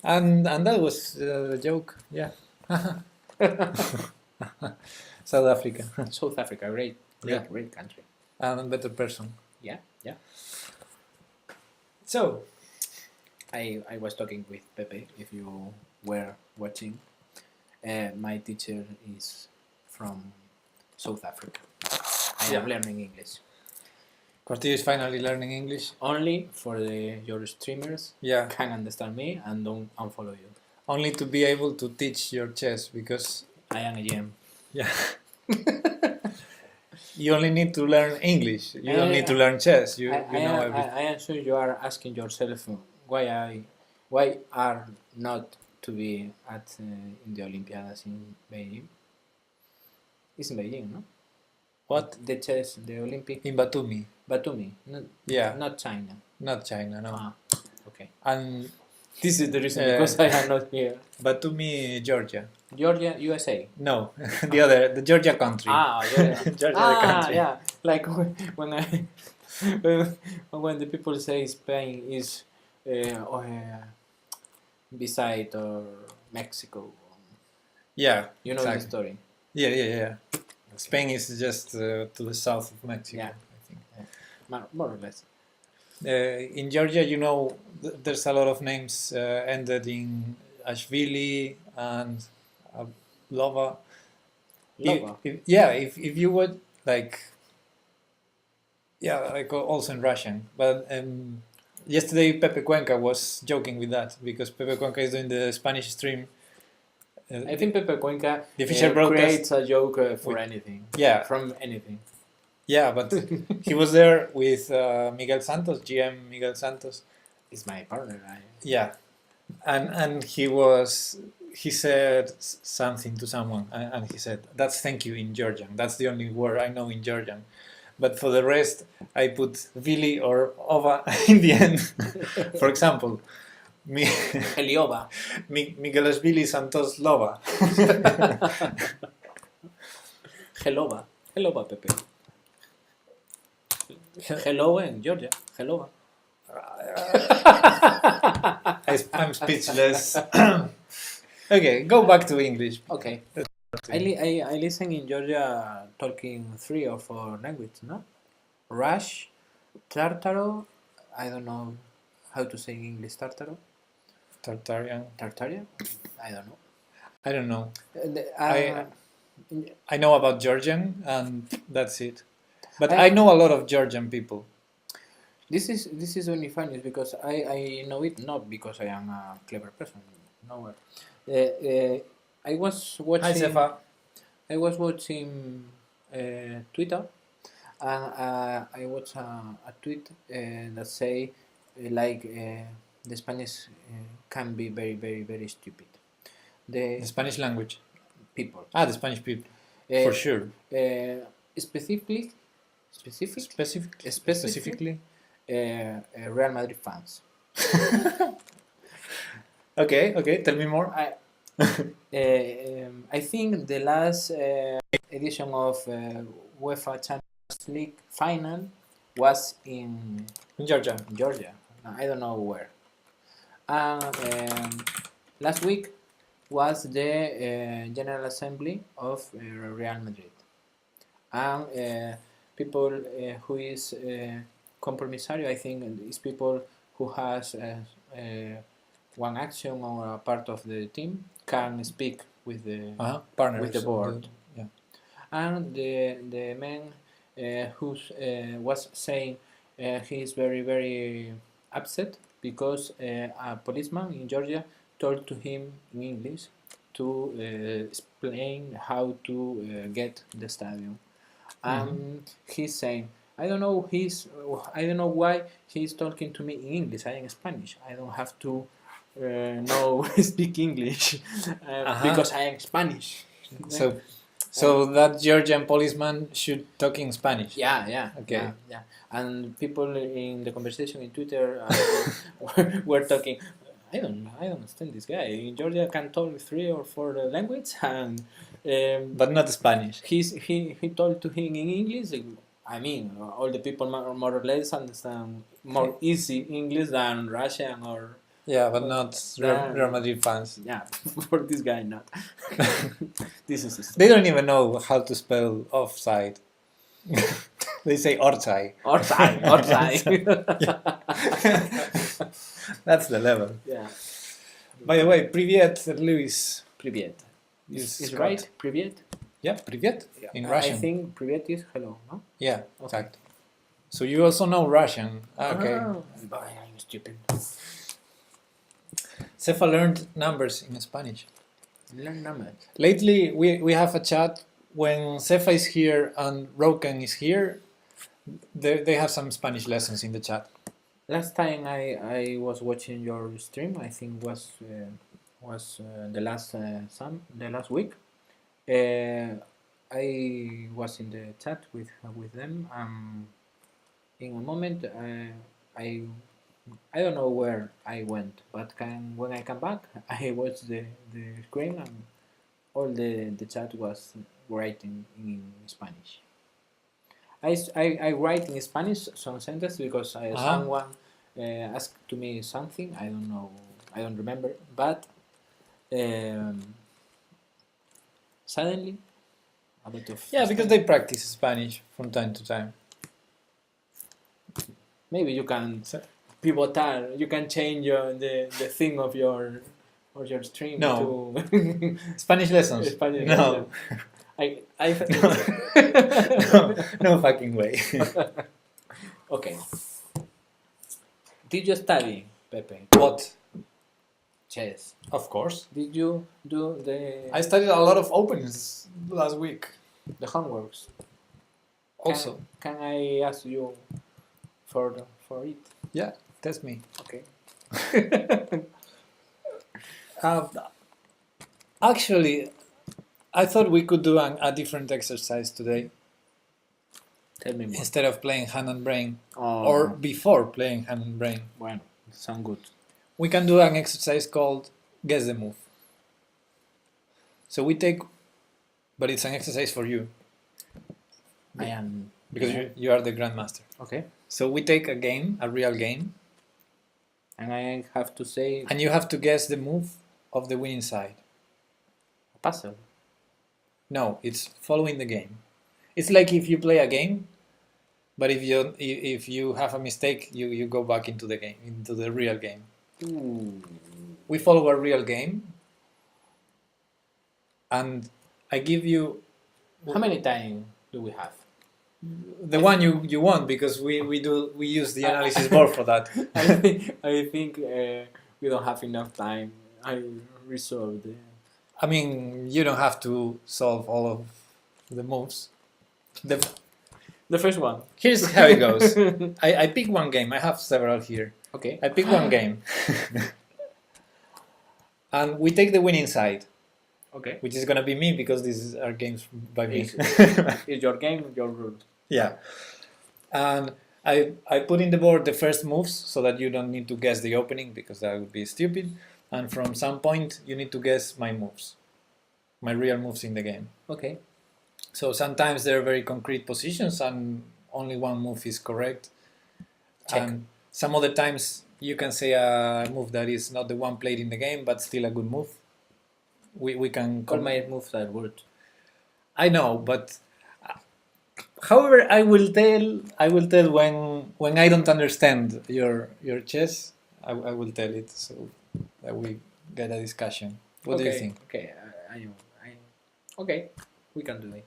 And that was a joke. Yeah. South Africa. South Africa, great, Yeah. great country. And a better person. Yeah, yeah. So, I was talking with Pepe, if you were watching. My teacher is from South Africa. I am learning English. Corti is finally learning English. Only for your streamers Yeah. can understand me and don't unfollow you. Only to be able to teach your chess because I am a GM. yeah. You only need to learn English. You don't need to learn chess. You know everything. I am sure you are asking yourself why are not to be at in the Olympiads in Beijing. It's in Beijing, no? What? The chess, the Olympic. In Batumi. Batumi, not China. Not China, no. Ah, okay. And this is the reason because I am not here. Batumi, Georgia. Georgia, USA. No, the Georgia country. Yeah. Georgia the country. Yeah. Like when I when the people say Spain is beside or Mexico. Yeah, you know the story. Yeah. Spain is just to the south of Mexico. Yeah, I think. More or less. In Georgia, you know, there's a lot of names ended in Ashvili and Lova. Lova. If you would like, also in Russian. But yesterday Pepe Cuenca was joking with that because Pepe Cuenca is doing the Spanish stream. I think Pepe Cuenca the official broadcast creates a joke for anything. Yeah, from anything. Yeah, but he was there with Miguel Santos, GM Miguel Santos. He's my partner. Yeah, and he said something to someone, and he said, "That's thank you in Georgian. That's the only word I know in Georgian." But for the rest, I put Vili or Ova in the end. For example, Heliova. Miguelashvili Santos Lova. Helova. Helova, Pepe. Hello in Georgia. Hello. I'm speechless. Okay, go back to English. Okay. I listen in Georgia talking 3 or 4 languages, no? Rush, Tartaro, I don't know how to say in English Tartaro. Tartarian. Tartaria? I don't know. I don't know. I know about Georgian and that's it. But I know a lot of Georgian people. This is only funny because I know it not because I am a clever person. No. I was watching. Hi, Sefa. I was watching Twitter, and I watched a tweet that say the Spanish can be very very very stupid. The Spanish language. People. The Spanish people. For sure. Specifically. Real Madrid fans. Okay. Tell me more. I think the last edition of UEFA Champions League final was in Georgia. I don't know where. And last week was the General Assembly of Real Madrid. And people who is compromisario, I think, is people who has one action or a part of the team can speak with the partners with the board. And the man who was saying he is very very upset because a policeman in Georgia told to him in English to explain how to get the stadium. And he's saying, I don't know why he's talking to me in English. I am Spanish. I don't have to speak English because I am Spanish. So that Georgian policeman should talk in Spanish. Yeah. Okay. Yeah. And people in the conversation in Twitter were talking. I don't understand this guy. In Georgia can talk 3 or 4 languages and but not Spanish. He told to him in English. I mean, all the people more or less understand more easy English than Russian or Yeah, but not Real Madrid fans. Yeah, for this guy, not. This is They don't even know how to spell offside. They say Orsay. Orsay. That's the level. Yeah. By the way, Privyet, Luis. Privyet. Is Is Scott. right? Privyet? Yeah, Privyet in I Russian. think Privyet is hello, no? Yeah, exactly. So you also know Russian. Okay. Oh, I'm stupid. Cefa learned numbers in Spanish. Learn numbers. Lately, we have a chat when Cefa is here and Roken is here. They have some Spanish lessons in the chat. Last time I was watching your stream, I think was the last the last week. I was in the chat with them. In a moment, I don't know where I went, but when I come back, I watched the screen and all the chat was writing in Spanish. I write in Spanish some sentences because someone asked to me something. I don't know. I don't remember. But suddenly, a bit of because they practice Spanish from time to time. maybe you can pivotar. You can change the thing of your stream. No. To Spanish lessons. Spanish no. lesson. No fucking way. Okay. Did you study, Pepe? What? Chess. Of course. Did you do the I studied a lot of openings last week. homeworks? Also. Can I ask you for it? Yeah, test me. Okay. Actually, I thought we could do a different exercise today. Tell me more. Instead of playing hand and brain, Oh, or before playing hand and brain, bueno, sound good. we can do an exercise called Guess the Move. So we take, but it's an exercise for you. I am Because you are the grandmaster. okay, So we take a game, a real game, and I have to say and you have to guess the move of the winning side. a puzzle. No, it's following the game. It's like if you play a game, but if you have a mistake, you go back into the game, into the real game. Ooh. We follow a real game, and I give you How many times do we have? the one you want, because we use the analysis board for that. I think we don't have enough time. I resolved it. I mean, you don't have to solve all of the moves. The first one. Here's how it goes. I pick one game. I have several here. Okay. I pick one game. And we take the winning side, Okay. which is going to be me, because these are games by me. It's your game, your rules. Yeah. And I put in the board the first moves so that you don't need to guess the opening, because that would be stupid. And from some point, you need to guess my moves, my real moves in the game. Okay. So sometimes there are very concrete positions and only one move is correct. Check. And some other times you can say a move that is not the one played in the game, but still a good move. We can All my moves are good. I know, but however, I will tell when I don't understand your chess. I will tell it so that we get a discussion. What do you think? Okay. Okay. We can do it.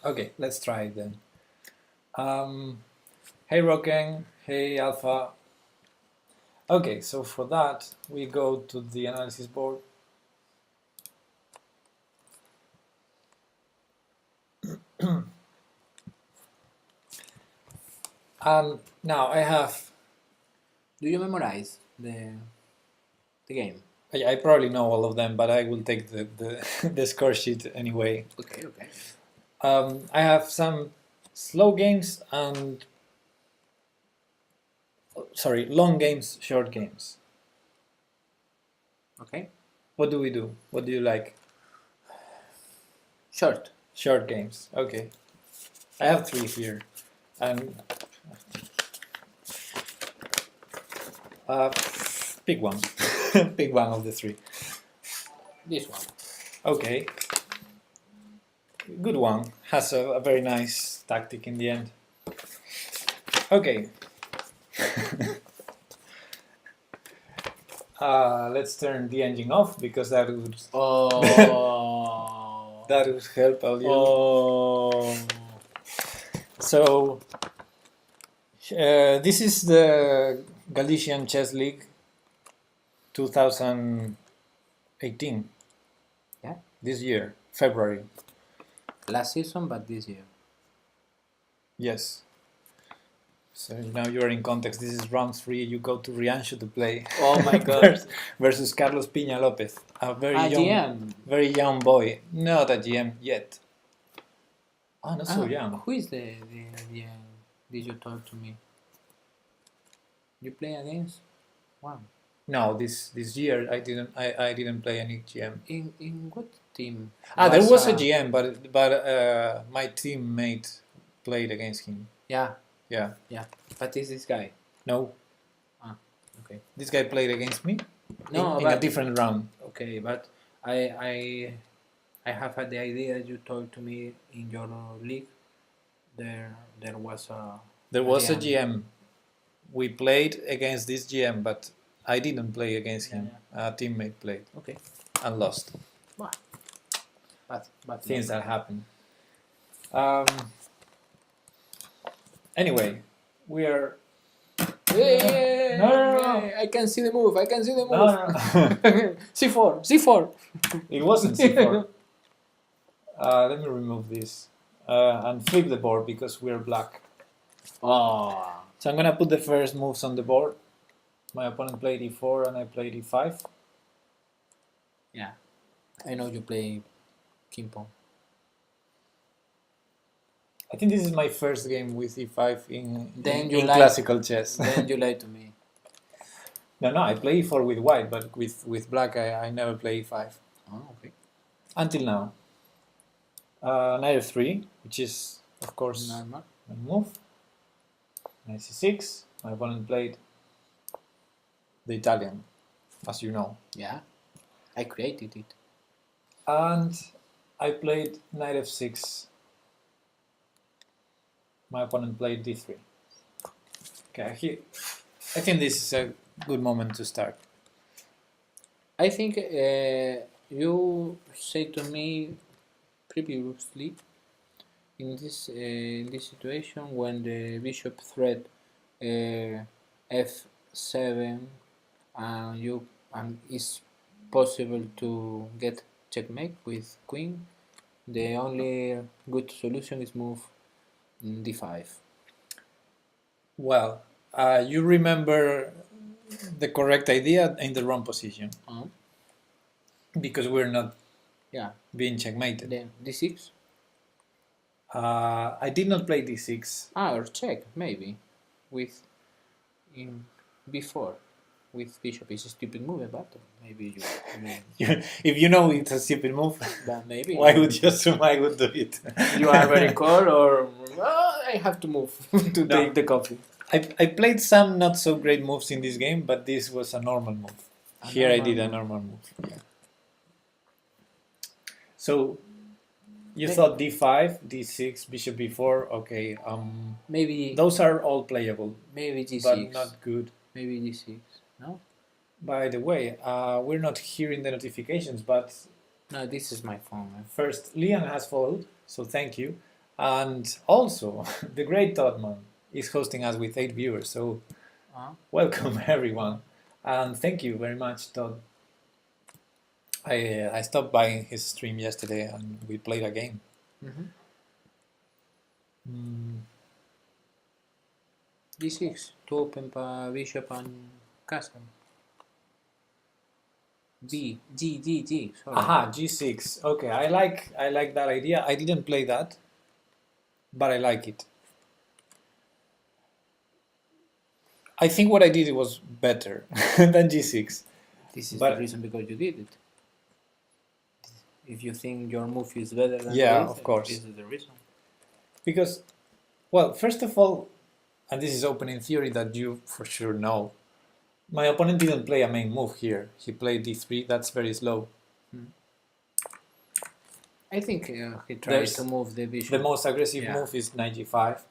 Okay, let's try it then. Hey Roken, hey Alpha. Okay, so for that we go to the analysis board. Now I have. Do you memorize the game? I probably know all of them, but I will take the score sheet anyway. Okay. Okay. I have some slow games and long games, short games. Okay. What do we do? What do you like? Short. Short games. Okay. I have 3 here, and Pick one. Pick one of the three. This one. Okay. Good one. Has a very nice tactic in the end. Okay. Let's turn the engine off because that would Oh. that would help a little. Oh. So this is the Galician Chess League 2018. Yeah. This year, February. Last season, but this year. Yes. So now you're in context. This is round 3. You go to Rianxo to play. Oh my God. versus Carlos Piña Lopez, a very GM. very young boy. Not a GM yet. Oh, not so young. Who is the GM? Did you talk to me? You play against one. No, this year I didn't play any GM. In what team? There was a GM, but my teammate played against him. Yeah. Yeah. Yeah. But is this guy? No. Okay. This guy played against me. No, in a different round. Okay, but I have had the idea you told to me in your league. There was a GM. We played against this GM, but I didn't play against him. Yeah. A teammate played. Okay. And lost. But Things that happen. Anyway, we are. Hey, No. I can see the move. No. C4. It wasn't C4. Let me remove this and flip the board because we're black. Oh. So I'm gonna put the first moves on the board. My opponent played E4 and I played E5. Yeah. I know you play King Pong. I think this is my first game with E5 in classical chess. Then you lied to me. No, I play E4 with white, but with black I never play E5. Oh, okay. Until now. Knight F3, which is, of course, Normal. my move. Knight C6. My opponent played the Italian, as you know. Yeah. I created it. And I played Knight F6. My opponent played D3. Okay, I think this is a good moment to start. I think you said to me previously in this situation when the bishop thread f7 and it's possible to get checkmate with queen. The only good solution is move d5. Well, you remember the correct idea in the wrong position because we're not being checkmated. Then d6. I did not play d6. Or check maybe with in b4 with bishop. It's a stupid move, but maybe If you know it's a stupid move, but maybe why would you assume I would do it? you are very cold, or I have to move to take the coffee. I played some not so great moves in this game, but this was a normal move. Here I did a normal move. Yeah. So you thought d5, d6, bishop b4. Okay. Maybe those are all playable. Maybe g6, but not good. Maybe d6. No. By the way, we're not hearing the notifications, but no, this is my phone. First, Liam has followed, so thank you, and also the great Todman is hosting us with 8 viewers. So welcome everyone, and thank you very much, Todd. I stopped by his stream yesterday and we played a game. D6 to open bishop and castle. G. Sorry. Aha, G6. Okay, I like that idea. I didn't play that, but I like it. I think what I did was better than G6. This is the reason because you did it. If you think your move is better than this, of course. This is the reason. Because, well, first of all, and this is opening theory that you for sure know, My opponent didn't play a main move here. He played d3. That's very slow. I think he tried There's to move the bishop. The most aggressive Yeah. move is knight g5,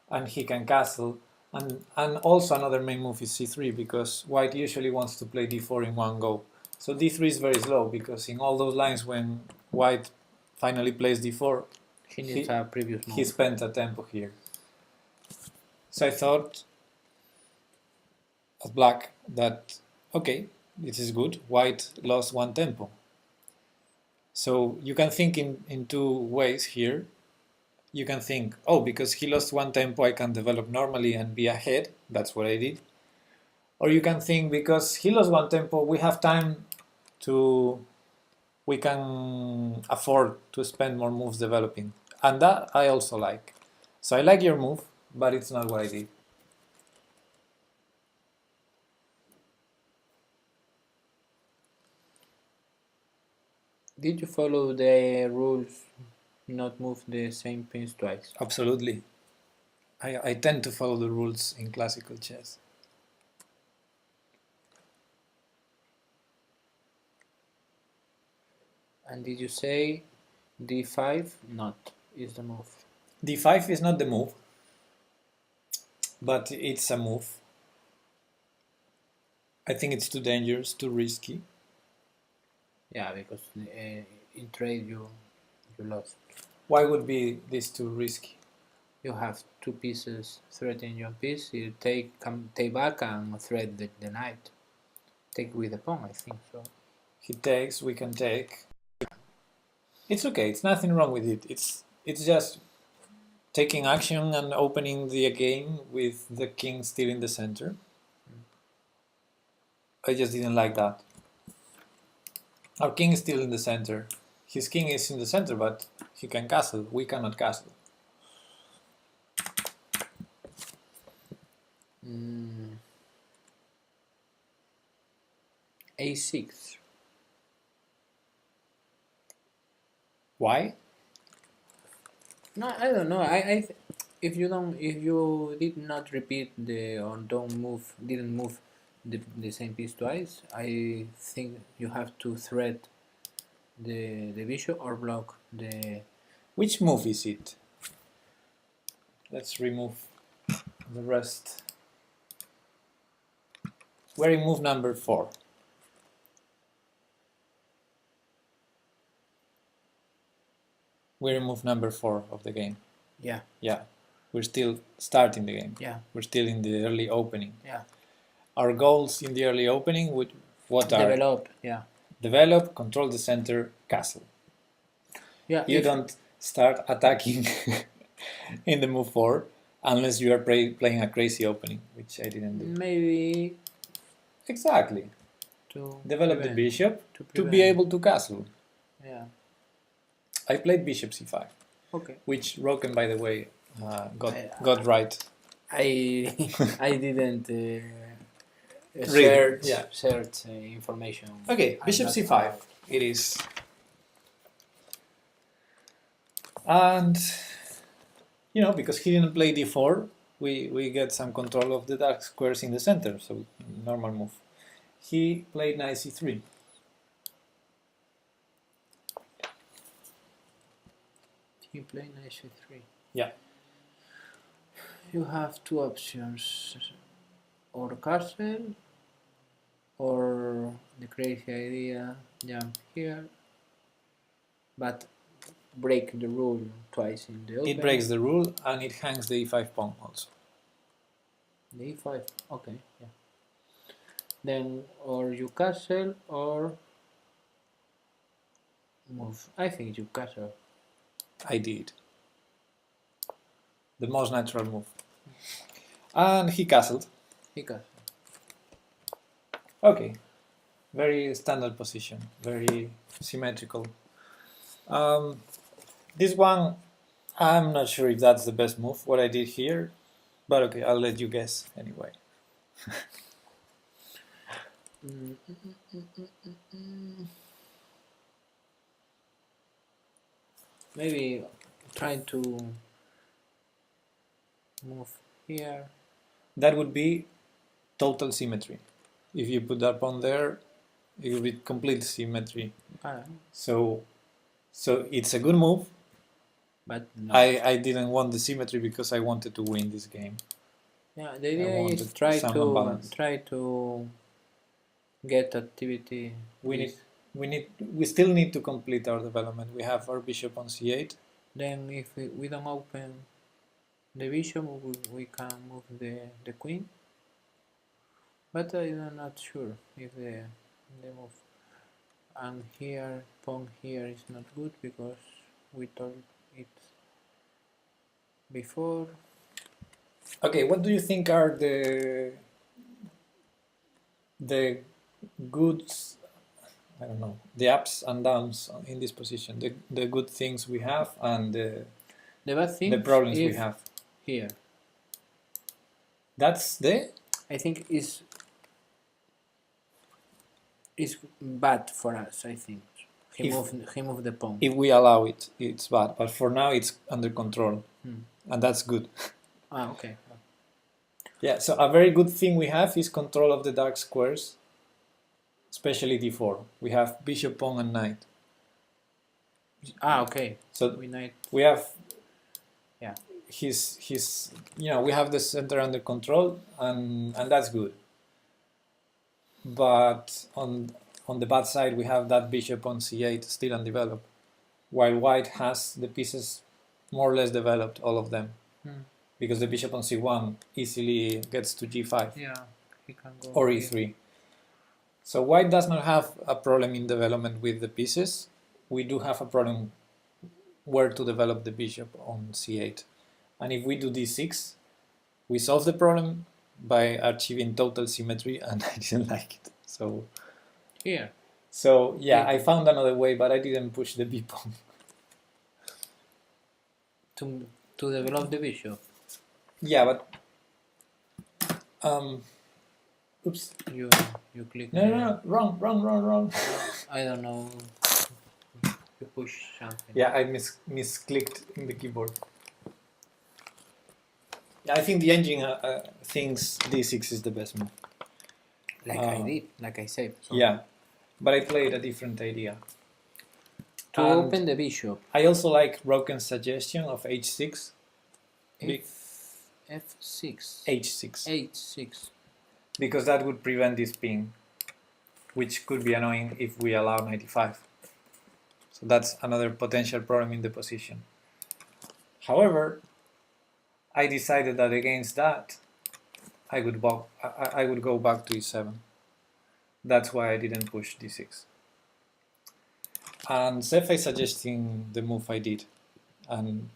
and he can castle. And also another main move is c3, because white usually wants to play d4 in one go. So d3 is very slow, because in all those lines when white finally plays d4, He needs a previous move. he spent a tempo here. So I thought, as black, that, okay, this is good. White lost one tempo. So you can think in two ways here. You can think, oh, because he lost one tempo, I can develop normally and be ahead. That's what I did. Or you can think, because he lost one tempo, we have time we can afford to spend more moves developing. And that I also like. So I like your move, but it's not what I did. Did you follow the rules not move the same pins twice? Absolutely. I tend to follow the rules in classical chess. And did you say d5 not is the move? d5 is not the move, but it's a move. I think it's too dangerous, too risky. Yeah, because in trade you lost. Why would be this too risky? You have two pieces threatening your piece. You take back and threat the knight. Take with the pawn, I think so. He takes, we can take. It's okay. It's nothing wrong with it. It's just taking action and opening the game with the king still in the center. I just didn't like that. Our king is still in the center. His king is in the center, but he can castle. We cannot castle. A6. Why? No, I don't know. If you did not repeat or didn't move the same piece twice, I think you have to threat the bishop or block the. Which move is it? Let's remove the rest. We're in move number 4. We're in move number 4 of the game. Yeah. Yeah. We're still starting the game. Yeah. We're still in the early opening. Yeah. Our goals in the early opening, what are? Develop. Yeah. Develop, control the center, castle. Yeah. You don't start attacking in the move 4 unless you are playing a crazy opening, which I didn't do. Maybe Exactly. to Develop prevent, the bishop to be prevent. able to castle. Yeah. I played bishop c5, Okay. which Roken, by the way, got right. I I didn't Read, search information. Okay, I'm bishop not c5 aware. it is. And, because he didn't play d4, we get some control of the dark squares in the center, so normal move. He played knight c3. He played knight c3. Yeah. You have two options, or castle, or the crazy idea, jump here, but break the rule twice in the open. It breaks the rule and it hangs the e5 pawn also. The e5, okay, yeah. Then, or you castle, or move. I think you castle. I did. The most natural move. And he castled. He castle. Okay. Very standard position. Very symmetrical. This one, I'm not sure if that's the best move, what I did here. But okay, I'll let you guess anyway. Maybe trying to move here. That would be total symmetry. If you put that pawn there, it will be complete symmetry. Ah, So it's a good move. but no. I didn't want the symmetry because I wanted to win this game. Yeah, the idea is wanted try some to balance. get activity. We still need to complete our development. We have our bishop on c8. Then if we don't open the bishop, we can move the queen. But I'm not sure if the move. And here, pawn here is not good because we told it before. Okay, what do you think are the goods? I don't know, the ups and downs in this position. The good things we have and The bad thing the problems we is have. here. That's I think is bad for us. I think he moved the pawn. if we allow it, it's bad. But for now, it's under control, Hmm. and that's good. Ah, okay. Yeah. So a very good thing we have is control of the dark squares, especially d4. We have bishop, pawn, and knight. Ah, okay. So knight. we have. Yeah. His we have the center under control, and that's good. But on the bad side, we have that bishop on c8 still undeveloped, while white has the pieces more or less developed, all of them, because the bishop on c1 easily gets to g5. Yeah, he can go. Or e3. So white does not have a problem in development with the pieces. We do have a problem where to develop the bishop on c8. And if we do d6, we solve the problem by achieving total symmetry, and I didn't like it. So here. So yeah, I found another way, but I didn't push the b pawn. To develop the bishop. Yeah, but oops. You click. No, wrong. I don't know. You push something. Yeah, I misclicked in the keyboard. Yeah, I think the engine thinks d6 is the best move. Like I did, like I said. So. Yeah, but I played a different idea. To And open the bishop. I also like Broken's suggestion of h6. F6. h6. H6. Because that would prevent this ping, which could be annoying if we allow 95. So that's another potential problem in the position. However, I decided that against that, I would go back to e7. That's why I didn't push d6. And Cefa is suggesting the move I did, and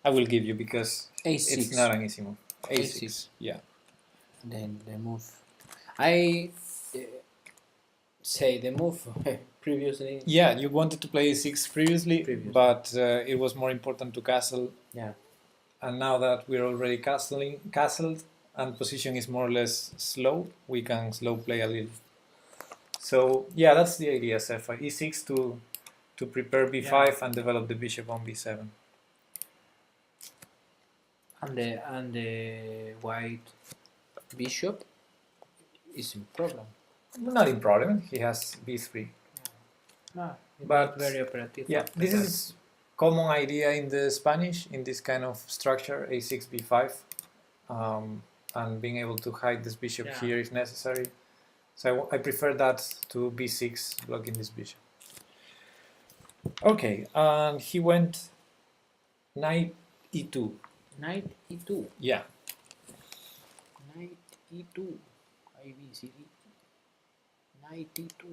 I will give you because A6. It's not an easy move. A6. A6. Yeah. Then the move. I say the move previously. Yeah, you wanted to play a6 previously. But it was more important to castle. Yeah. And now that we're already castled and position is more or less slow, we can slow play a little. So yeah, that's the idea, Cefa. E6 to prepare b5 and develop the bishop on b7. And the white bishop is in problem. Not in problem. He has b3. But very operative. Yeah, this is common idea in the Spanish in this kind of structure, a6 b5, and being able to hide this bishop here if necessary. So I prefer that to b6, blocking this bishop. Okay, and he went knight e2. Knight e2. Yeah. Knight e2. I, B, C, D. Knight e2.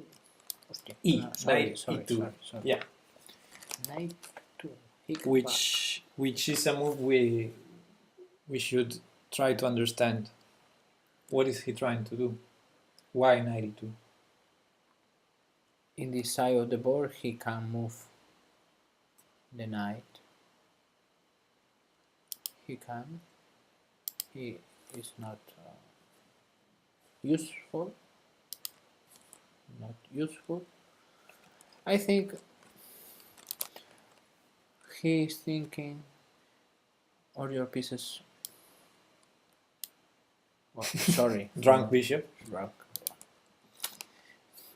Knight e2. Sorry. Yeah. Knight 2. Which is a move we should try to understand. What is he trying to do? Why knight e2? In this side of the board, he can move the knight. He can. He is not useful. Not useful. I think he is thinking all your pieces. Well, sorry. Drunk bishop. Drunk.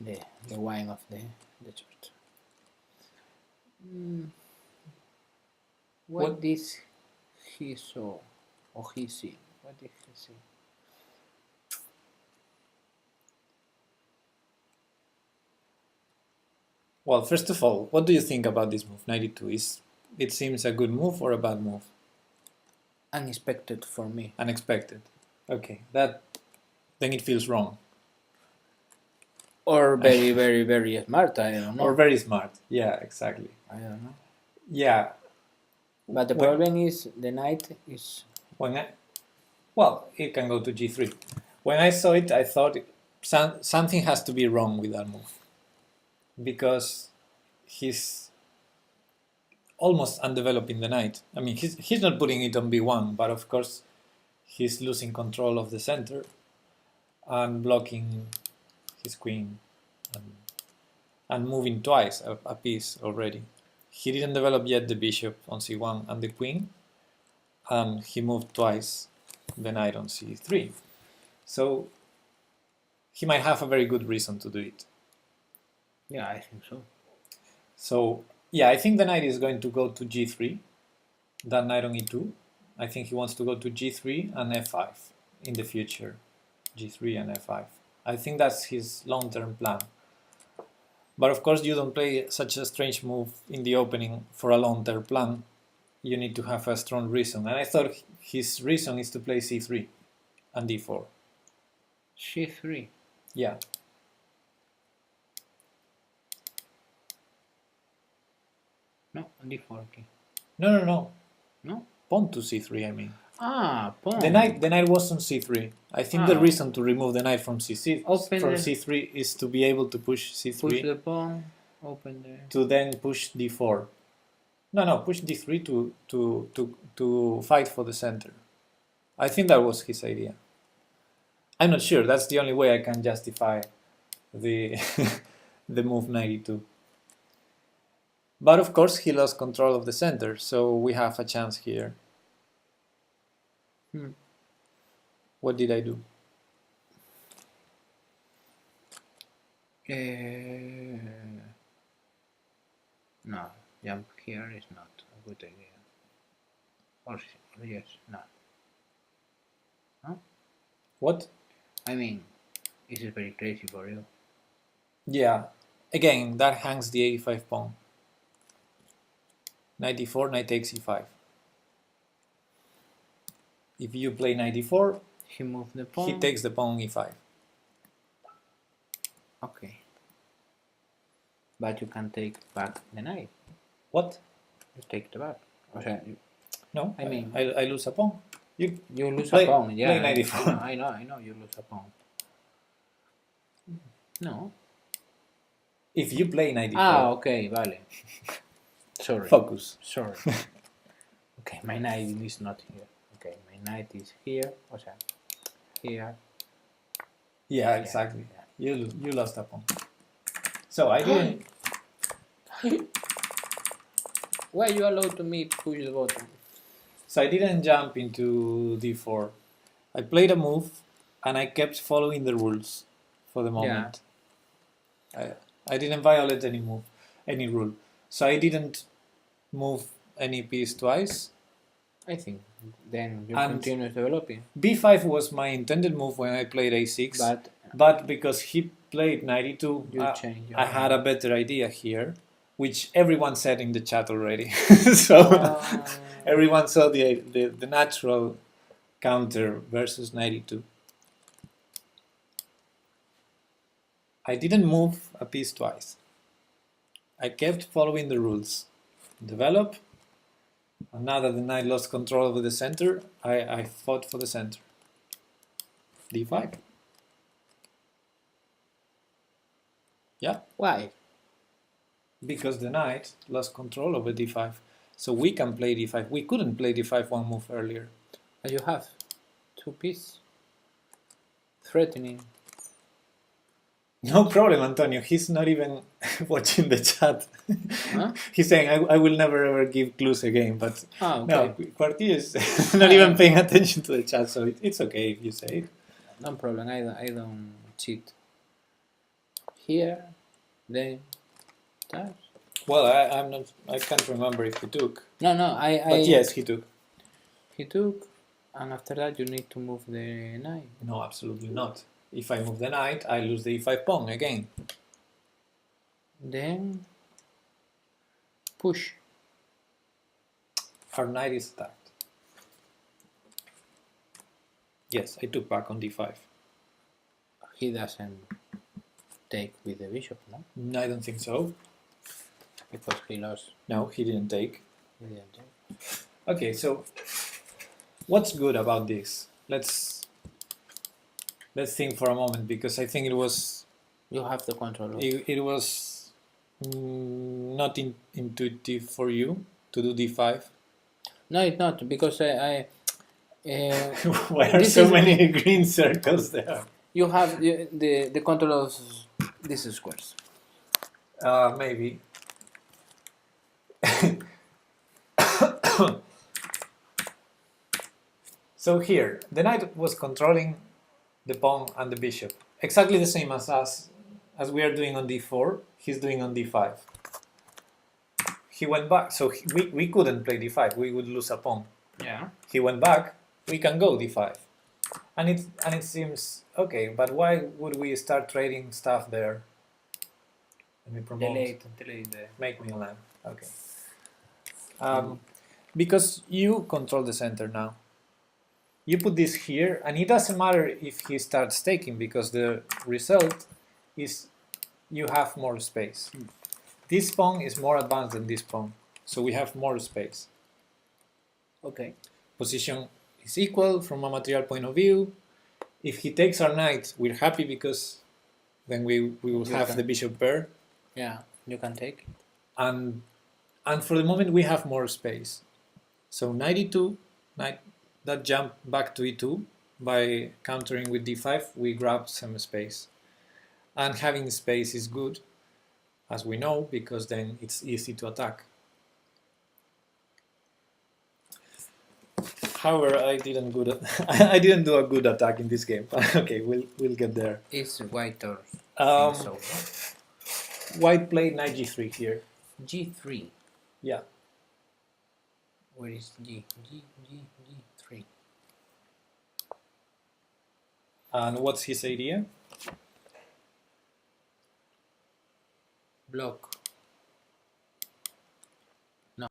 the wine of the church. Mm, what did he saw or he see? What did he see? Well, first of all, what do you think about this move? 92 is it seems a good move or a bad move? Unexpected for me. Unexpected. Okay, that then it feels wrong Or very, very, very smart. I don't know. or very smart. Yeah, exactly. I don't know. Yeah. But the When- problem is the knight is. Well, it can go to g3. When I saw it, I thought something has to be wrong with that move because he's almost undeveloping the knight. I mean, he's not putting it on b1, but of course he's losing control of the center and blocking his queen and moving twice a piece already. He didn't develop yet the bishop on c1 and the queen, and he moved twice the knight on c3. So he might have a very good reason to do it. Yeah, I think so. So yeah, I think the knight is going to go to g3, then knight on e2. I think he wants to go to g3 and f5 in the future. G3 and f5. I think that's his long-term plan. But of course, you don't play such a strange move in the opening for a long-term plan. You need to have a strong reason. And I thought his reason is to play c3 and d4. c3. Yeah. No, d4. Okay. No. No. Pawn to c3, I mean. Ah, pawn. The knight was on c3. I think the reason to remove the knight from c3 is to be able to push c3. Push the pawn. Open the. To then push d4. No, push d3 to fight for the center. I think that was his idea. I'm not sure. That's the only way I can justify the the move 92. But of course, he lost control of the center, so we have a chance here. What did I do? No, jump here is not a good idea. Or yes, no. No? What? I mean, this is very crazy for you. Yeah. Again, that hangs the a5 pawn. 94, knight takes e5. If you play 94, he moves the pawn. He takes the pawn e5. Okay. But you can take back the knight. What? You take the back. O sea, No, I mean, I lose a pawn. you lose play- a pawn. Yeah, play 94. I know. You lose a pawn. No. If you play 94, Ah, okay, vale. Sorry. focus. Sorry. Okay, my knight is not here. Okay, my knight is here. O sea, here. Yeah, exactly. You lost a pawn. So I didn't. Why you allowed to me push the button? So I didn't jump into d4. I played a move, and I kept following the rules for the moment. I didn't violate any rule. So I didn't move any piece twice. I think then you And- continue developing. b5 was my intended move when I played a6. But because he played 92, You change your I had a better idea here, which everyone said in the chat already. So everyone saw the natural counter versus 92. I didn't move a piece twice. I kept following the rules. Develop. And now that the knight lost control over the center, I fought for the center. d5. Yeah, Why? because the knight lost control over d5. So we can play d5. We couldn't play d5 one move earlier. But you have two pieces threatening. No problem, Antonio. He's not even watching the chat. Huh? He's saying, I will never ever give clues again. But Ah, okay. no, Quarty is not even paying attention to the chat, so it's okay if you say it. No problem. I don't cheat. here, then that. Well, I'm not. I can't remember if he took. No, But yes, he took. he took, and after that you need to move the knight. No, absolutely not. If I move the knight, I lose the e5 pawn again. Then push. Our knight is attacked. Yes, I took back on d5. He doesn't take with the bishop, no? No, I don't think so. Because he lost. No, he didn't take. He didn't take. Okay, so what's good about this? Let's think for a moment, because I think it was You have the control of it was not intuitive for you to do d5. No, it's not, because Why are this so is- many green circles there? you have the control of these squares. Maybe. So here, the knight was controlling the pawn and the bishop, exactly the same as us, as we are doing on d4. He's doing on d5. He went back, so we couldn't play d5. We would lose a pawn. Yeah. He went back. We can go d5, and it seems okay. But why would we start trading stuff there? Let me promote. Delete the. Make me a land. Okay. Because you control the center now. You put this here, and it doesn't matter if he starts taking, because the result is you have more space. This pawn is more advanced than this pawn, so we have more space. Okay. Position is equal from a material point of view. If he takes our knight, we're happy, because then we will have the bishop pair. Yeah, you can take. And for the moment we have more space. So knight e2, that jump back to e2 by countering with d5, we grab some space. And having space is good, as we know, because then it's easy to attack. However, I didn't do a good attack in this game. Okay, we'll get there. It's white or Um, White played knight g3 here. G3. Yeah. Where is G3? And what's his idea? Block. No.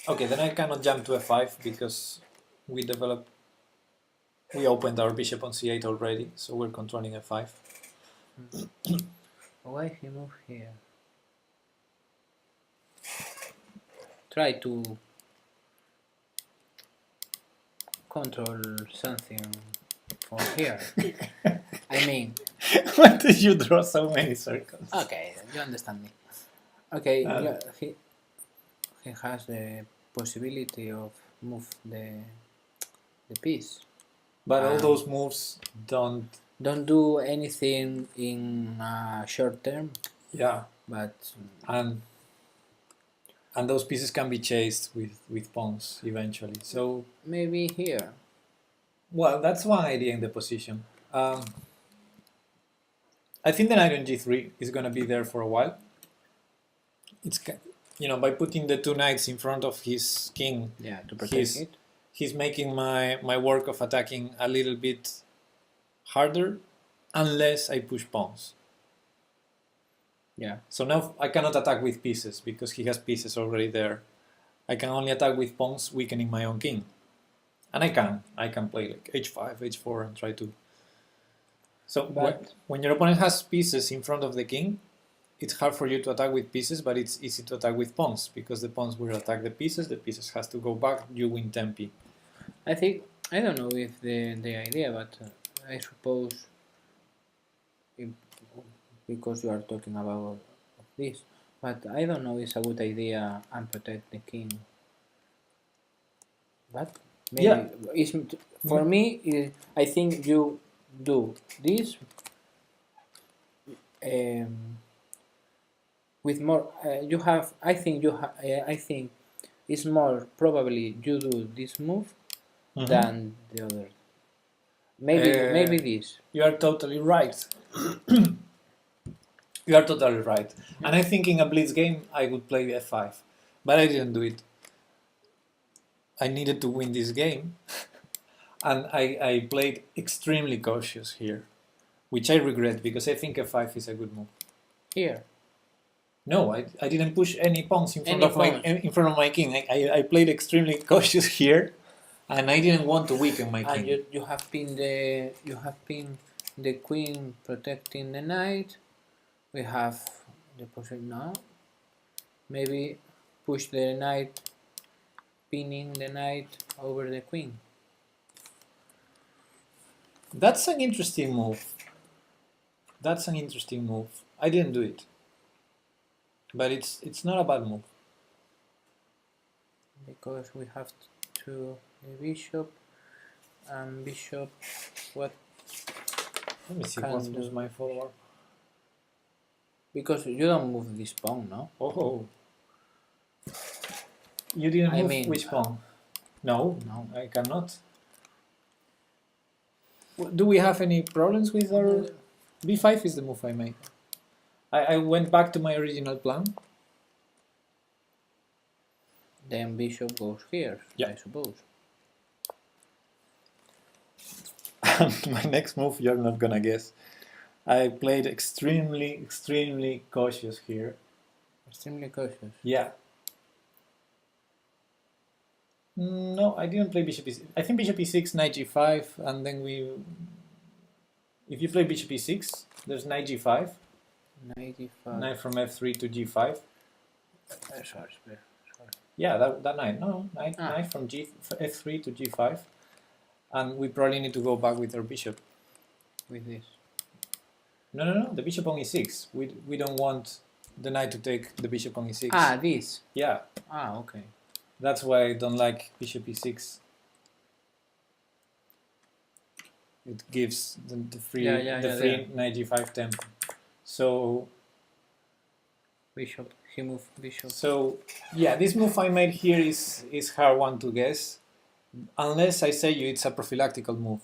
Okay, then I cannot jump to f5 because we opened our bishop on c8 already, so we're controlling f5. Why he move here? Try to control something from here. I mean, Why did you draw so many circles? okay, you understand me. Okay, Uh, he has the possibility of move the piece. But all those moves don't. Don't do anything in short term, Yeah, but and those pieces can be chased with pawns eventually. So, maybe here. well, that's one idea in the position. I think the knight on g3 is going to be there for a while. It's, by putting the two knights in front of his king, Yeah, to protect it. he's making my work of attacking a little bit harder, unless I push pawns. Yeah. So now I cannot attack with pieces because he has pieces already there. I can only attack with pawns, weakening my own king. And I can play like h5, h4 and try to... So But- when your opponent has pieces in front of the king, it's hard for you to attack with pieces, but it's easy to attack with pawns, because the pawns will attack the pieces has to go back, you win tempi. I don't know if the idea, but I suppose because you are talking about this, but I don't know if it's a good idea and protect the king. But maybe Yeah. For me, I think you do this with more. You have. I think you have. I think it's more probably you do this move than the other. Maybe this. You are totally right. You are totally right. And I think in a blitz game I would play f5, but I didn't do it. I needed to win this game, and I played extremely cautious here, which I regret because I think f5 is a good move. Here. No, I didn't push any pawns in front Any of my pawns. in front of my king. I played extremely cautious here, and I didn't want to weaken my And king. you have pinned the queen protecting the knight. We have the position now. Maybe push the knight, pinning the knight over the queen. That's an interesting move. That's an interesting move. I didn't do it, but it's not a bad move. Because we have to the bishop and bishop. What? Let me see Can what do. was my forward. Because you don't move this pawn, no? Oh, you didn't I move mean, which pawn? No, No. I cannot. Do we have any problems with our b5? Is the move I made. I went back to my original plan. Then bishop goes here, Yeah. I suppose. My next move, you're not gonna guess. I played extremely cautious here. Extremely cautious. Yeah. No, I didn't play bishop e6. I think bishop e6, knight g5, and then we... If you play bishop e6, there's knight g5, 95. knight from f3 to g5. Sorry. Yeah, that knight. No, knight from f3 to g5. And we probably need to go back with our bishop. With this. No, the bishop on e6. We don't want the knight to take the bishop on e6. Ah, this. Yeah, Ah, okay. that's why I don't like bishop e6. It gives the free free knight g5 tempo. So Bishop. He moved bishop. so yeah, this move I made here is hard one to guess, unless I say you it's a prophylactical move.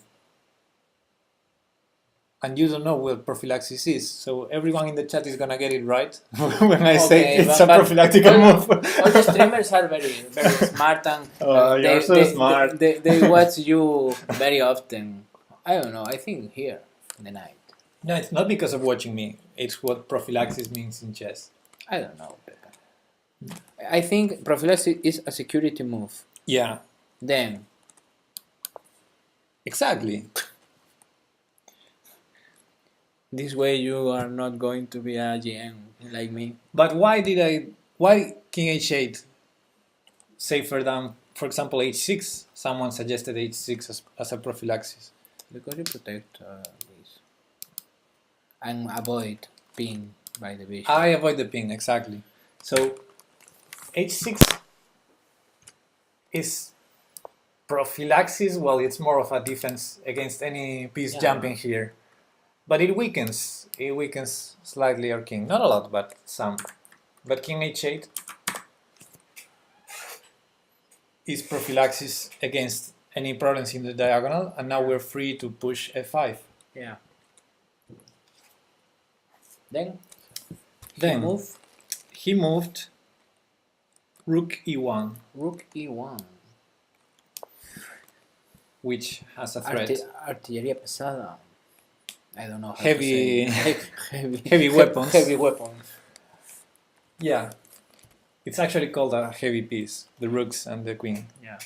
And you don't know what prophylaxis is, so everyone in the chat is gonna get it right when I say it's a prophylactical move. All the streamers are very smart and you're so smart. They watch you very often. I don't know. I think here the knight. No, it's not because of watching me. It's what prophylaxis means in chess. I don't know. I think prophylaxis is a security move. Yeah, Then exactly. this way you are not going to be a GM like me. But why king h8 safer than, for example, h6? Someone suggested h6 as a prophylaxis. Because you protect this and avoid pin by the bishop. I avoid the pin, exactly. So h6 is prophylaxis. Well, it's more of a defense against any piece jumping here. But it weakens slightly our king. Not a lot, but some. But king h8 is prophylaxis against any problems in the diagonal, and now we're free to push f5. Yeah. Then he moved rook e1, rook e1, which has a threat. Artillería pesada. I don't know. How Heavy, to say. heavy weapons. Heavy weapons. Yeah, it's actually called a heavy piece. The rooks and the queen. Yeah.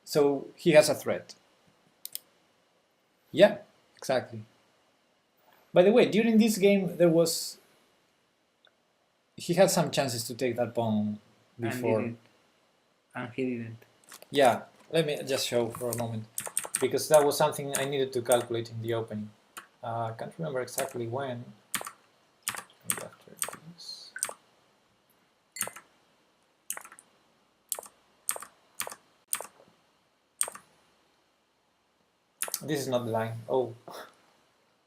So he has a threat. Yeah, exactly. By the way, during this game, he had some chances to take that pawn before. And he didn't. Yeah, let me just show for a moment, because that was something I needed to calculate in the opening. I can't remember exactly when. Maybe after this. This is not the line. Oh,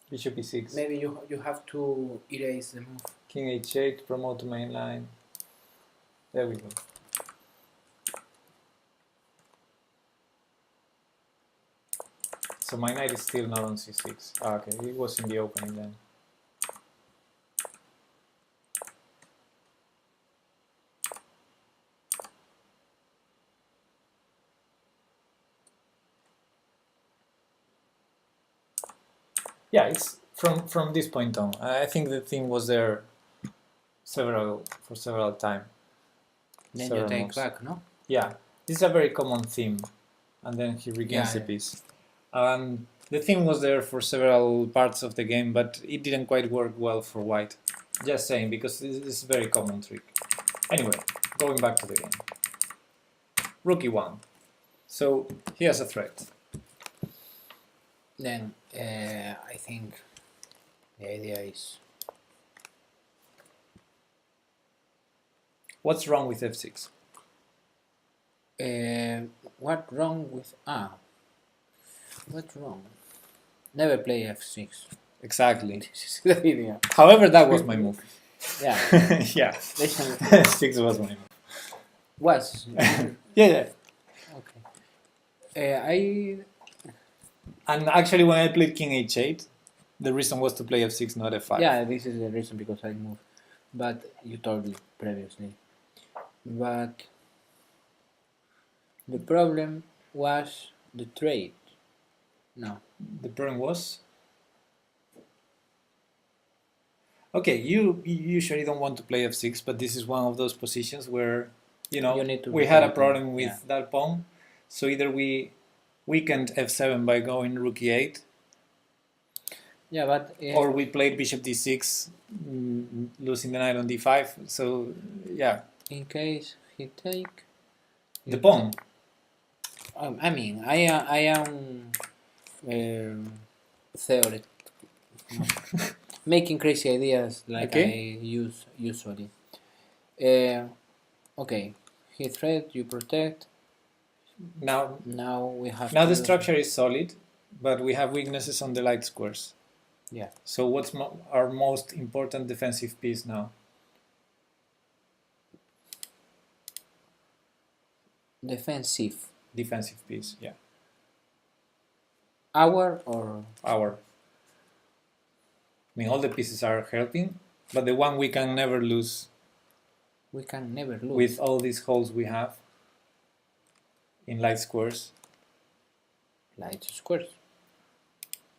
bishop e6. Maybe you have to erase the move. King h8, promote to main line. There we go. So my knight is still not on c6. Ah, okay, it was in the opening then. Yeah, it's from this point on. I think the thing was there for several times. Then Several you take moves. back, no? Yeah, this is a very common theme, and then he regains the Yeah. piece. The theme was there for several parts of the game, but it didn't quite work well for white. Just saying, because this is a very common trick. Anyway, going back to the game. Rook e1. So he has a threat. Then I think the idea is What's wrong with f6? what wrong with what's wrong? Never play f6. Exactly. This is the idea. However, that was my move. Yeah. Yeah. Listen, f6 was my move. was Yeah. okay. And actually, when I played king h8, the reason was to play f6, not f5. Yeah, this is the reason because I moved. But you told me previously. But the problem was the trade. No. The problem was. Okay, you usually don't want to play f6, but this is one of those positions where, You need to we had a defend it, problem with yeah. that pawn. So either we weakened f7 by going rook e8, Yeah, but or we played bishop d6, losing the knight on d5. So yeah, in case he take, the pawn. I mean, I am theory making crazy ideas like Okay. I use usually. Okay, he threat, you protect. Now We have the to structure is solid, but we have weaknesses on the light squares. Yeah. So what's our most important defensive piece now? defensive. Defensive piece, yeah. Our or Our. I mean, all the pieces are helping, but the one we can never lose we can never lose. with all these holes we have in light squares, light squares.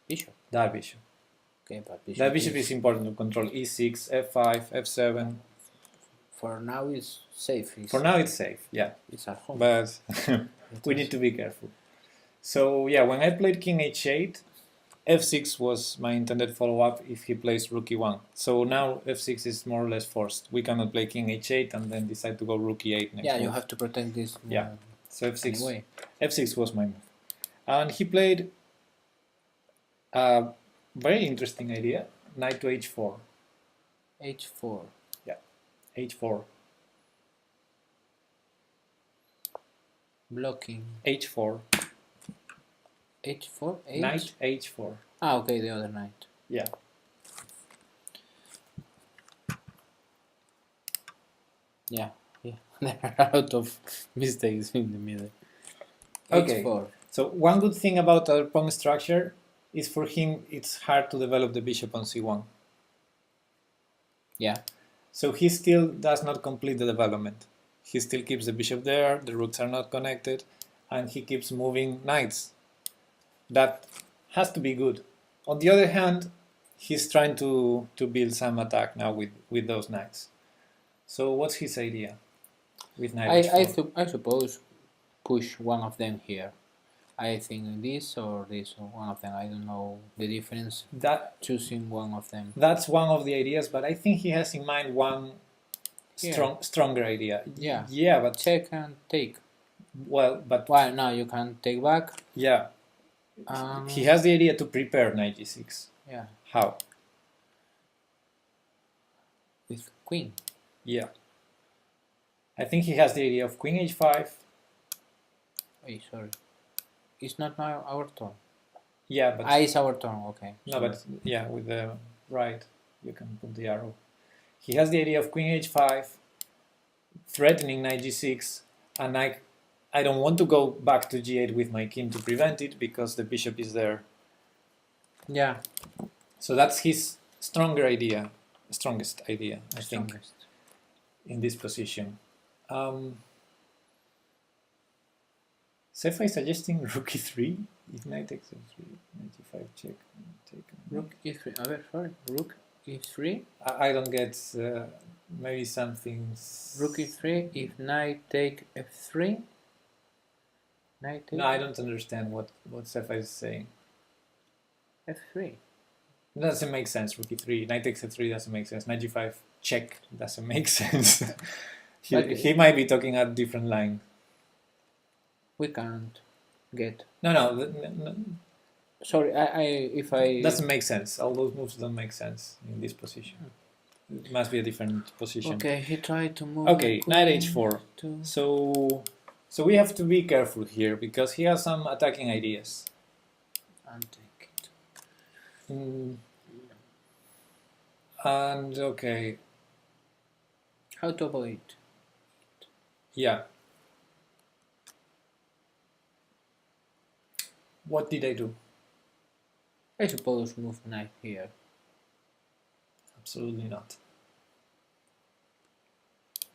Bishop. that bishop. Okay, but bishop. That bishop is important to control. e6, f5, f7. For now it's safe. For now it's safe, yeah. It's at home. But we need to be careful. So yeah, when I played king h8, f6 was my intended follow-up if he plays rook e1. So now f6 is more or less forced. We cannot play king h8 and then decide to go rook e8 next Yeah, move. you have to protect this. Yeah. So f6, Anyway. f6 was my move. And he played a very interesting idea, knight to h4. h4. Yeah, h4. Blocking. h4. h4? H? Knight h4. Ah, okay, the other knight. Yeah. Yeah. There are a lot of mistakes in the middle. Okay. h4. So one good thing about our pawn structure is for him it's hard to develop the bishop on c1. Yeah. So he still does not complete the development. He still keeps the bishop there, the rooks are not connected, and he keeps moving knights. That has to be good. On the other hand, he's trying to build some attack now with those knights. So what's his idea with knight h4? I suppose push one of them here. I think this or one of them. I don't know the difference. Choosing one of them. That's one of the ideas, but I think he has in mind one stronger idea. Yeah. Yeah, but check and take. Well, but why now you can take back? Yeah. He has the idea to prepare knight g6. Yeah. How? With queen. Yeah. I think he has the idea of queen h5. Wait, sorry. It's not now our turn. Yeah, but it's our turn. Okay. No, sorry. but yeah, with the right, you can put the arrow. He has the idea of queen h5, threatening knight g6, and I I don't want to go back to g8 with my king to prevent it because the bishop is there. Yeah. So that's his strongest idea, I think, Strongest. in this position. Cefa is suggesting rook e3, if knight takes f3, knight e5 check, take. Rook e3. A ver, sorry. Rook e3. I don't get maybe something. Rook e3. If knight take f3. Knight take No, I don't understand what Cefa is saying. f3. It doesn't make sense. Rook e3, knight takes f3 doesn't make sense. Knight g5 check doesn't make sense. he might be talking a different line. We can't get. No, Sorry, if I doesn't make sense. All those moves don't make sense in this position. It must be a different position. Okay, he tried to move. Okay, knight h4. To... So we have to be careful here because he has some attacking ideas. And take it. And okay, How to avoid? yeah. What did I do? I suppose move knight here. Absolutely not.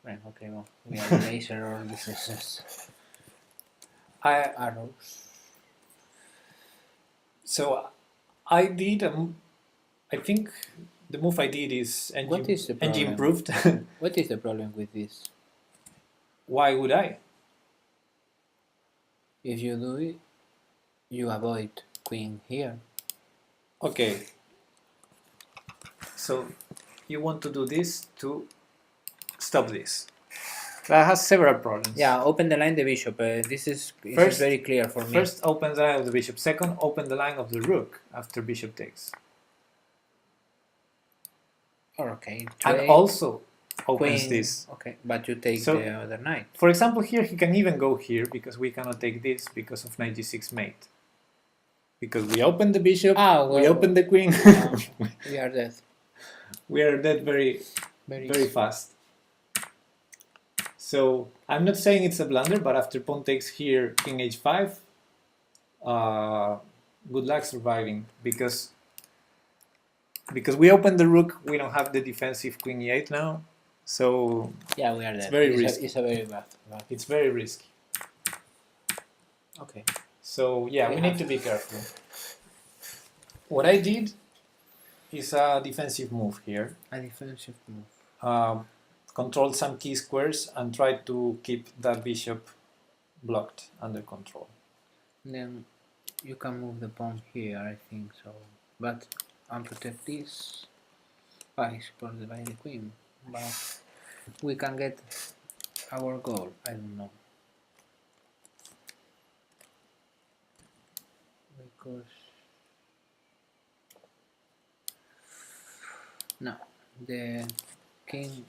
Right, okay, well, we have laser or this is just arrows. So I did. I think the move I did is NG, What is the problem? improved. What is the problem with this? Why would I? If you do it, you avoid queen here. Okay. So you want to do this to stop this. That has several problems. Yeah, open the line the bishop. This is First- very clear for me. First, open the line of the bishop. Second, open the line of the rook after bishop takes. Okay, And trade, also opens queen. this. Okay, but you take So- the other knight. For example, here he can even go here because we cannot take this because of knight g6 mate. Because we open the bishop, Ah, we well, open the queen. We are dead. We are dead very Very fast. So I'm not saying it's a blunder, but after pawn takes here, king h5, good luck surviving because we open the rook, we don't have the defensive queen e8 now, so Yeah, we are dead. very risky. It's a very bad. it's very risky. Okay. So yeah, we We need have- to be careful. What I did is a defensive move here. A defensive move. Control some key squares and try to keep that bishop blocked under control. Then you can move the pawn here, I think so. But unprotect this. I supported by the queen. But we can get our goal. I don't know. Because no, the king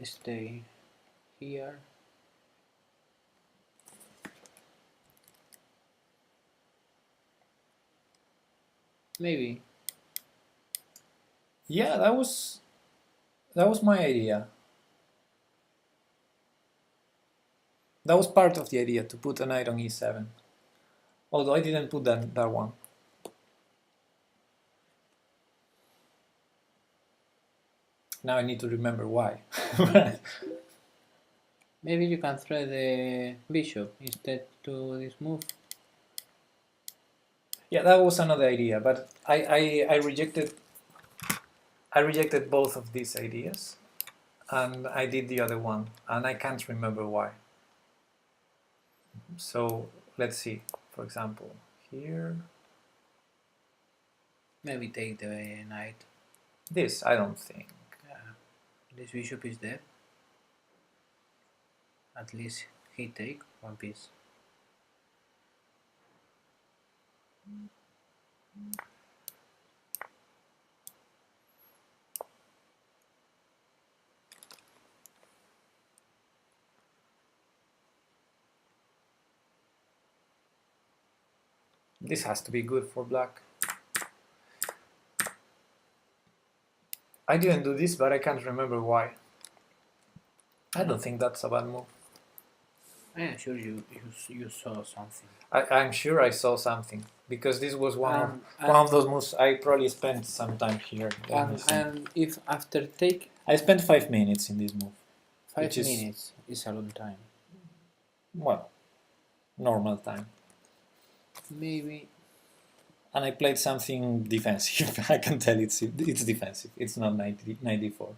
stay here. Maybe. Yeah, that was my idea. That was part of the idea to put a knight on e7. Although I didn't put that one. Now I need to remember why. Maybe you can throw the bishop instead to this move. Yeah, that was another idea, but I rejected both of these ideas, and I did the other one, and I can't remember why. So let's see. For example, here, Maybe take the knight. this I don't think. This bishop is dead. At least he take one piece. This has to be good for black. I didn't do this, but I can't remember why. I don't think that's a bad move. I am sure you saw something. I'm sure I saw something because this was one of those moves. I probably spent some time here. Let me see. And if after take I spent 5 minutes in this move. 5 minutes is a long time. Well, normal time. Maybe. And I played something defensive. I can tell it's defensive. It's not 94.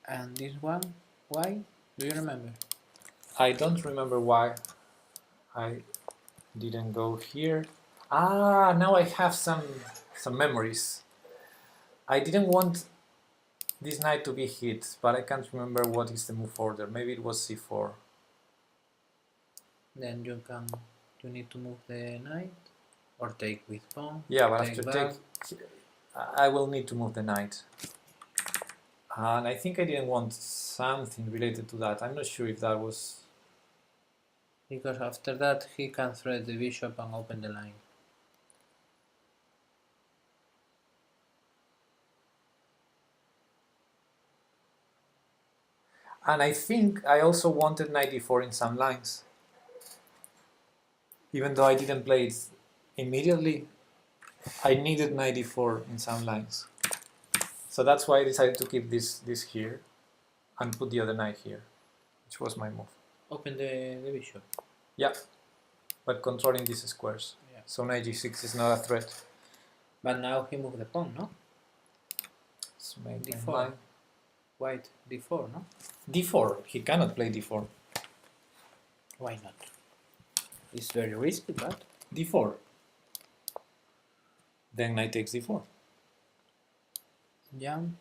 And this one, why? Do you remember? I don't remember why I didn't go here. Ah, now I have some memories. I didn't want this knight to be hit, but I can't remember what is the move order. Maybe it was c4. Then you need to move the knight or take with pawn. Yeah, but after take, I will need to move the knight. And I think I didn't want something related to that. I'm not sure if that was... Because after that he can thread the bishop and open the line. And I think I also wanted knight d4 in some lines. Even though I didn't play it immediately, I needed knight d4 in some lines. So that's why I decided to keep this here and put the other knight here, which was my move. Open the bishop. Yeah, but controlling these squares. Yeah. So knight g6 is not a threat. But now he moved the pawn, no? So maybe d4. White d4, no? d4. He cannot play d4. Why not? It's very risky, but d4. Then knight takes d4. Yum.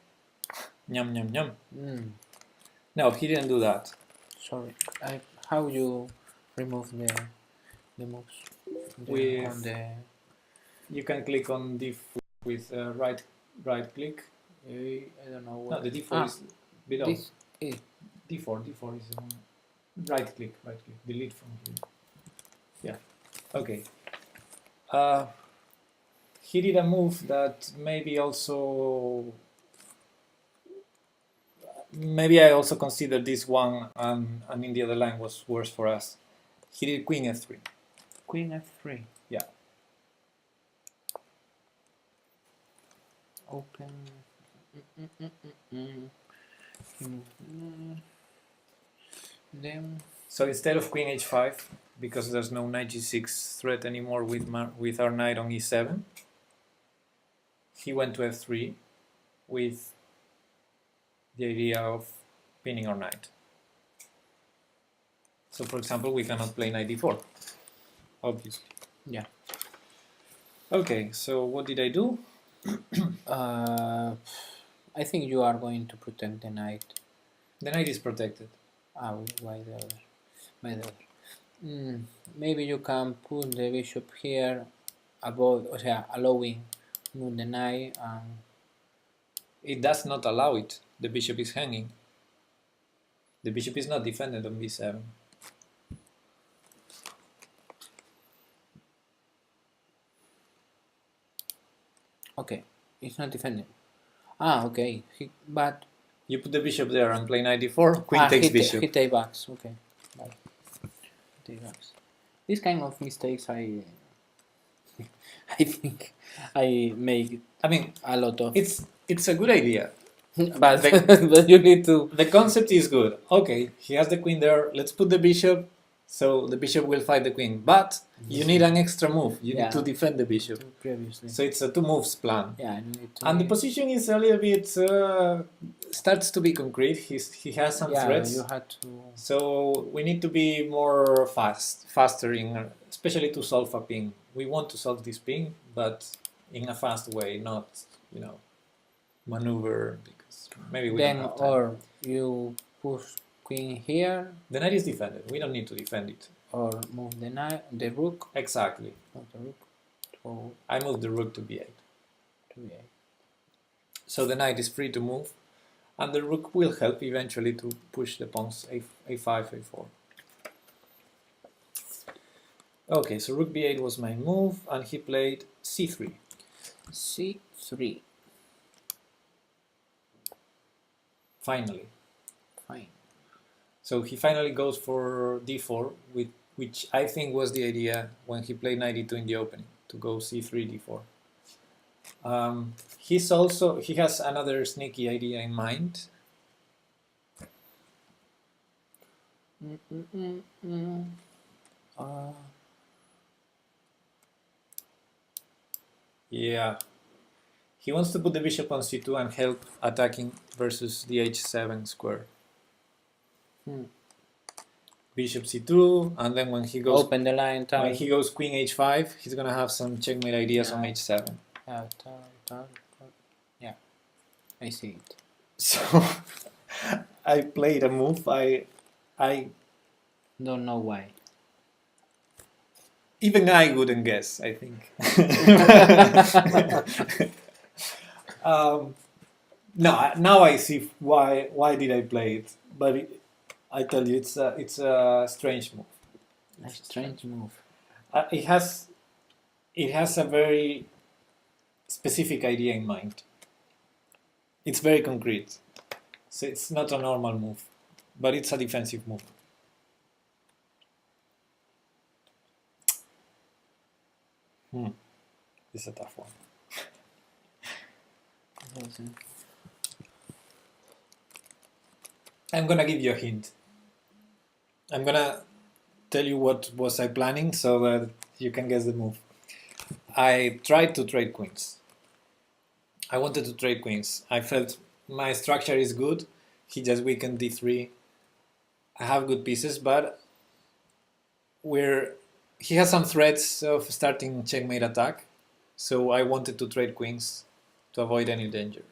Yum, yum, yum. Mm. No, he didn't do that. Sorry. How you remove the moves? You can click on d4 with right click. I don't know what. No, the d4 is below. This is d4 is right click, delete from here. Yeah, okay. He did a move that maybe I also considered this one and in the other line was worse for us. He did queen f3. Queen f3. Yeah. Open. Then. So instead of queen h5, because there's no knight g6 threat anymore with our knight on e7, he went to f3 with the idea of pinning our knight. So for example, we cannot play knight d4, obviously. Yeah. Okay, so what did I do? I think you are going to protect the knight. The knight is protected. Why the other? By the other. Maybe you can put the bishop here above, allowing move the knight. It does not allow it. The bishop is hanging. The bishop is not defended on b7. Okay, it's not defended. Okay. But you put the bishop there and play knight d4. Queen takes bishop. He takes backs. Okay. Bye. Take backs. This kind of mistakes, I think I make. I mean, a lot of. It's a good idea. But but you need to. The concept is good. Okay, he has the queen there. Let's put the bishop, so the bishop will fight the queen. But you need an extra move. You need to defend the bishop. Previously. So it's a 2 moves plan. Yeah, you need to. And the position is a little bit starts to be concrete. He has some threats. You had to. So we need to be more faster especially to solve a ping. We want to solve this ping, but in a fast way, not maneuver, because maybe we don't have time. Or you push queen here. The knight is defended. We don't need to defend it. Or move the rook. Exactly. Not the rook. To I moved the rook to b8. to b8. So the knight is free to move, and the rook will help eventually to push the pawns a5, a4. Okay, so rook b8 was my move, and he played c3. c3. Finally. Fine. So he finally goes for d4, which I think was the idea when he played knight e2 in the opening, to go c3, d4. He has another sneaky idea in mind. Yeah, he wants to put the bishop on c2 and help attacking versus the h7 square. Bishop c2, and then when he goes Open the line. when he goes queen h5, he's gonna have some checkmate ideas on h7. Yeah, I see it. So I played a move. I Don't know why. even I wouldn't guess. I think. No, now I see why. Why did I play it? But I tell you, it's a strange move. A strange move. It has a very specific idea in mind. It's very concrete. So it's not a normal move, but it's a defensive move. It's a tough one. I'm gonna give you a hint. I'm gonna tell you what was I planning so that you can guess the move. I tried to trade queens. I wanted to trade queens. I felt my structure is good. He just weakened d3. I have good pieces, but he has some threats of starting checkmate attack. So I wanted to trade queens to avoid any danger.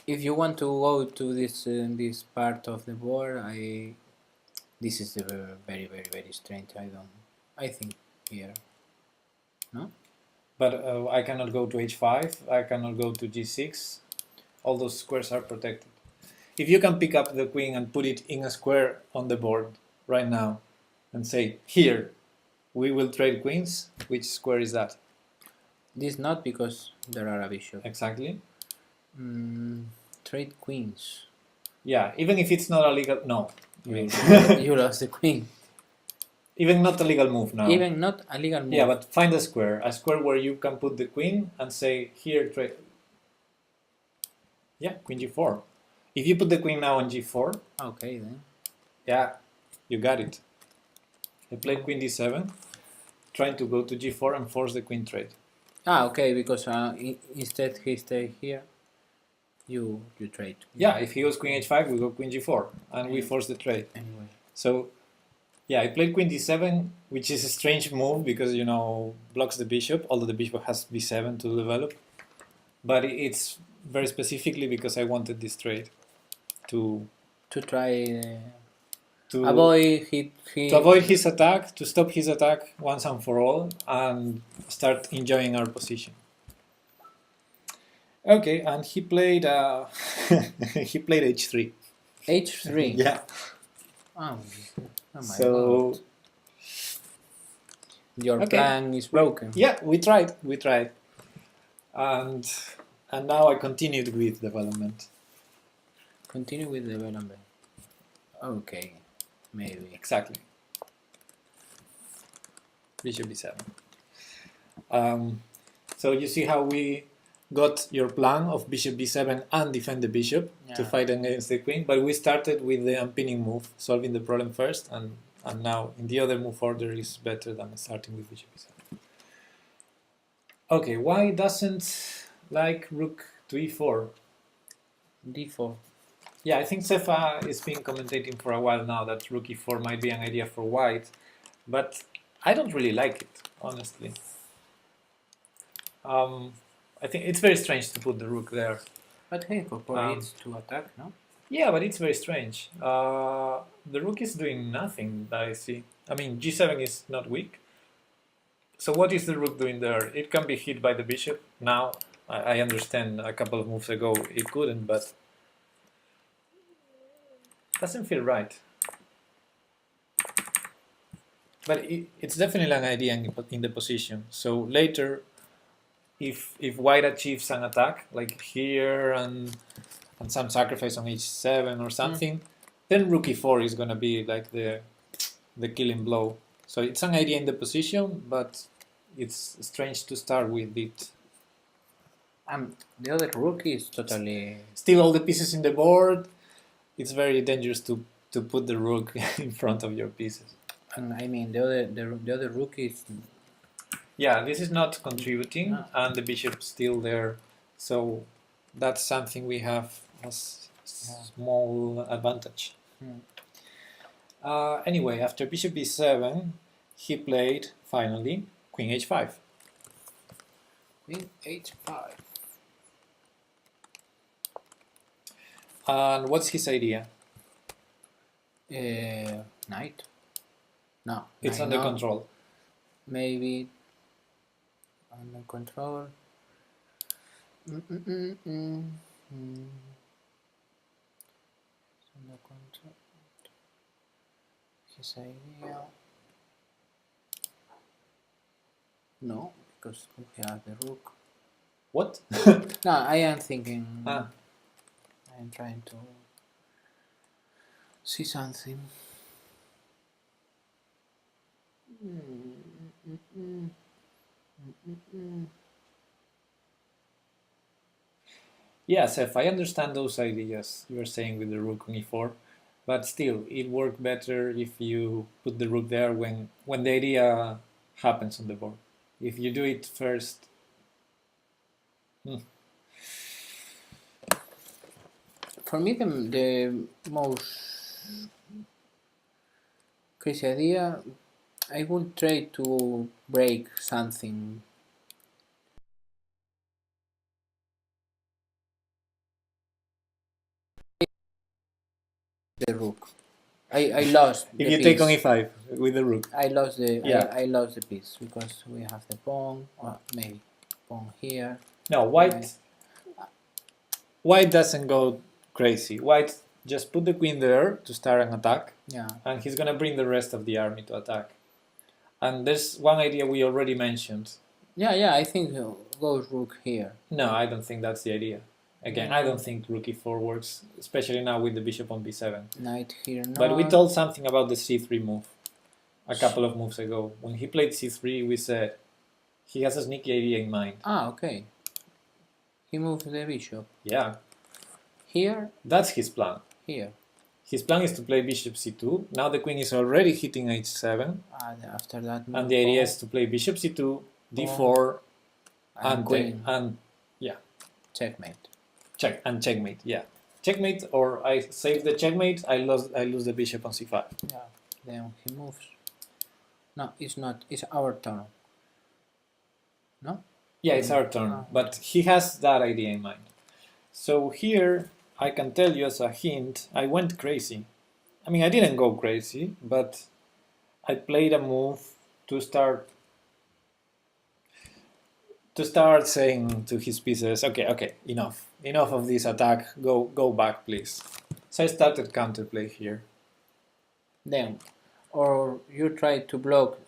If you want to go to this part of the board, this is very very strange. I think here, no. But I cannot go to h5. I cannot go to g6. All those squares are protected. If you can pick up the queen and put it in a square on the board right now, and say, here, we will trade queens, which square is that? This not, because there are a bishop. Exactly. Trade queens. Yeah, even if it's not a legal... No. You lost the queen. Even not a legal move now. Even not a legal move. Yeah, but find a square where you can put the queen and say, here, trade. Yeah, queen g4. If you put the queen now on g4... Okay, then. Yeah, you got it. I played queen d7, trying to go to g4 and force the queen trade. Okay, because instead he stay here, you trade. Yeah, if he goes queen h5, we go queen g4, and we force the trade. Anyway. So, yeah, I played queen d7, which is a strange move because, blocks the bishop, although the bishop has b7 to develop. But it's very specifically because I wanted this trade to try to avoid to avoid his attack, to stop his attack once and for all, and start enjoying our position. Okay, and he played he played h3. h3. Yeah. Oh my so God. Your plan is broken. Yeah, we tried, and now I continued with development. Continue with development. Okay, maybe. Exactly. Bishop b7. So you see how we got your plan of bishop b7 and defend the bishop to fight against the queen, but we started with the unpinning move, solving the problem first, and now in the other move order is better than starting with bishop b7. Okay, why doesn't like rook to e4? d4. Yeah, I think Cefa has been commentating for a while now that rook e4 might be an idea for white, but I don't really like it, honestly. I think it's very strange to put the rook there. But hey, incorporates to attack, no? Yeah, but it's very strange. The rook is doing nothing that I see. I mean, g7 is not weak. So what is the rook doing there? It can be hit by the bishop. Now, I understand a couple of moves ago it couldn't, but doesn't feel right. But it's definitely an idea in the position. So later, if white achieves an attack, like here and some sacrifice on h7 or something, then rook e4 is gonna be like the killing blow. So it's an idea in the position, but it's strange to start with it. The other rook is totally. Still all the pieces in the board. It's very dangerous to put the rook in front of your pieces. And I mean the other rook is. Yeah, this is not contributing, and the bishop's still there. So that's something we have as small advantage. Anyway, after bishop b7, he played finally queen h5. Queen h5. And what's his idea? Knight. No. It's knight under no. control. Maybe under control. Under control. His idea. No, because we have the rook. What? No, I am thinking. Ah. I am trying to see something. Yes, if I understand those ideas you're saying with the rook on e4, but still, it worked better if you put the rook there when the idea happens on the board. If you do it first. For me, the most crazy idea, I would try to break something. The rook. I lost. If the you piece. take on e5 with the rook. I lost the Yeah. I lost the piece because we have the pawn, or maybe pawn here. No, white doesn't go crazy. White just put the queen there to start an attack, Yeah. and he's gonna bring the rest of the army to attack. And there's one idea we already mentioned. Yeah, I think goes rook here. No, I don't think that's the idea. Again, I don't think rook e4 works, especially now with the bishop on b7. Knight here, no. But we told something about the c3 move a couple of moves ago. When he played c3, we said he has a sneaky idea in mind. Ah, okay. He moved the bishop. Yeah. Here? That's his plan. Here. His plan is to play bishop c2. Now the queen is already hitting h7. After that move, And the idea is to play bishop c2, d4, and queen. And yeah. Checkmate. Checkmate, yeah. Checkmate, or I save the checkmate, I lose the bishop on c5. Yeah. Then he moves. No, it's not. It's our turn. No? Yeah, it's our turn, but he has that idea in mind. So here, I can tell you as a hint, I went crazy. I mean, I didn't go crazy, but I played a move to start saying to his pieces, okay, enough of this attack, go back, please. So I started counterplay here. Then, or you try to block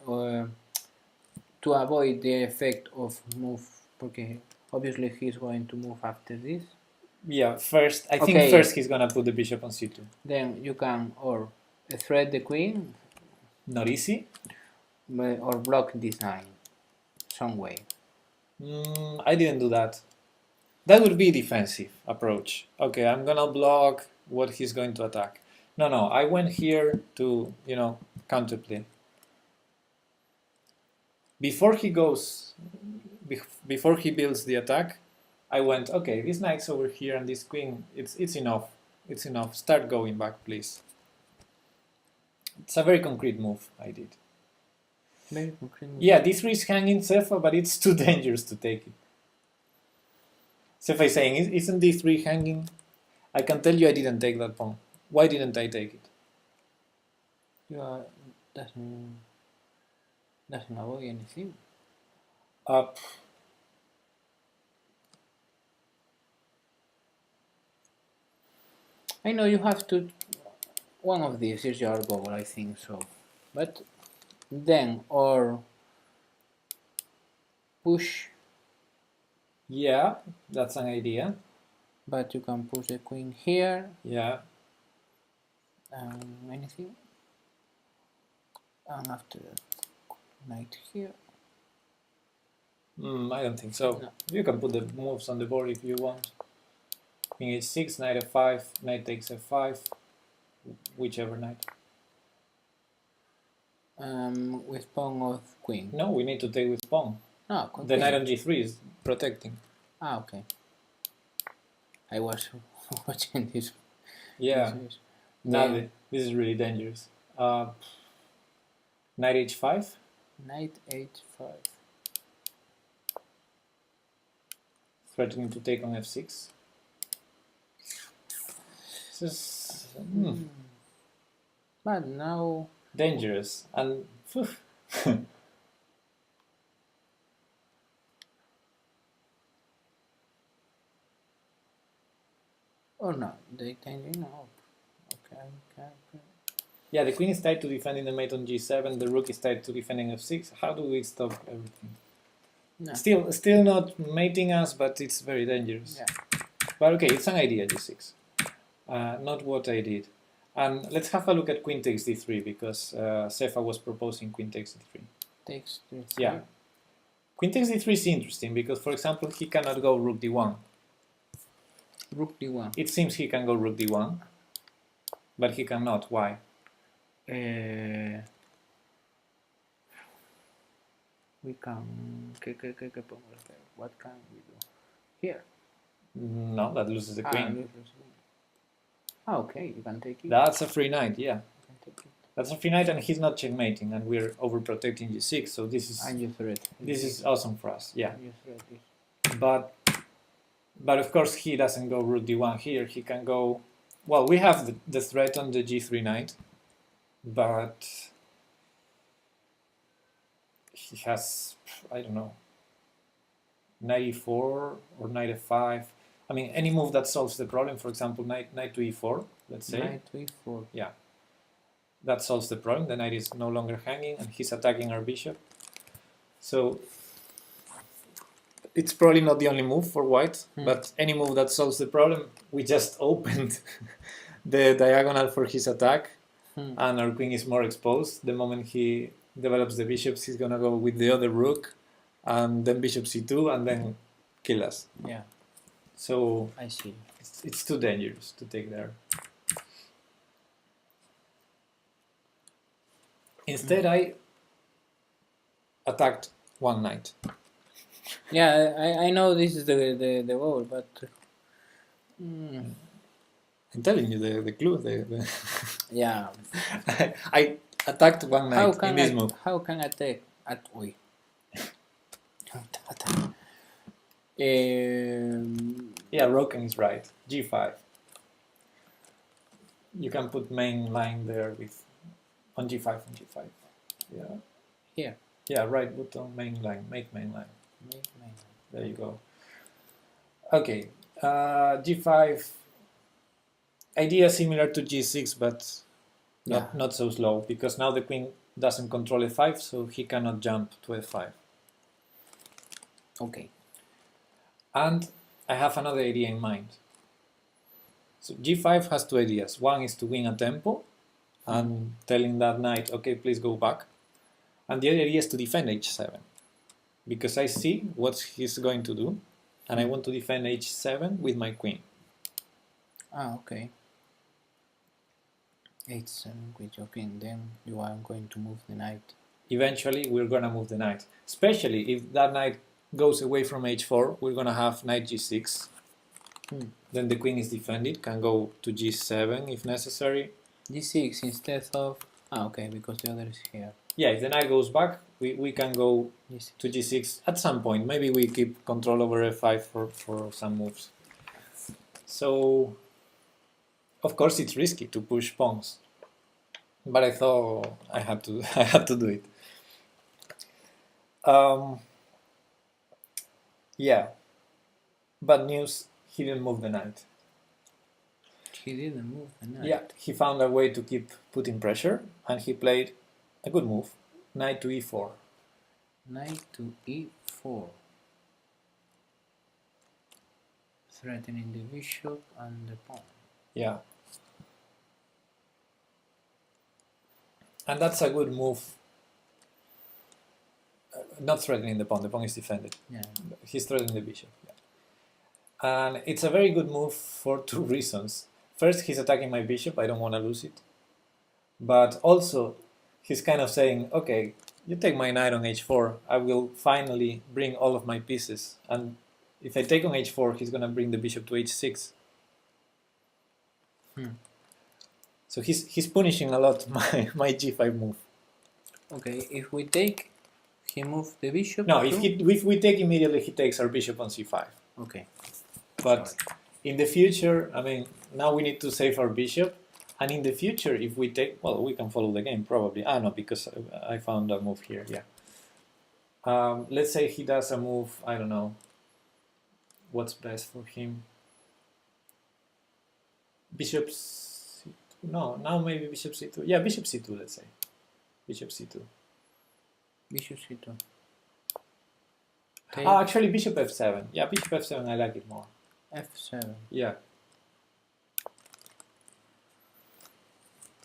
to avoid the effect of move, because obviously he's going to move after this. Yeah, first, I think first he's gonna put the bishop on c2. Then you can or thread the queen. Not easy. Or block this line, some way. I didn't do that. That would be defensive approach. Okay, I'm gonna block what he's going to attack. No, I went here to, counterplay. Before he builds the attack, I went, okay, this knight's over here and this queen, it's enough. It's enough. Start going back, please. It's a very concrete move I did. Very concrete move. Yeah, d3 is hanging Cefa, but it's too dangerous to take it. Cefa is saying, isn't d3 hanging? I can tell you I didn't take that pawn. Why didn't I take it? Doesn't avoid anything. Up. I know you have to. One of these is your goal, I think so. But then, or push Yeah, that's an idea. But you can push the queen here. Yeah. Anything. And after that, knight here. I don't think so. No. You can put the moves on the board if you want. King h6, knight f5, knight takes f5, whichever knight. With pawn of queen. No, we need to take with pawn. No, The knight on g3 is protecting. Ah, okay. I was watching this. Yeah. Now Then this is really dangerous. Knight h5. knight h5. Threatening to take on f6. This is But now dangerous and oh no, they changing now. Okay. yeah, the queen is tied to defending the mate on g7. The rook is tied to defending f6. How do we stop everything? No. Still not mating us, but it's very dangerous. Yeah. But okay, it's an idea, g6. Not what I did. And let's have a look at queen takes d3 because Cefa was proposing queen takes d3. Takes d3. Yeah. Queen takes d3 is interesting because, for example, he cannot go rook d1. Rook d1. It seems he can go rook d1, but he cannot. Why? We can. What can we do? Here. No, that loses the queen. Okay, you can take it. That's a free knight, yeah. You can take it. That's a free knight and he's not checkmating and we're overprotecting g6, so this is And you threat. this is awesome for us, yeah. You threat this. But of course he doesn't go rook d1 here, he can go, well, we have the threat on the g3 knight, but he has, I don't know, knight e4 or knight f5. I mean, any move that solves the problem, for example, knight to e4, let's say. Knight to e4. Yeah. That solves the problem. The knight is no longer hanging and he's attacking our bishop. So it's probably not the only move for white, but any move that solves the problem, we just opened the diagonal for his attack and our queen is more exposed. The moment he develops the bishops, he's going to go with the other rook and then bishop c2 and then kill us. Yeah. So I see. it's too dangerous to take there. Instead, I attacked one knight. Yeah, I know this is the goal, but I'm telling you the clue. yeah. I attacked one knight in this move. How can I take at we? Yeah, Roken is right. G5. You can put main line there with on G5 on G5. Yeah. Here. Yeah, right button main line. Make main line. Make main line. There you go. Okay. G5. Idea similar to G6, but not so slow because now the queen doesn't control F5, so he cannot jump to F5. Okay. And I have another idea in mind. So G5 has two ideas. One is to win a tempo and telling that knight, okay, please go back. And the other idea is to defend H7 because I see what he's going to do and I want to defend H7 with my queen. Ah, okay. H7 with your queen, then you are going to move the knight. Eventually, we're going to move the knight, especially if that knight goes away from H4, we're going to have knight G6. Then the queen is defended, can go to G7 if necessary. G6 instead of... Ah, okay, because the other is here. Yeah, if the knight goes back, we can go G6. to G6 at some point. Maybe we keep control over F5 for some moves. So, of course, it's risky to push pawns, but I thought I had to do it. Yeah, bad news, he didn't move the knight. He didn't move the knight. Yeah, he found a way to keep putting pressure, and he played a good move, knight to e4. Knight to e4. threatening the bishop and the pawn. Yeah. And that's a good move. Not threatening the pawn is defended. Yeah. He's threatening the bishop. Yeah. And it's a very good move for two reasons. First, he's attacking my bishop. I don't want to lose it. But also, he's kind of saying, okay, you take my knight on h4. I will finally bring all of my pieces. And if I take on h4, he's going to bring the bishop to h6. So he's punishing a lot my g5 move. Okay, if we take, he moves the bishop. No, too? if we take immediately, he takes our bishop on c5. Okay. But in the future, I mean, now we need to save our bishop. And in the future, if we take, well, we can follow the game probably. Ah, no, because I found a move here, yeah. Let's say he does a move, I don't know. What's best for him? Bishop c2. No, now maybe bishop c2. Yeah, bishop c2, let's say. Bishop c2. Bishop c2. Ah, actually, bishop f7. Yeah, bishop f7, I like it more. f7. Yeah.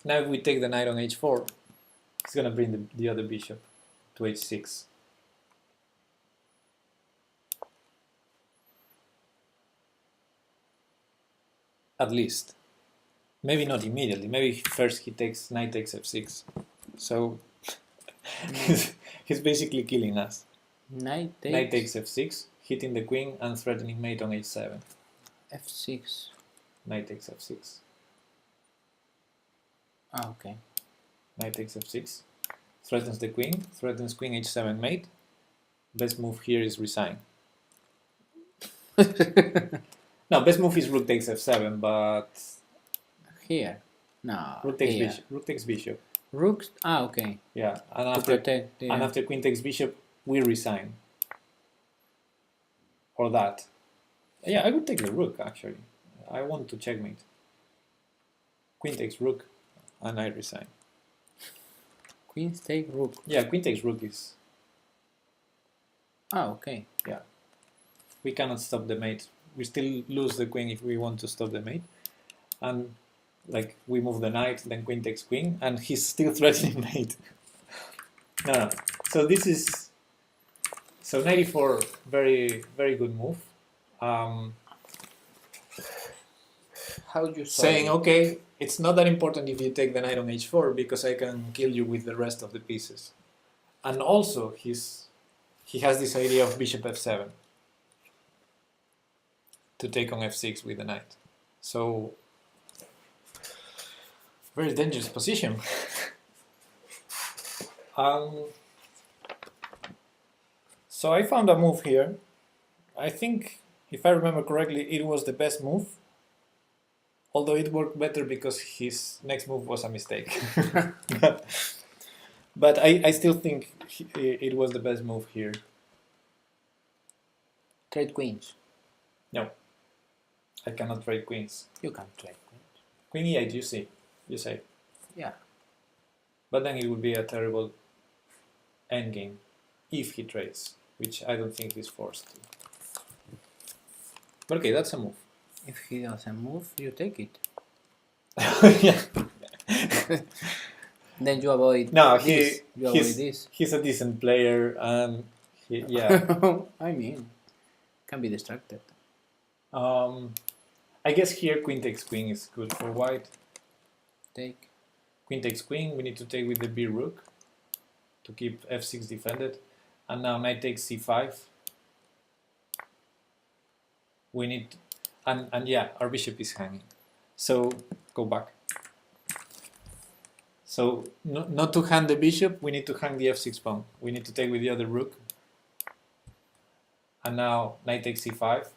Now if we take the knight on h4, it's going to bring the other bishop to h6. At least. Maybe not immediately. Maybe first he takes knight takes f6. So he's basically killing us. Knight takes f6, hitting the queen and threatening mate on h7. f6. Knight takes f6. Ah, okay. Knight takes f6. Threatens the queen. Threatens queen h7 mate. Best move here is resign. No, best move is rook takes f7, but Here. No. rook takes here. bishop. Rook takes bishop. Rooks. Ah, okay. Yeah, and To after protect the. and after queen takes bishop, we resign. Or that. Yeah, I would take the rook actually. I want to checkmate. Queen takes rook, and I resign. Queen take rook. Yeah, queen takes rook is. Ah, okay. Yeah. We cannot stop the mate. We still lose the queen if we want to stop the mate. And like we move the knight, then queen takes queen, and he's still threatening mate. No. So this is so 94, very very good move. How do you solve Saying it? okay, it's not that important if you take the knight on h4 because I can kill you with the rest of the pieces. And also he has this idea of bishop f7 to take on f6 with the knight. So very dangerous position. So I found a move here. I think, if I remember correctly, it was the best move. Although it worked better because his next move was a mistake. but I still think it was the best move here. Trade queens. No, I cannot trade queens. You can trade queens. Queen e8, you say. Yeah. But then it would be a terrible endgame if he trades, which I don't think he's forced to. But okay, that's a move. If he doesn't move, you take it. Yeah. Then you avoid No, this. You avoid this. he's a decent player, and yeah. I mean, can be distracted. I guess here queen takes queen is good for white. Take. Queen takes queen. We need to take with the b rook to keep f6 defended, and now knight takes c5. We need, and yeah, our bishop is hanging. So go back. So not to hang the bishop, we need to hang the f6 pawn. We need to take with the other rook. And now knight takes c5.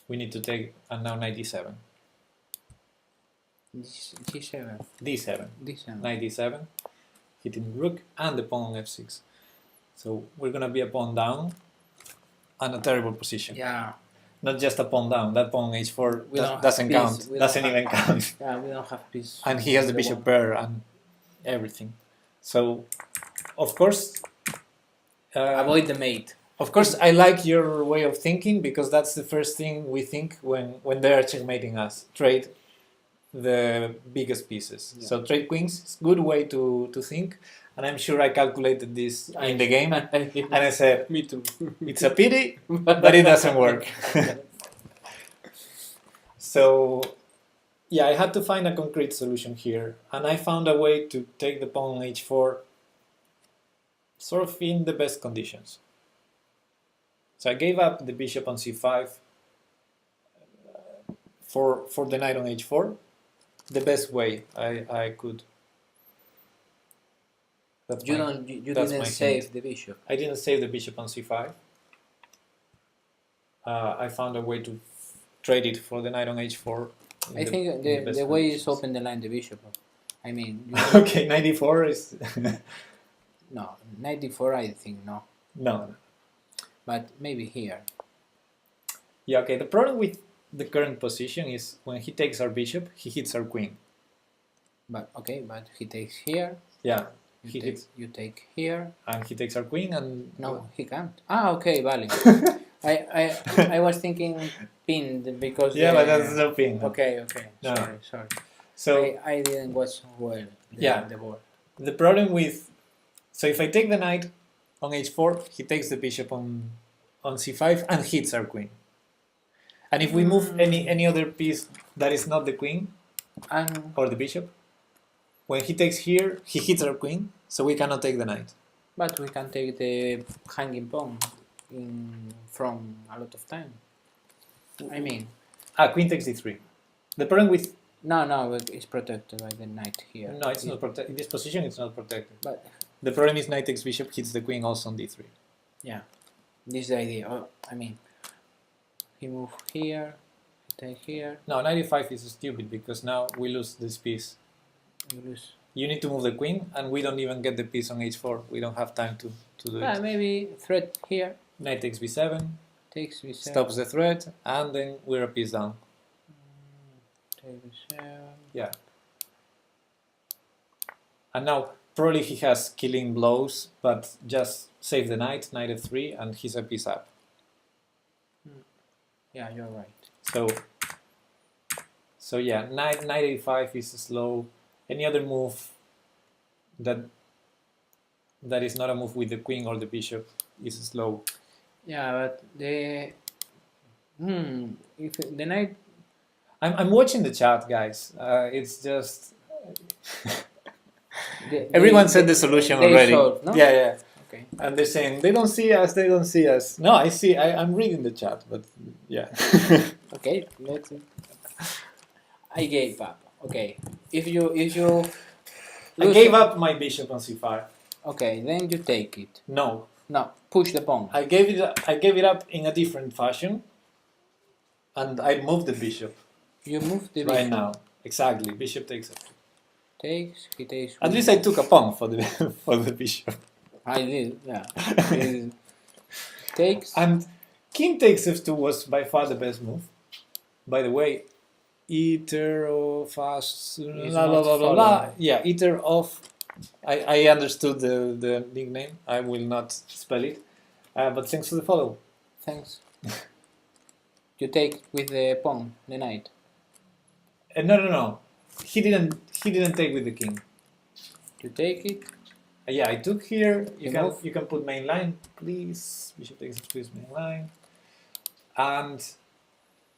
We need to take, and now knight d7. G7. d7. D7. Knight d7, hitting the rook and the pawn on f6. So we're gonna be a pawn down and a terrible position. Yeah. Not just a pawn down, that pawn on h4 We don't have doesn't peace. count, We doesn't don't even count. Yeah, we don't have peace. And he has the bishop pair and everything. So, of course, Avoid the mate. Of course, I like your way of thinking because that's the first thing we think when they are checkmating us. Trade the biggest pieces. Yeah. So trade queens is a good way to think. And I'm sure I calculated this in the game. And I said, Me too. it's a pity, but it doesn't work. So, yeah, I had to find a concrete solution here. And I found a way to take the pawn on h4 sort of in the best conditions. So I gave up the bishop on c5 for the knight on h4, the best way I could. That's You my- don't. You that's didn't my save hint. the bishop. I didn't save the bishop on c5. I found a way to trade it for the knight on h4. I think the way is open the line the bishop. I mean, Okay, 94 is no, 94. I think no, no. but maybe here. Yeah, okay. The problem with the current position is when he takes our bishop, he hits our queen. But okay, but he takes here. Yeah, You he take, hits, you take here. and he takes our queen, and No, he can't. Ah, okay, vale. I was thinking pinned because yeah, but that's no pin. okay. No. Sorry. So I didn't watch well the board. the problem with if I take the knight on h4, he takes the bishop on c5 and hits our queen. And if we move any other piece that is not the queen And or the bishop, when he takes here, he hits our queen, so we cannot take the knight. but we can take the hanging pawn from a lot of time. I mean, Queen takes d3. The problem with no, it's protected by the knight here. no, it's not protected. In this position, it's not protected. But The problem is knight takes bishop hits the queen also on d3. yeah, this is the idea. I mean, he move here, he take here, No, 95 is stupid because now we lose this piece. you lose. You need to move the queen, and we don't even get the piece on h4. We don't have time to do it. Maybe threat here Knight takes b7, takes b7. stops the threat, and then we're a piece down. Take b7. Yeah. And now probably he has killing blows, but just save the knight, knight f3, and he's a piece up. Yeah, you're right. So yeah, knight a5 is slow. Any other move that is not a move with the queen or the bishop is slow. Yeah, but the if the knight I'm watching the chat, guys. It's just the, everyone said the solution they already. solved, no? Yeah. Okay. And they're saying they don't see us. They don't see us. No, I see. I'm reading the chat, but yeah. Okay, let's. I gave up. Okay, if you I gave up my bishop on c5. Okay, then you take it. No, No, push the pawn. I gave it up in a different fashion, and I moved the bishop You move the right bishop. now. Exactly, bishop takes it. Takes. He takes. At least I took a pawn for the for the bishop. I did. Yeah. Takes. And king takes f2 was by far the best move. By the way, ether of us, la, la, not la, la, la. following. Yeah, ether of. I understood the nickname. I will not spell it. But thanks for the follow. Thanks. You take with the pawn, the knight. No. He didn't take with the king. You take it. Yeah, I took here. You move. You can put main line, please. Bishop takes f2 is main line. And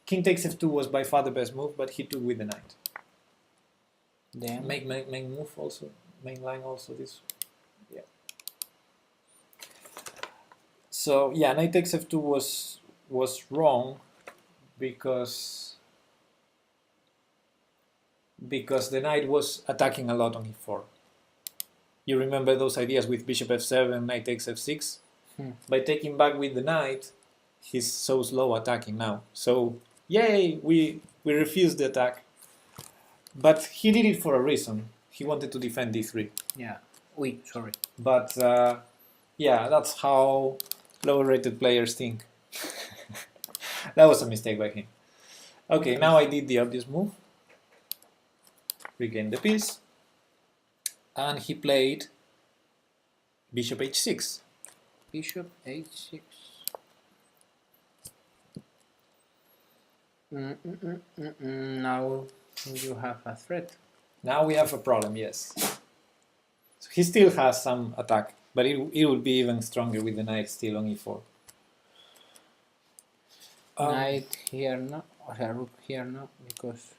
king takes f2 was by far the best move, but he took with the knight. Then Make main move also, main line also. This, yeah. So yeah, knight takes f2 was wrong because the knight was attacking a lot on e4. You remember those ideas with bishop f7, knight takes f6? By taking back with the knight, he's so slow attacking now. So, yay, we refused the attack. But he did it for a reason. He wanted to defend d3. yeah. Sorry. But, yeah, that's how lower-rated players think. That was a mistake by him. Okay, now I did the obvious move. Regain the piece. And he played bishop h6. Bishop h6. Now you have a threat. Now we have a problem, yes. So he still has some attack, but it will be even stronger with the knight still on e4. Knight here no, or a rook here no, because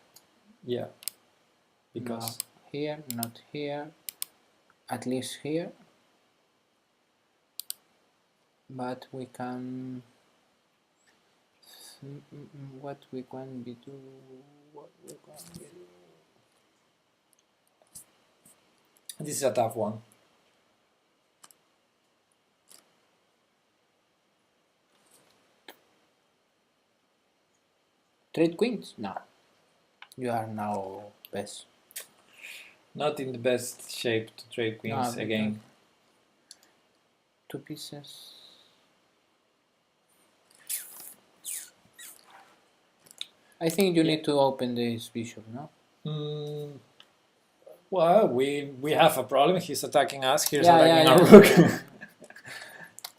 Yeah, because no, here, not here, at least here. But we can. What we can be do? What we can be do? this is a tough one. Trade queens? No. You are now best. Not in the best shape to trade queens No, again. 2 pieces. I think you need to open this bishop, no? Well, we have a problem. He's attacking us. Here's Yeah, attacking yeah, our yeah, rook. yeah.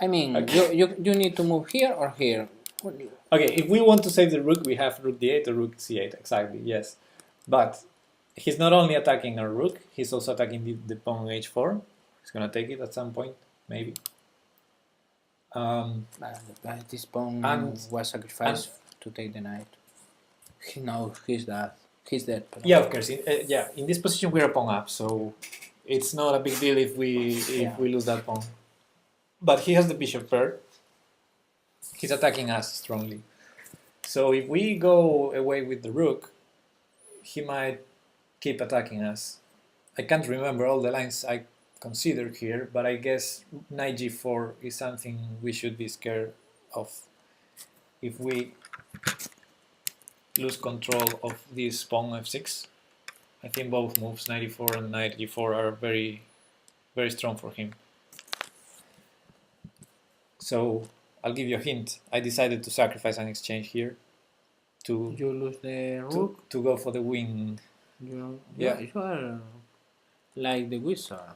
I mean, Okay. you need to move here or here. Okay, if we want to save the rook, we have rook d8 or rook c8. Exactly, yes. But he's not only attacking our rook, he's also attacking the pawn h4. He's going to take it at some point, maybe. This pawn was sacrificed to take the knight. He knows he's dead. He's dead. Yeah, of course. In this position we're a pawn up, so it's not a big deal if we lose that pawn. But he has the bishop pair. He's attacking us strongly. So if we go away with the rook, he might keep attacking us. I can't remember all the lines I considered here, but I guess knight g4 is something we should be scared of. If we lose control of this pawn f6, I think both moves, knight e4 and knight g4, are very, very strong for him. So I'll give you a hint. I decided to sacrifice an exchange here to you lose the rook. To go for the win. You are like the wizard.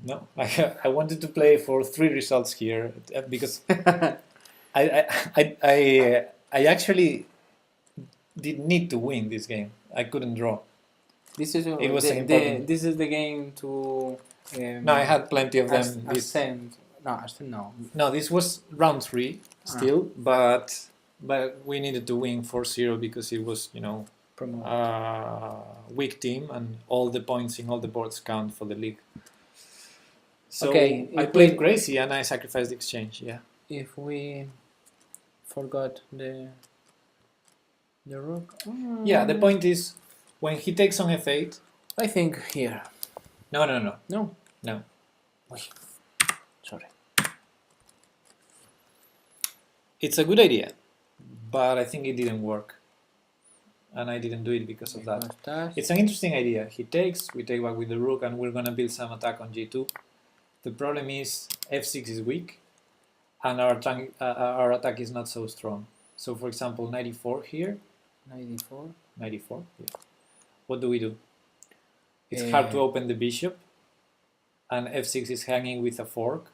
No, I wanted to play for 3 results here because I actually did need to win this game. I couldn't draw. This is It was this is the game to. No, I had plenty of them. Ascend. No. No, this was round 3 still, but we needed to win 4-0 because it was, you know, weak team and all the points in all the boards count for the league. So okay, I played crazy and I sacrificed the exchange. Yeah. If we forgot the rook. Yeah, the point is when he takes on f8. I think here. No. No. Sorry. It's a good idea, but I think it didn't work. And I didn't do it because of that. It's an interesting idea. He takes, we take back with the rook, and we're going to build some attack on g2. The problem is f6 is weak, and our attack is not so strong. So, for example, knight e4 here. Knight e4. Knight e4, yeah. What do we do? It's hard to open the bishop, and f6 is hanging with a fork.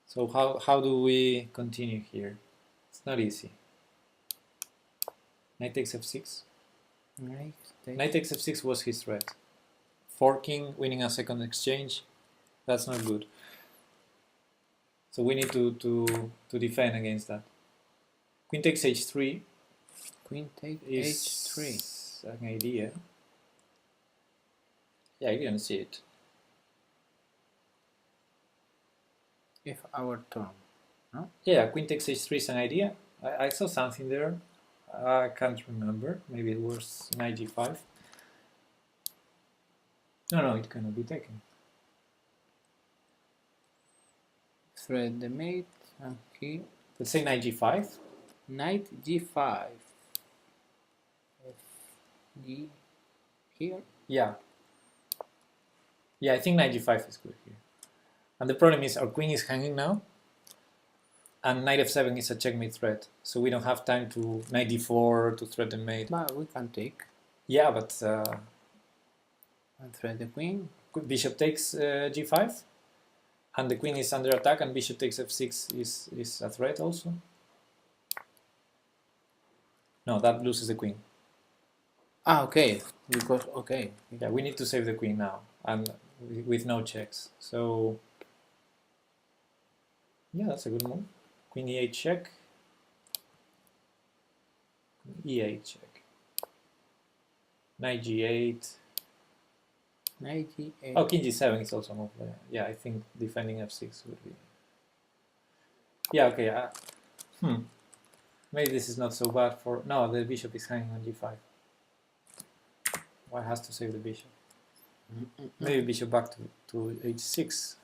So how do we continue here? It's not easy. Knight takes f6. Knight takes f6 was his threat. Forking, winning a second exchange, that's not good. So we need to defend against that. Queen takes h3. Queen takes h3. An idea. Yeah, you can see it. If our turn, no? Yeah, queen takes h3 is an idea. I saw something there. I can't remember. Maybe it was knight g5. No, it cannot be taken. Thread the mate, and here. Let's say knight g5. Knight g5. D here. Yeah, I think knight g5 is good here. And the problem is our queen is hanging now, and knight f7 is a checkmate threat, so we don't have time to knight d4 to threat the mate. But we can take. Yeah, but and thread the queen. Bishop takes g5, and the queen is under attack, and bishop takes f6 is a threat also. No, that loses the queen. Ah, okay. Because okay. Yeah, we need to save the queen now, and with no checks. So yeah, that's a good move. Queen e8 check. E8 check. Knight g8. 98. Oh, king g7 is also a move. Yeah, I think defending f6 would be. Yeah, okay. Maybe this is not so bad for. No, the bishop is hanging on g5. Why has to save the bishop? Maybe bishop back to h6,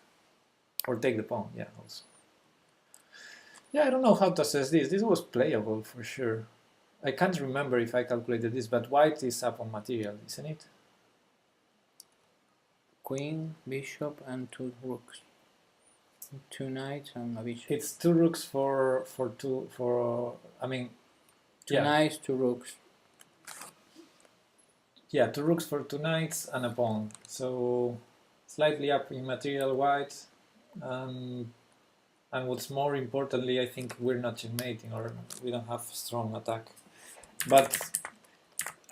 or take the pawn. Yeah, also. Yeah, I don't know how to assess this. This was playable for sure. I can't remember if I calculated this, but white is up on material, isn't it? Queen, bishop, and 2 rooks. 2 knights and a bishop. It's 2 rooks for I mean, 2 yeah. knights, 2 rooks. Yeah, 2 rooks for 2 knights and a pawn. So slightly up in material white, and what's more importantly, I think we're not checkmating, or we don't have strong attack. But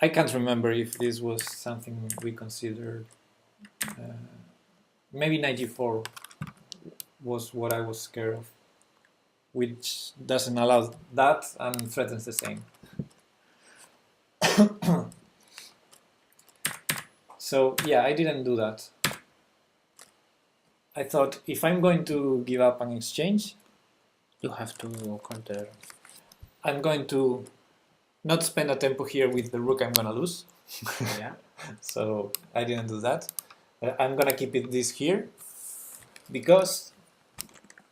I can't remember if this was something we considered. Maybe knight g4 was what I was scared of, which doesn't allow that and threatens the same. So yeah, I didn't do that. I thought if I'm going to give up an exchange, You have to counter. I'm going to not spend a tempo here with the rook I'm gonna lose. Yeah. So I didn't do that. I'm gonna keep this here because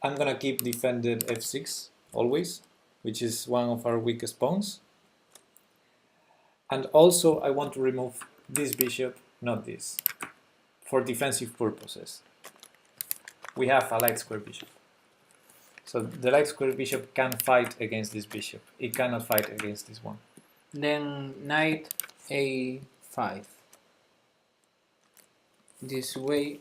I'm gonna keep defended f6 always, which is one of our weakest pawns. And also I want to remove this bishop, not this, for defensive purposes. We have a light square bishop. So the light square bishop can fight against this bishop. It cannot fight against this one. Then knight a5. This way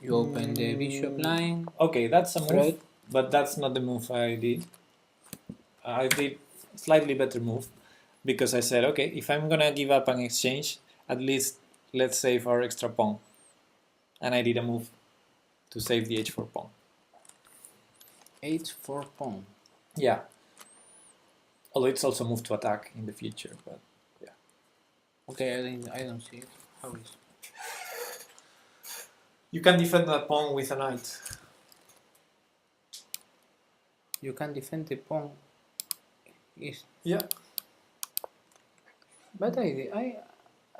you open the bishop line. Okay, that's a move, Right. but that's not the move I did. I did slightly better move because I said, okay, if I'm gonna give up an exchange, at least let's save our extra pawn. And I did a move to save the h4 pawn. h4 pawn. Yeah. Although it's also move to attack in the future, but yeah. Okay, I don't see it. How is? You can defend that pawn with a knight. You can defend the pawn. Is Yeah. but I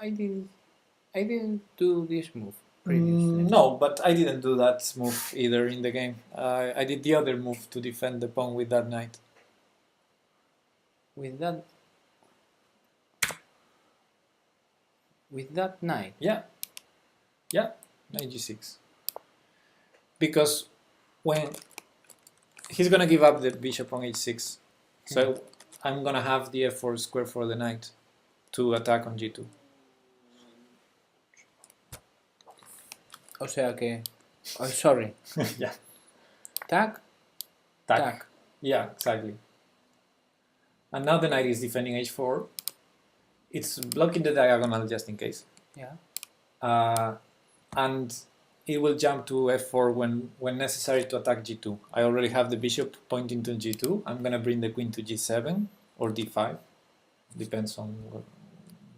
didn't do this move previously. No, but I didn't do that move either in the game. I did the other move to defend the pawn with that knight. With that knight. Yeah. Yeah. Knight g6. Because when he's gonna give up the bishop on h6, so I'm gonna have the f4 square for the knight to attack on g2. O sea que. Oh, sorry. Yeah. Tac. Tac. Yeah, exactly. And now the knight is defending h4. It's blocking the diagonal just in case. Yeah. And it will jump to f4 when necessary to attack g2. I already have the bishop pointing to g2. I'm gonna bring the queen to g7 or d5. Depends on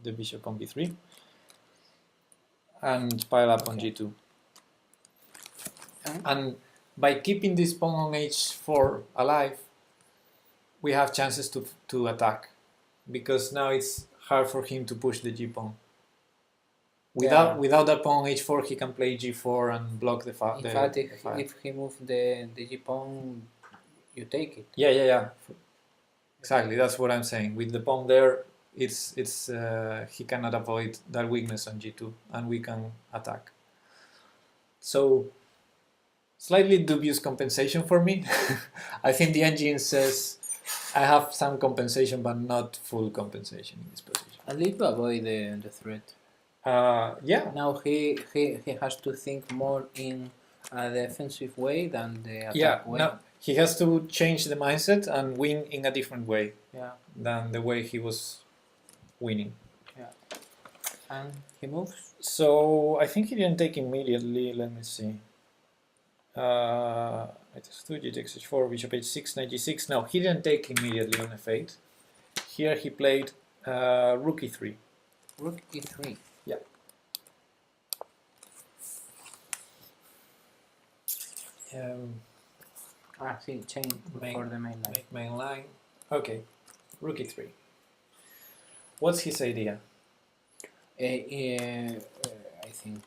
the bishop on b3. And pile up on g2. And by keeping this pawn on h4 alive, we have chances to attack, because now it's hard for him to push the g pawn. Without that pawn on h4, he can play g4 and block the file. In fact, if he moves the g pawn, you take it. Yeah. Exactly, that's what I'm saying. With the pawn there, it's he cannot avoid that weakness on g2, and we can attack. So slightly dubious compensation for me. I think the engine says I have some compensation, but not full compensation in this position. At least to avoid the threat. Yeah. Now he has to think more in a defensive way than the attack Yeah, way. no, he has to change the mindset and win in a different way Yeah, than the way he was winning. and he moves. So I think he didn't take immediately. Let me see. It is 2, g takes h4, bishop h6, knight g6. No, he didn't take immediately on f8. Here he played rook e3. Rook e3. Yeah. See, chain for the main line. Make main line. Okay, rook e3. What's his idea? I think.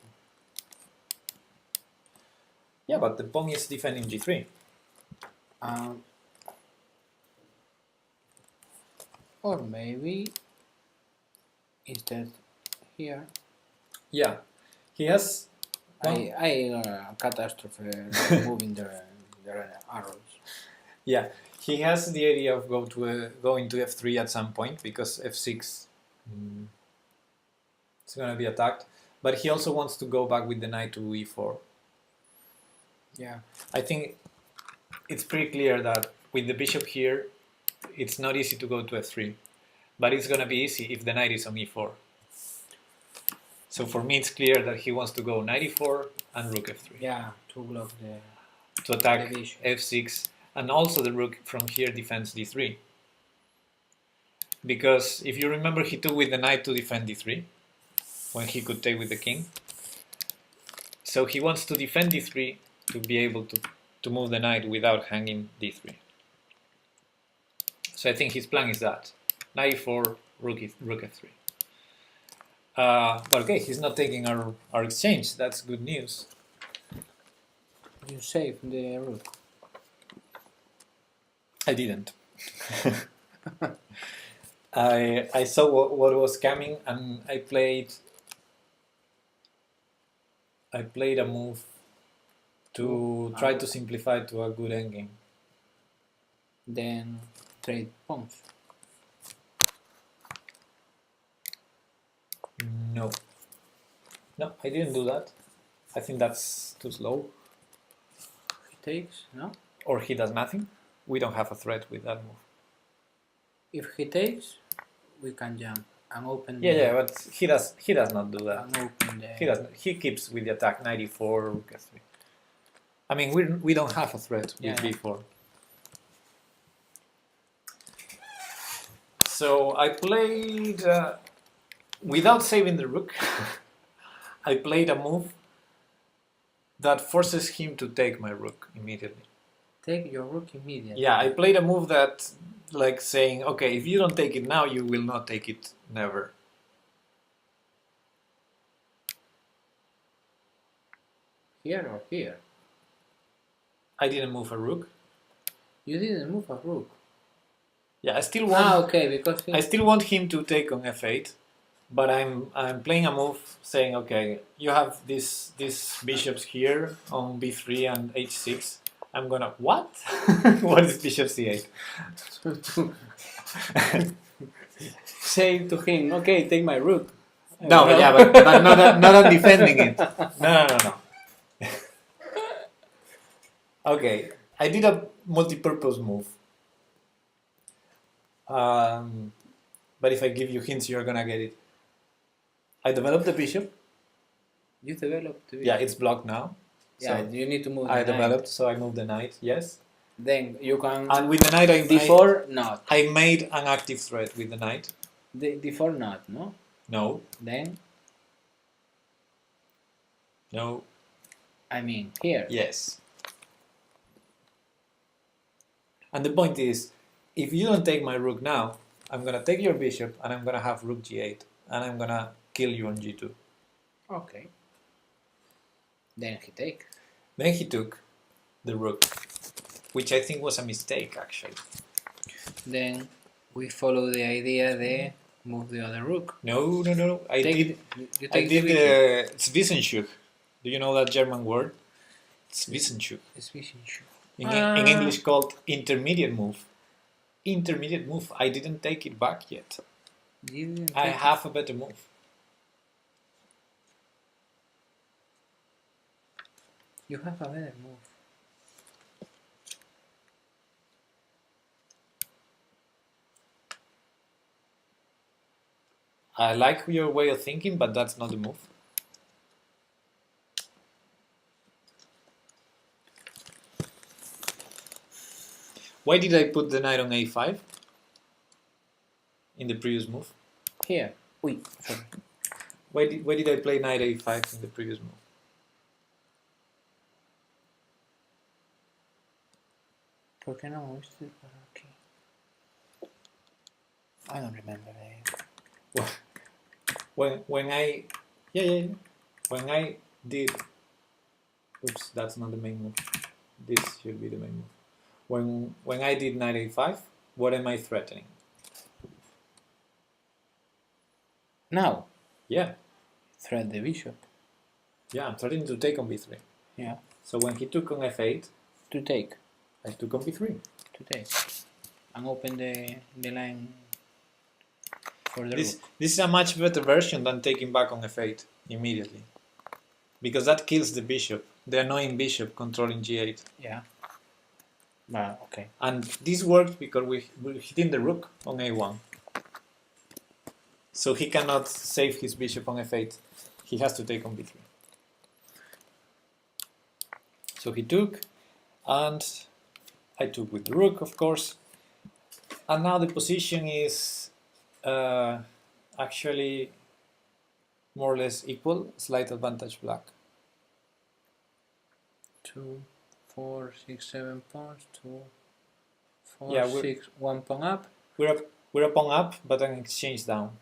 Yeah, but the pawn is defending g3. Or maybe instead here. Yeah, he has. Catastrophe moving the arrows. Yeah, he has the idea of going to f3 at some point because f6 it's going to be attacked. But he also wants to go back with the knight to e4. Yeah, I think it's pretty clear that with the bishop here, it's not easy to go to f3, but it's going to be easy if the knight is on e4. So for me, it's clear that he wants to go knight e4 and rook f3. Yeah, to block to attack the bishop. f6, and also the rook from here defends d3. Because if you remember, he took with the knight to defend d3 when he could take with the king. So he wants to defend d3 to be able to move the knight without hanging d3. So I think his plan is that knight e4, rook f3. But okay, he's not taking our exchange. That's good news. You save the rook. I didn't. I saw what was coming, and I played a move to try to simplify to a good endgame. Then trade pawns. No, I didn't do that. I think that's too slow. He takes, no? Or he does nothing. We don't have a threat with that move. If he takes, we can jump and open. Yeah, but he does not do that. And open the. He doesn't. He keeps with the attack 94 rook f3. I mean, we don't have a threat with b4. So I played without saving the rook. I played a move that forces him to take my rook immediately. Take your rook immediately. Yeah, I played a move that, like saying, okay, if you don't take it now, you will not take it never. Here or here? I didn't move a rook. You didn't move a rook. Yeah, I still want. Okay, because I still want him to take on f8, but I'm playing a move saying, okay, you have these bishops here on b3 and h6. I'm gonna what? What is bishop c8? Say to him, okay, take my rook. No, yeah, but not on defending it. No. Okay, I did a multi-purpose move. But if I give you hints, you're gonna get it. I developed the bishop. You developed the bishop. Yeah, it's blocked now. Yeah, So you need to move the I knight. developed, so I moved the knight, yes. Then you can... And with the knight, not. I made an active threat with the knight. D4 not, no? No. Then? No. I mean, here. Yes. And the point is, if you don't take my rook now, I'm going to take your bishop, and I'm going to have rook g8, and I'm going to kill you on g2. Okay. Then he take. Then he took the rook, which I think was a mistake, actually. Then we follow the idea they move the other rook. No. I did it's Wissenschuh. Do you know that German word? It's Wissenschuh. It's Wissenschuh. In English called intermediate move. Intermediate move. I didn't take it back yet. I have a better move. You have a better move. I like your way of thinking, but that's not the move. Why did I put the knight on a5 in the previous move? Here. Uy, sorry. Why did I play knight a5 in the previous move? ¿Por qué no moviste para aquí? I don't remember it. When I when I did, oops, that's not the main move. This should be the main move. When I did knight a5, what am I threatening? Now, Yeah, thread the bishop. yeah, I'm threatening to take on b3. Yeah. So when he took on f8, To take. I took on b3. To take. And open the line for the This rook. is a much better version than taking back on f8 immediately, because that kills the bishop, the annoying bishop controlling g8. Yeah. Well, okay. And this worked because we're hitting the rook on a1. So he cannot save his bishop on f8. He has to take on b3. So he took, and I took with the rook, of course. And now the position is actually more or less equal, slight advantage black. 2, 4, 6, 7 pawns. 2, 4, Yeah, 6, 1 pawn up. We're a pawn up, but an exchange down.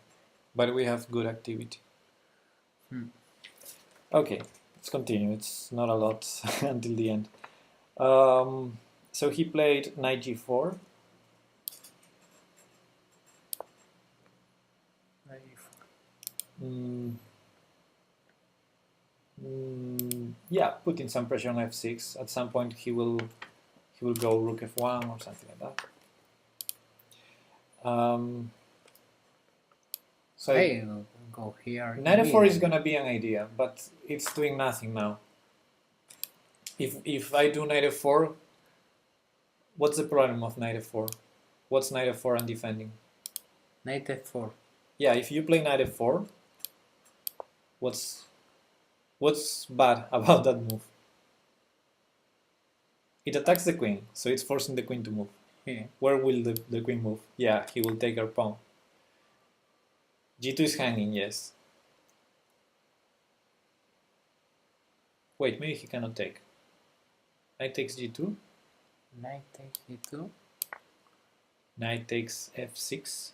But we have good activity. Okay, let's continue. It's not a lot until the end. So he played knight g4. Yeah, putting some pressure on f6. At some point he will go rook f1 or something like that. So Hey, go here. knight f4 is gonna be an idea, but it's doing nothing now. If I do knight f4, what's the problem of knight f4? What's knight f4 and defending? Knight f4. Yeah, if you play knight f4, what's bad about that move? It attacks the queen, so it's forcing the queen to move. Yeah. Where will the queen move? Yeah, he will take her pawn. g2 is hanging, yes. Wait, maybe he cannot take. Knight takes g2. Knight takes e2. Knight takes f6.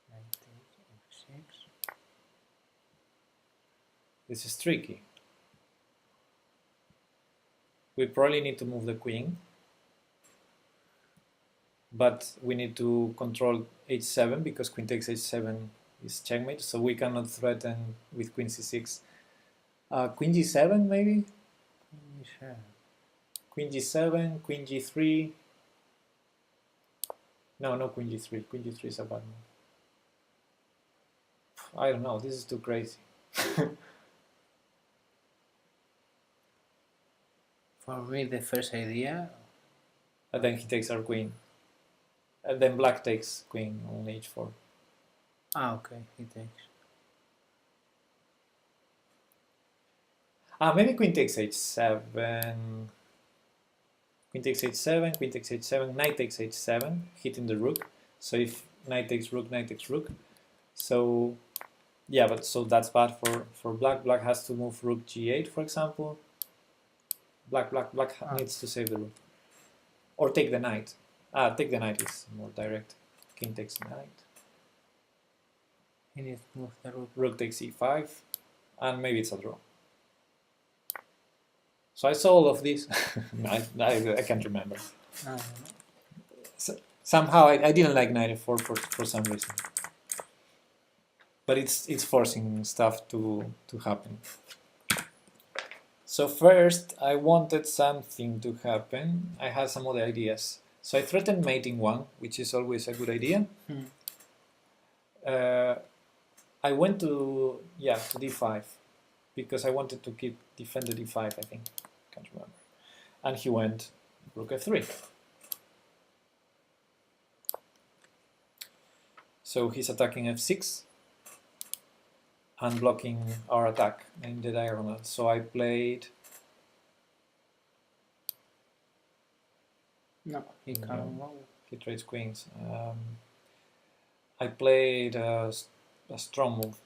Knight takes f6. This is tricky. We probably need to move the queen, but we need to control h7 because queen takes h7 is checkmate, so we cannot threaten with queen c6. Queen g7 maybe? Sure. Queen g7, queen g3. No queen g3. Queen g3 is a bad move. I don't know, this is too crazy. For me, the first idea. And then he takes our queen. And then black takes queen on h4. Ah, okay, he takes. Maybe queen takes h7. Queen takes h7, queen takes h7, knight takes h7, hitting the rook. So if knight takes rook, knight takes rook. So yeah, but so that's bad for black. Black has to move rook g8, for example. Black needs to save the rook. Or take the knight. Take the knight is more direct. King takes knight. He needs to move the rook. Rook takes e5. And maybe it's a draw. So I saw all of this. I can't remember. So, somehow I didn't like knight f4 for some reason. But it's forcing stuff to happen. So first I wanted something to happen. I had some other ideas. So I threatened mating 1, which is always a good idea. I went to d5 because I wanted to defend the d5, I think. can't remember. And he went rook f3. So he's attacking f6 and blocking our attack in the diagonal. So I played. No, he can't move. He trades queens. I played a strong move.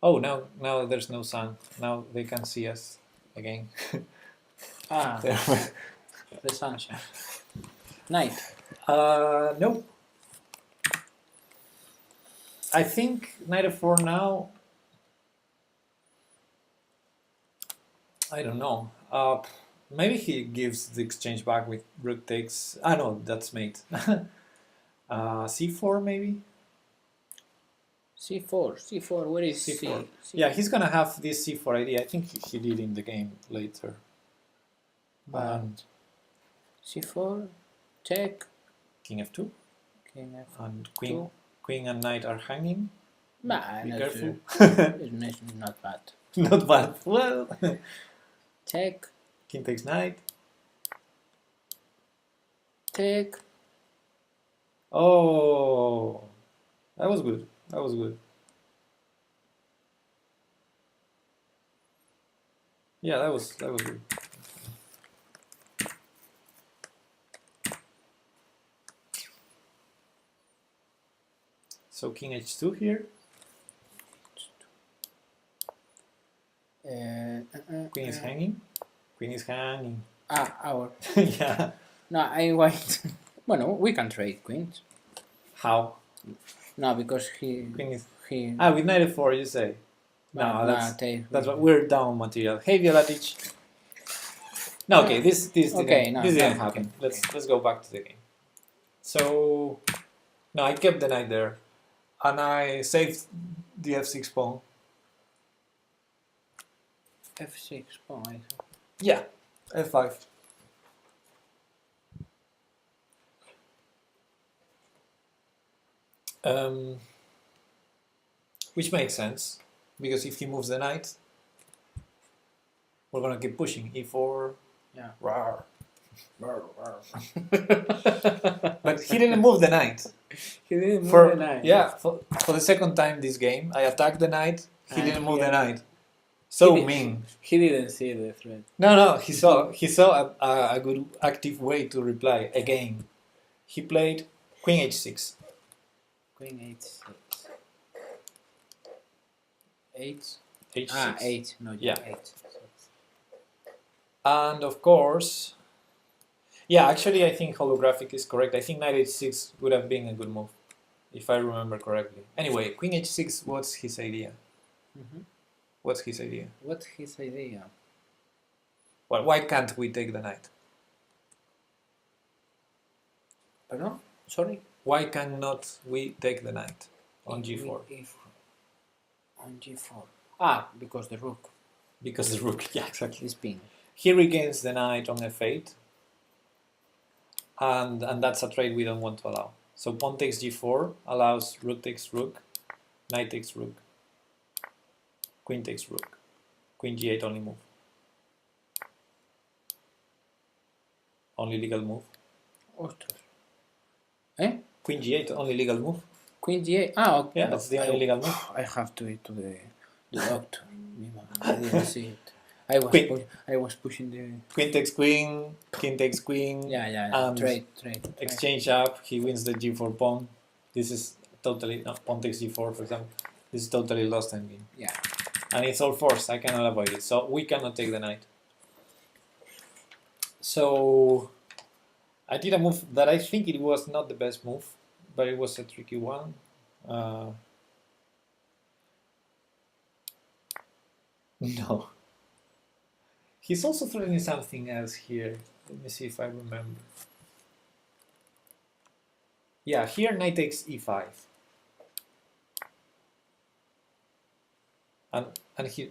Oh, now there's no sun. Now they can see us again. Ah, the sunshine. Knight. No. I think knight f4 now. I don't know. Maybe he gives the exchange back with rook takes. Ah, no, that's mate. c4 maybe. C4. Where is c4? C? Yeah, he's gonna have this c4 idea. I think he did in the game later. But C4, check. King f2. King F2. And queen and knight are hanging. Nah, Be not careful. It's not bad. Not bad. Well, Check. king takes knight. Check. Oh, that was good. That was good. Yeah, that was good. So king h2 here. Queen is hanging. Queen is hanging. Our. Yeah. No, I white. Bueno, we can trade queens. How? No, because he. Queen is. He. With knight f4, you say. No, that's what we're down material. Hey, Violatic. No, okay, this Okay, no, didn't no, happen. okay. Let's go back to the game. So, no, I kept the knight there, and I saved the f6 pawn. F6 pawn. Yeah, f5. Which makes sense, because if he moves the knight, we're gonna keep pushing. e4. Yeah. Rawr. But he didn't move the knight. He didn't move the knight. Yeah, for the second time this game, I attacked the knight. He didn't move the knight. He So did- mean. He didn't see the threat. No, he saw a good active way to reply again. He played queen h6. Queen 8-6. 8. h6. 8. No, Yeah. 8. And of course, yeah, actually I think holographic is correct. I think knight h6 would have been a good move, if I remember correctly. Anyway, queen h6, what's his idea? Mm-hmm. What's his idea? What's his idea? Well, why can't we take the knight? Pardon? Sorry? Why cannot we take the knight on g4? On g4. Because the rook Because the rook, yeah, exactly. is pinned. He regains the knight on f8, and that's a trade we don't want to allow. So pawn takes g4 allows rook takes rook, knight takes rook, queen takes rook, queen g8 only move. Only legal move. Ostras. Eh? Queen g8 only legal move. Queen g8. Okay. Yeah, that's the only legal move. I have to eat to the doctor. I didn't see it. I was pushing the. Queen takes queen, king takes queen. Yeah. Trade. Exchange up. He wins the g4 pawn. This is totally pawn takes g4, for example. This is totally lost endgame. Yeah. And it's all forced. I cannot avoid it. So we cannot take the knight. So I did a move that I think it was not the best move, but it was a tricky one. No. He's also threatening something else here. Let me see if I remember. Yeah, here knight takes e5. And he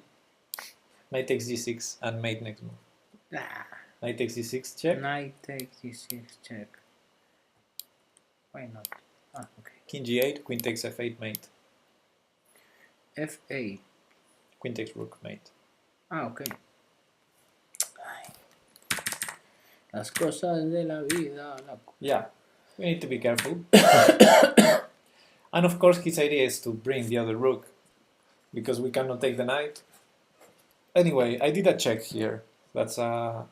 knight takes d6 and mate next move. Knight takes d6 check. Knight takes d6 check. Why not? Okay. King g8, queen takes f8 mate. F8. Queen takes rook, mate. Ah, ok. Ay, las cosas de la vida. Yeah, we need to be careful. And of course, his idea is to bring the other rook, because we cannot take the knight. Anyway, I did a check here. That's a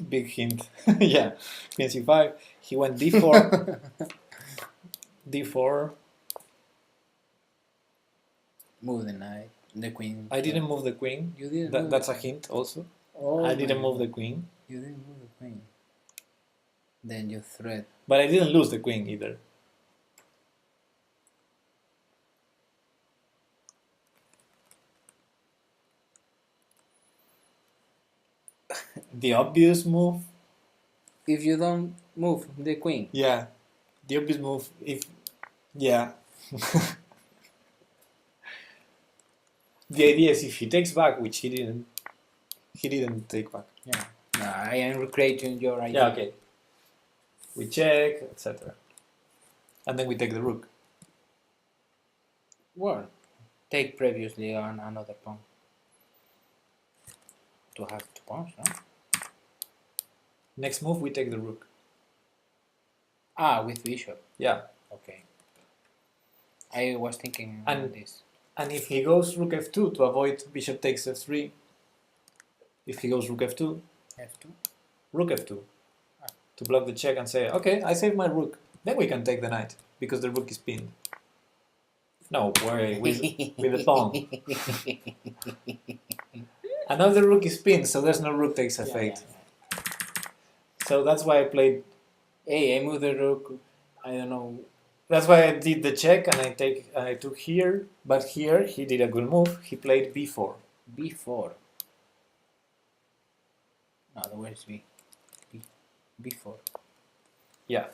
big hint. Yeah, queen c5. He went d4, d4. Move the knight, the queen. I didn't move the queen. You didn't move That's the a hint also. Oh I didn't my move the God. queen. You didn't move the queen. Then you threat. But I didn't lose the queen either. The obvious move? If you don't move the queen. Yeah. The obvious move, if... Yeah. The idea is if he takes back, which he didn't take back. Yeah. No, I am recreating your idea. Yeah, okay. We check, etc. And then we take the rook. Well, take previously on another pawn. To have 2 pawns, no? Next move, we take the rook. Ah, with bishop. Yeah. Okay. I was thinking And- this. And if he goes rook f2 to avoid bishop takes f3, if he goes rook f2, F2. rook f2, to block the check and say, okay, I saved my rook. Then we can take the knight, because the rook is pinned. No, worry, with the pawn. Another rook is pinned, so there's no rook takes f8. Yeah. So that's why I played, Hey, I moved the rook. I don't know. that's why I did the check and I took here, but here he did a good move. He played b4. B4. No, the word is B. B4. Yeah.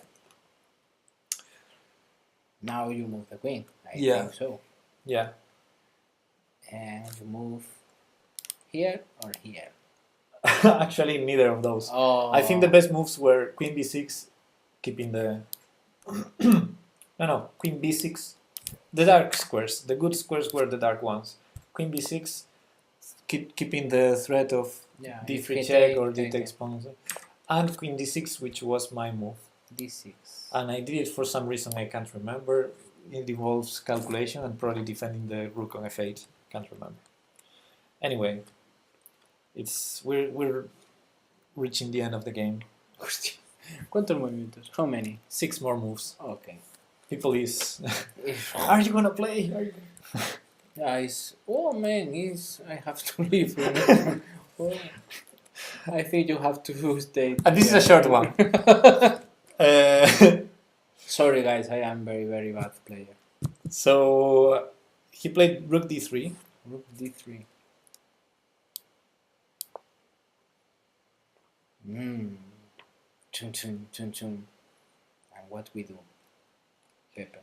Now you move the queen. I Yeah. think so. Yeah. And you move here or here. Actually, neither of those. Oh. I think the best moves were queen b6, keeping the... no, queen b6. The dark squares. The good squares were the dark ones. Queen b6, keeping the threat of Yeah, if d3 he check take- or d take takes pawn. And queen d6, which was my move. D6. And I did it for some reason I can't remember. It involves calculation and probably defending the rook on f8. Can't remember. Anyway, we're reaching the end of the game. ¿Cuántos movimientos? How many? 6 more moves. Okay. People is, are you gonna play? Guys, oh man, I have to leave. Oh, I think you have to stay. And this is a short one. Sorry, guys, I am very, very bad player. So he played rook d3. Rook D3. Chum chum chum chum. And what we do, Pepe?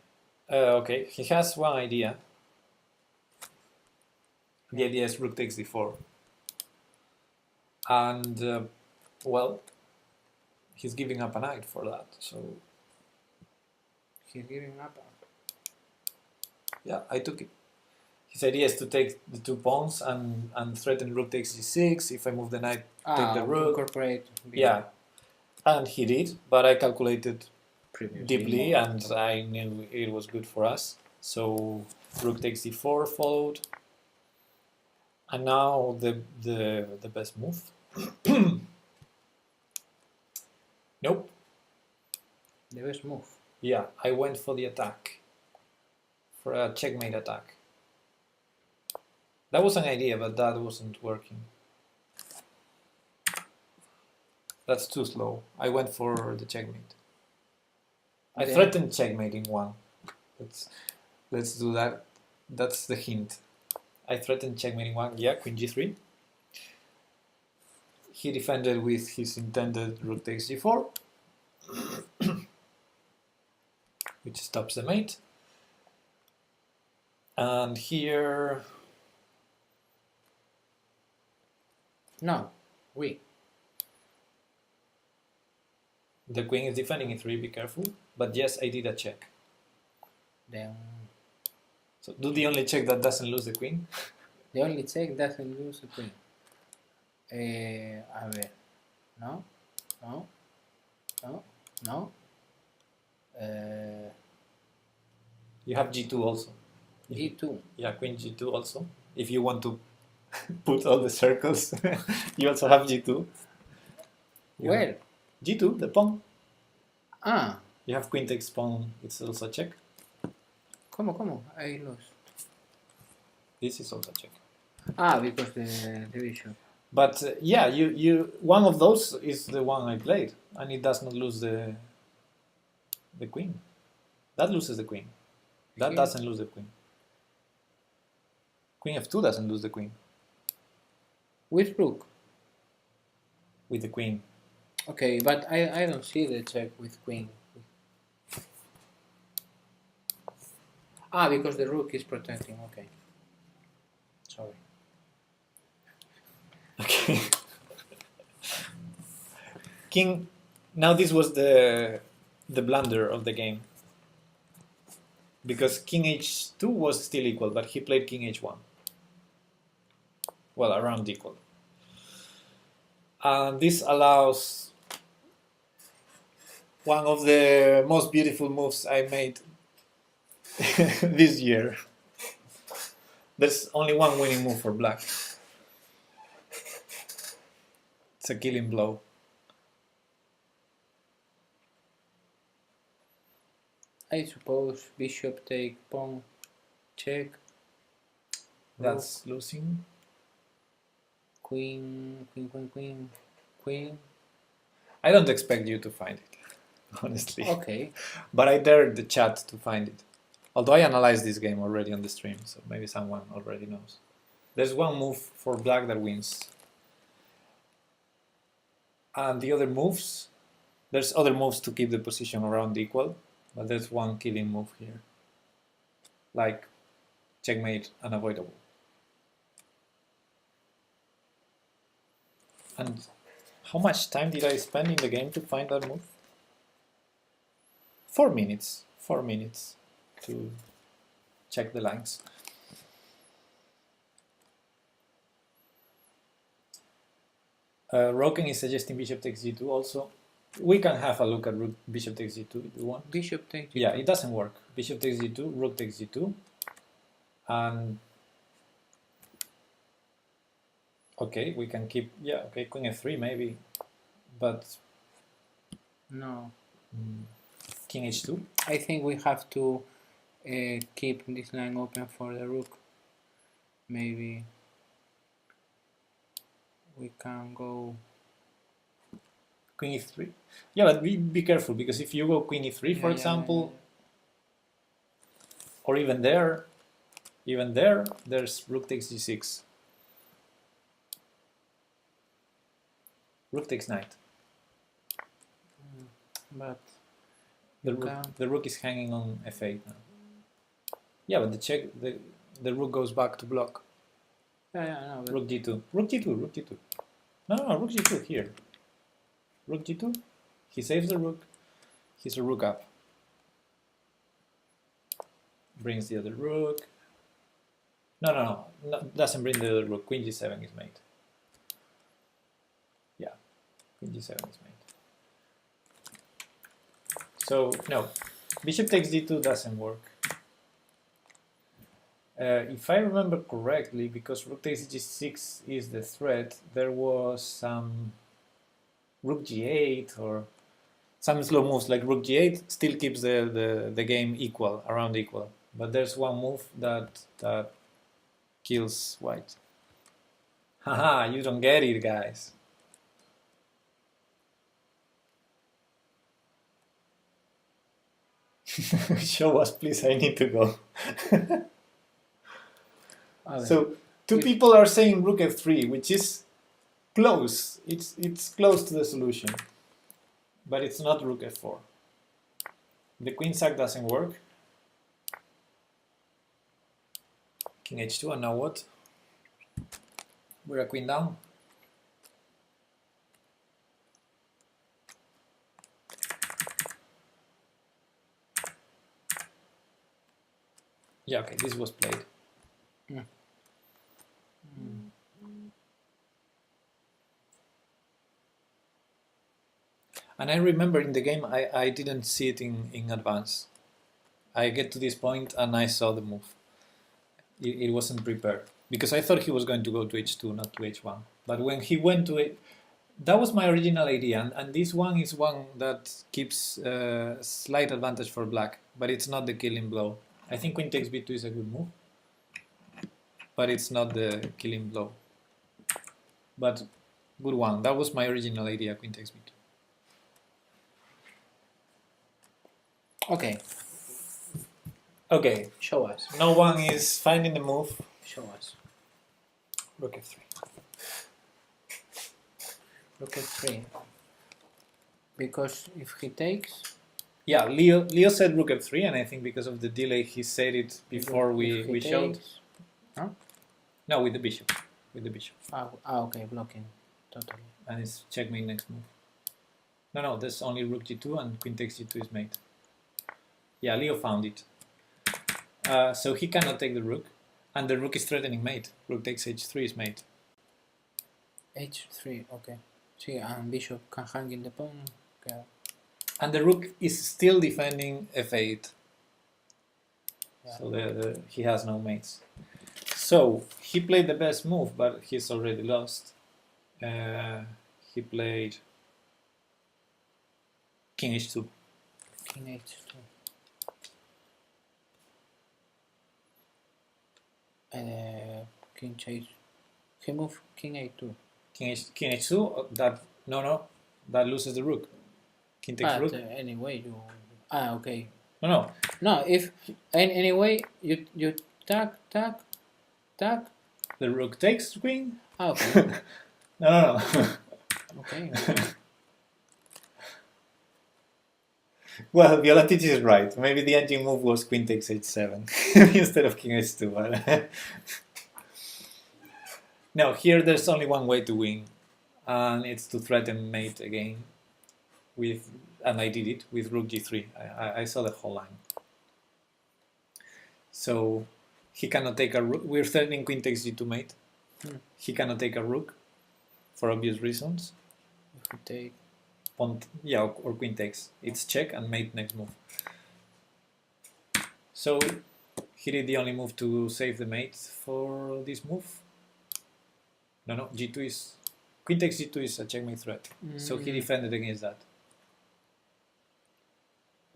Okay, he has one idea. The idea is rook takes d4. And, well, he's giving up a knight for that, so He's giving up. yeah, I took it. His idea is to take the 2 pawns and threaten rook takes g6. If I move the knight, take the rook. Incorporate. Yeah, and he did, but I calculated Previously. deeply and I knew it was good for us. So rook takes d4 followed. And now the best move. Nope. The best move. Yeah, I went for the attack. For a checkmate attack. That was an idea, but that wasn't working. That's too slow. I went for the checkmate. I Then- threatened checkmate in 1. Let's do that. That's the hint. I threatened checkmate in 1. Yeah, queen g3. He defended with his intended rook takes g4, which stops the mate. And here, No, we. the queen is defending e3, be careful. But yes, I did a check. Then So do the only check that doesn't lose the queen. The only check doesn't lose the queen. A ver. No, no, no, no. You have G2 also. G2. Yeah, Queen G2 also. If you want to put all the circles, you also have G2. You have Where? G2, the pawn. Ah, You have Queen takes pawn. It's also check. ¿cómo? I lost. This is also check. Ah, because the bishop. But yeah, you one of those is the one I played, and it does not lose the queen. That loses the queen. That Here? doesn't lose the queen. Queen f2 doesn't lose the queen With rook. with the queen. Okay, but I don't see the check with queen. Ah, because the rook is protecting. Okay. Sorry. Okay. King. Now this was the blunder of the game, because King h2 was still equal, but he played King h1. Well, around equal. And this allows one of the most beautiful moves I made this year. There's only one winning move for black. It's a killing blow. I suppose bishop take pawn check. That's losing. Queen. I don't expect you to find it, honestly. Okay. But I dared the chat to find it. Although I analyzed this game already on the stream, so maybe someone already knows. There's one move for black that wins. And the other moves, there's other moves to keep the position around equal, but there's one killing move here. Like checkmate unavoidable. And how much time did I spend in the game to find that move? 4 minutes. 4 minutes to check the lines. Roken is suggesting bishop takes g2 also. We can have a look at rook, bishop takes g2 if you want. Bishop takes g2. Yeah, it doesn't work. Bishop takes g2, rook takes g2. And okay, we can keep, yeah, okay, queen f3 maybe. But No. King h2. I think we have to keep this line open for the rook. Maybe we can go Queen e3. Yeah, but be careful, because if you go queen e3, for example, or even there, there's rook takes g6. Rook takes knight. But the rook is hanging on f8 now. Yeah, but the rook goes back to block. yeah, no, Rook g2. Rook g2. Rook g2. No, rook g2 here. Rook g2. He saves the rook. He's a rook up. Brings the other rook. No, doesn't bring the other rook. Queen g7 is made. Yeah, queen g7 is made. So, no, bishop takes d2 doesn't work. If I remember correctly, because rook takes g6 is the threat, there was some rook g8 or some slow moves like rook g8 still keeps the game equal, around equal. But there's one move that kills white. Haha, you don't get it, guys. Show us, please, I need to go. So, two people are saying rook f3, which is close. It's close to the solution. But it's not rook f4. The queen sack doesn't work. King h2, and now what? We're a queen down. Yeah, okay, this was played. And I remember in the game, I didn't see it in advance. I get to this point and I saw the move. It wasn't prepared because I thought he was going to go to h2, not to h1. But when he went to it, that was my original idea. And this one is one that keeps slight advantage for black, but it's not the killing blow. I think queen takes b2 is a good move, but it's not the killing blow. But good one. That was my original idea, queen takes b2. Okay, Okay, show us. no one is finding the move. Show us. Rook f3. Rook f3. Because if he takes, Yeah, Leo said rook f3, and I think because of the delay he said it before if he we showed. takes- Huh? No, with the bishop. With the bishop. Okay, blocking. Totally. And it's checkmate next move. No, there's only rook g2 and queen takes g2 is mate. Yeah, Leo found it. So he cannot take the rook, and the rook is threatening mate. Rook takes h3 is mate. h3, okay. See, and bishop can hang in the pawn. Okay. And the rook is still defending f8. Yeah. So he has no mates. So he played the best move, but he's already lost. He played king h2. King h2. King chase. He moved king a2. King h2. That loses the rook. King takes But rook. anyway, you. Okay. No. No, if anyway you tag. The rook takes queen. Okay. No. Okay. Well, Violatici is right. Maybe the engine move was queen takes h7 instead of king h2. No, here there's only one way to win, and it's to threaten mate again. And I did it with rook g3. I saw the whole line. So he cannot take a rook. We're threatening queen takes g2 mate. He cannot take a rook for obvious reasons. If we take. Or queen takes. It's check and mate next move. So he did the only move to save the mate for this move. No, g2 is... Queen takes g2 is a checkmate threat. So he defended against that.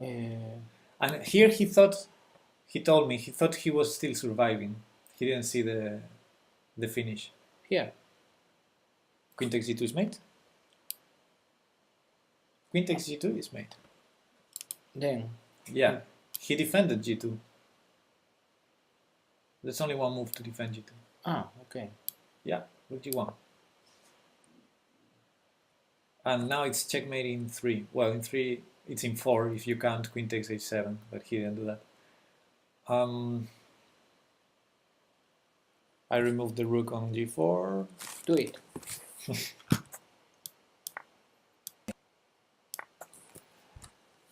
And here he told me, he thought he was still surviving. He didn't see the finish. Here. Queen takes g2 is mate. Queen takes g2 is mate. Then. Yeah, he defended g2. There's only one move to defend g2. Okay. Yeah, rook g1. And now it's checkmate in 3. Well, in 3, it's in 4 if you count queen takes h7, but he didn't do that. I removed the rook on g4. Do it.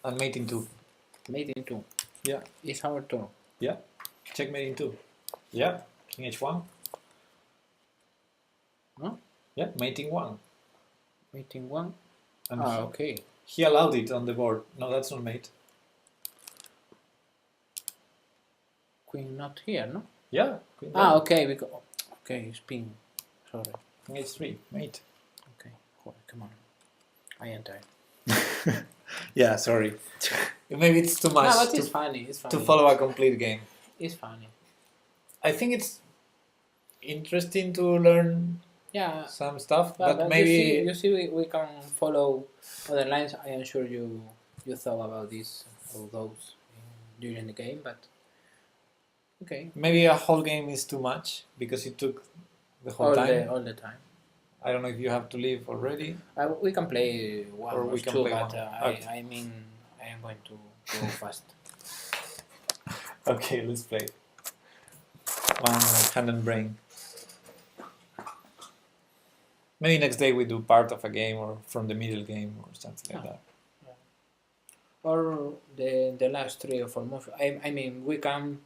And mate in 2. Mate in 2. Yeah. It's our turn. Yeah. Checkmate in 2. Yeah. King h1. No? Yeah. Mating 1. Mating 1. And Okay. he allowed it on the board. No, that's not mate. Queen not here, no? Yeah. Queen down. Okay. Because okay, spin. Sorry. King h3. Mate. Okay. Come on. I enter. Yeah, sorry. Maybe it's too much No, but it's funny. It's funny. to follow a complete game. It's funny. I think it's interesting to learn some stuff, but maybe you see we can follow other lines. I am sure you thought about this or those during the game, but okay. maybe a whole game is too much because it took the whole time. All the time. I don't know if you have to leave already. We can play one Or or we can two, play but one. Okay. I mean I am going to go fast. Okay, let's play. One hand and brain. Maybe next day we do part of a game or from the middle game or something like that. Or the last 3 or 4 moves. I mean we can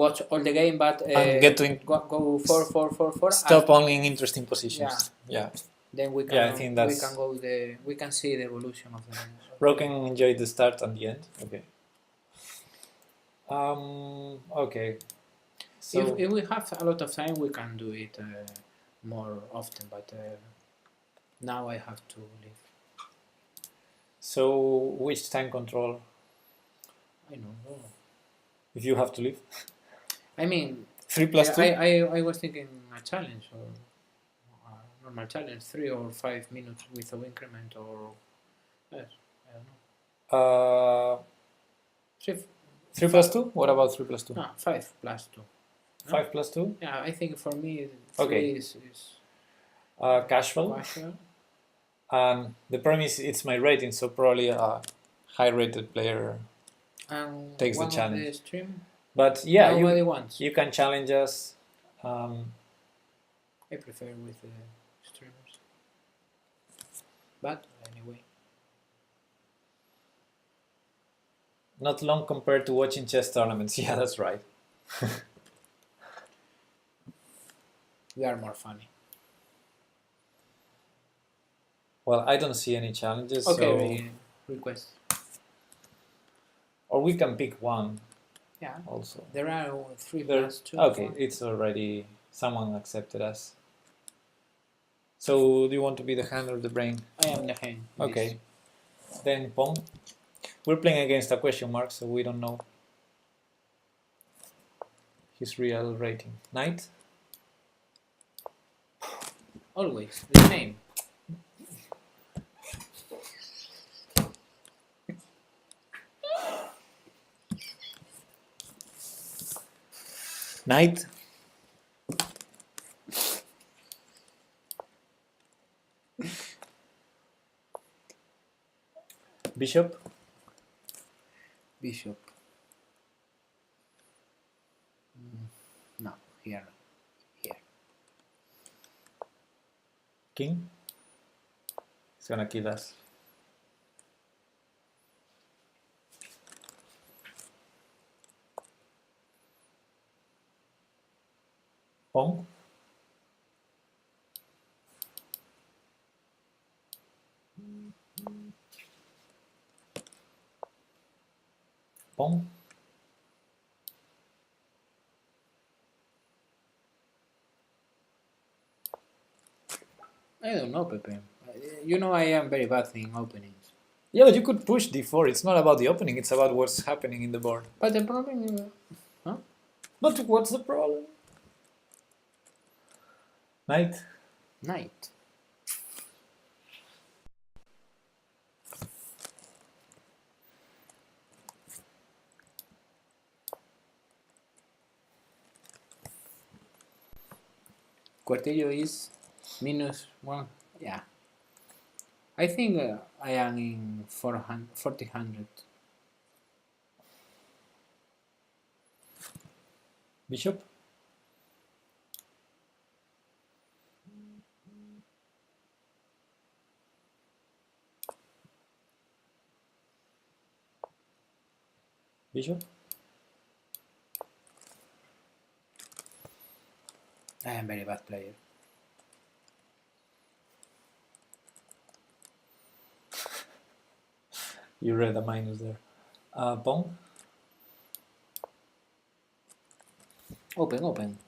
watch all the game, but And get to go 4-4-4-4. stop only in interesting positions. Yeah. Then we can Yeah, I think that's we can see the evolution of the. Broken enjoyed the start and the end. Okay. Okay. So If we have a lot of time, we can do it more often. But now I have to leave. so which time control? I know. If you have to leave, I mean, 3+2. I was thinking a challenge or a normal challenge, 3 or 5 minutes with a increment or yes, I don't know. 3, 3+2. What about 3+2? no, 5+2. 5+2. Yeah, I think for me 3 Okay. is Casual. casual. And the premise it's my rating, so probably a high-rated player And takes the one of challenge. the stream, But yeah, nobody wants. you can challenge us. I prefer with the streamers. But anyway, Not long compared to watching chess tournaments. Yeah, that's right. we are more funny. Well, I don't see any challenges. Okay, request. Or we can pick one. Yeah. Also. There are 3+2. Okay, it's already someone accepted us. So do you want to be the hand or the brain? I am the hand. Okay. Then Pong. We're playing against a question mark, so we don't know his real rating. Knight. Always the same. Knight. Bishop. Bishop. No, here. King. He's gonna kill us. Pawn. Pawn. I don't know, Pepe. You know I am very bad in openings. Yeah, but you could push d4. It's not about the opening, it's about what's happening in the board. But the problem is... Huh? But what's the problem? Knight. Knight. Cuartillo is -1. Yeah. I think I am in 400. Bishop. Bishop. I am very bad player. You read a minus there. Pawn. Open.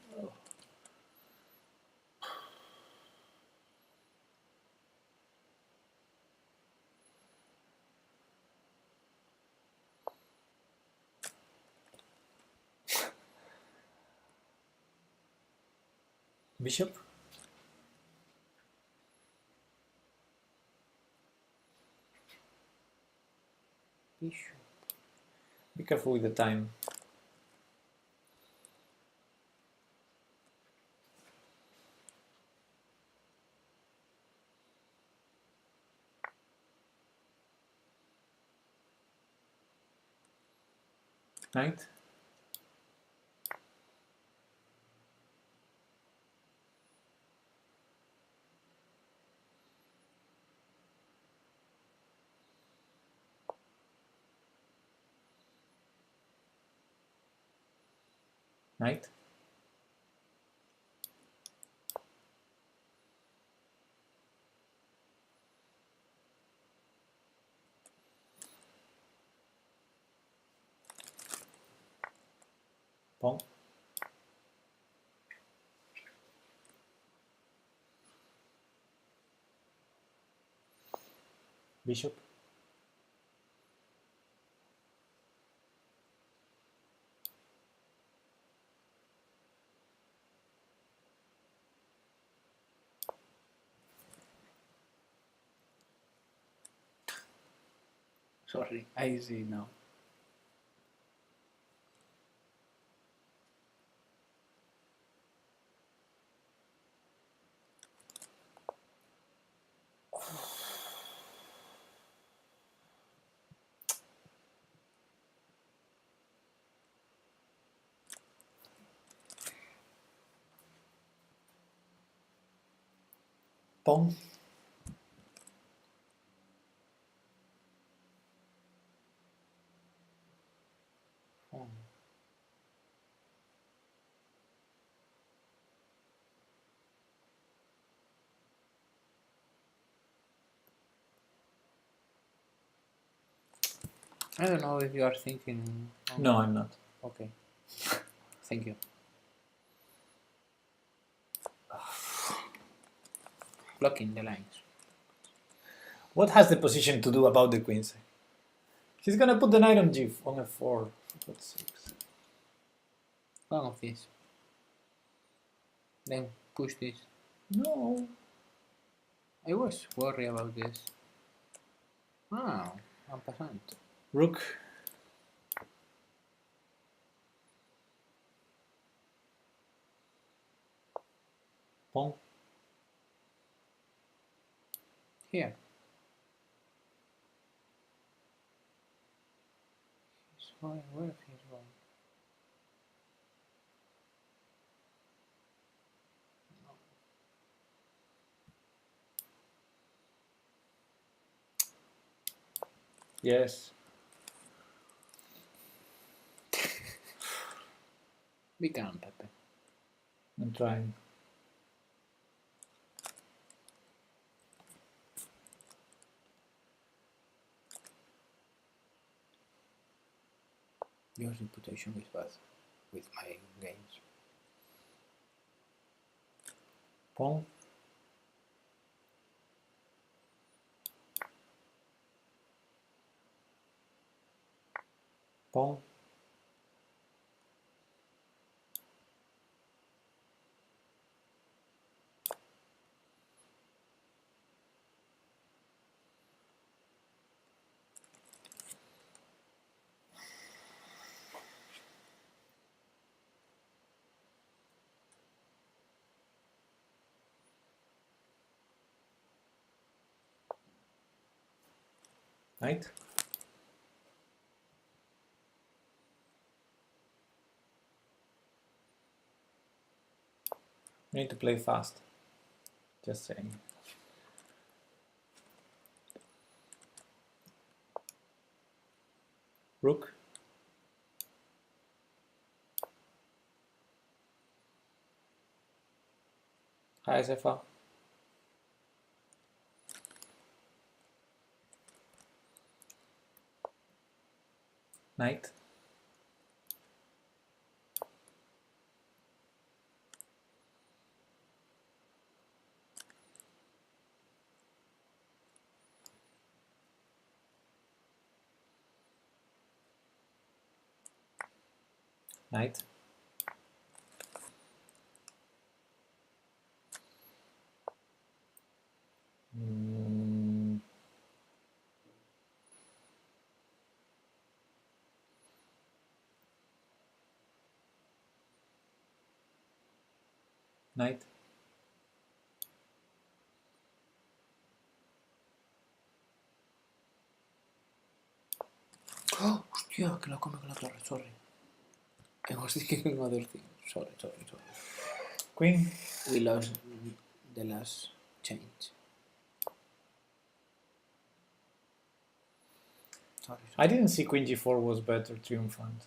Bishop. Bishop. Be careful with the time. Knight. Knight. Pawn. Bishop. Sorry, I see now. Pawn. I don't know if you are thinking. No, I'm not. Okay. Thank you. Blocking the lines. What has the position to do about the queen side? He's gonna put the knight on on f4. For God's sakes. One of these. Then push this. No. I was worried about this. Wow, en passant. Rook. Pawn. Here. He's going, where he's going? Yes. Be calm, Pepe. I'm trying. Your reputation is bad with my games. Pawn. Pawn. Knight. You need to play fast. Just saying. Rook. Hi, Sefa. Knight. Knight. Mm, Knight. Oh, hostia, que la come con la torre, sorry. I was thinking other thing. Sorry. Queen. We lost the last change. Sorry. I didn't see Queen G4 was better triumphant.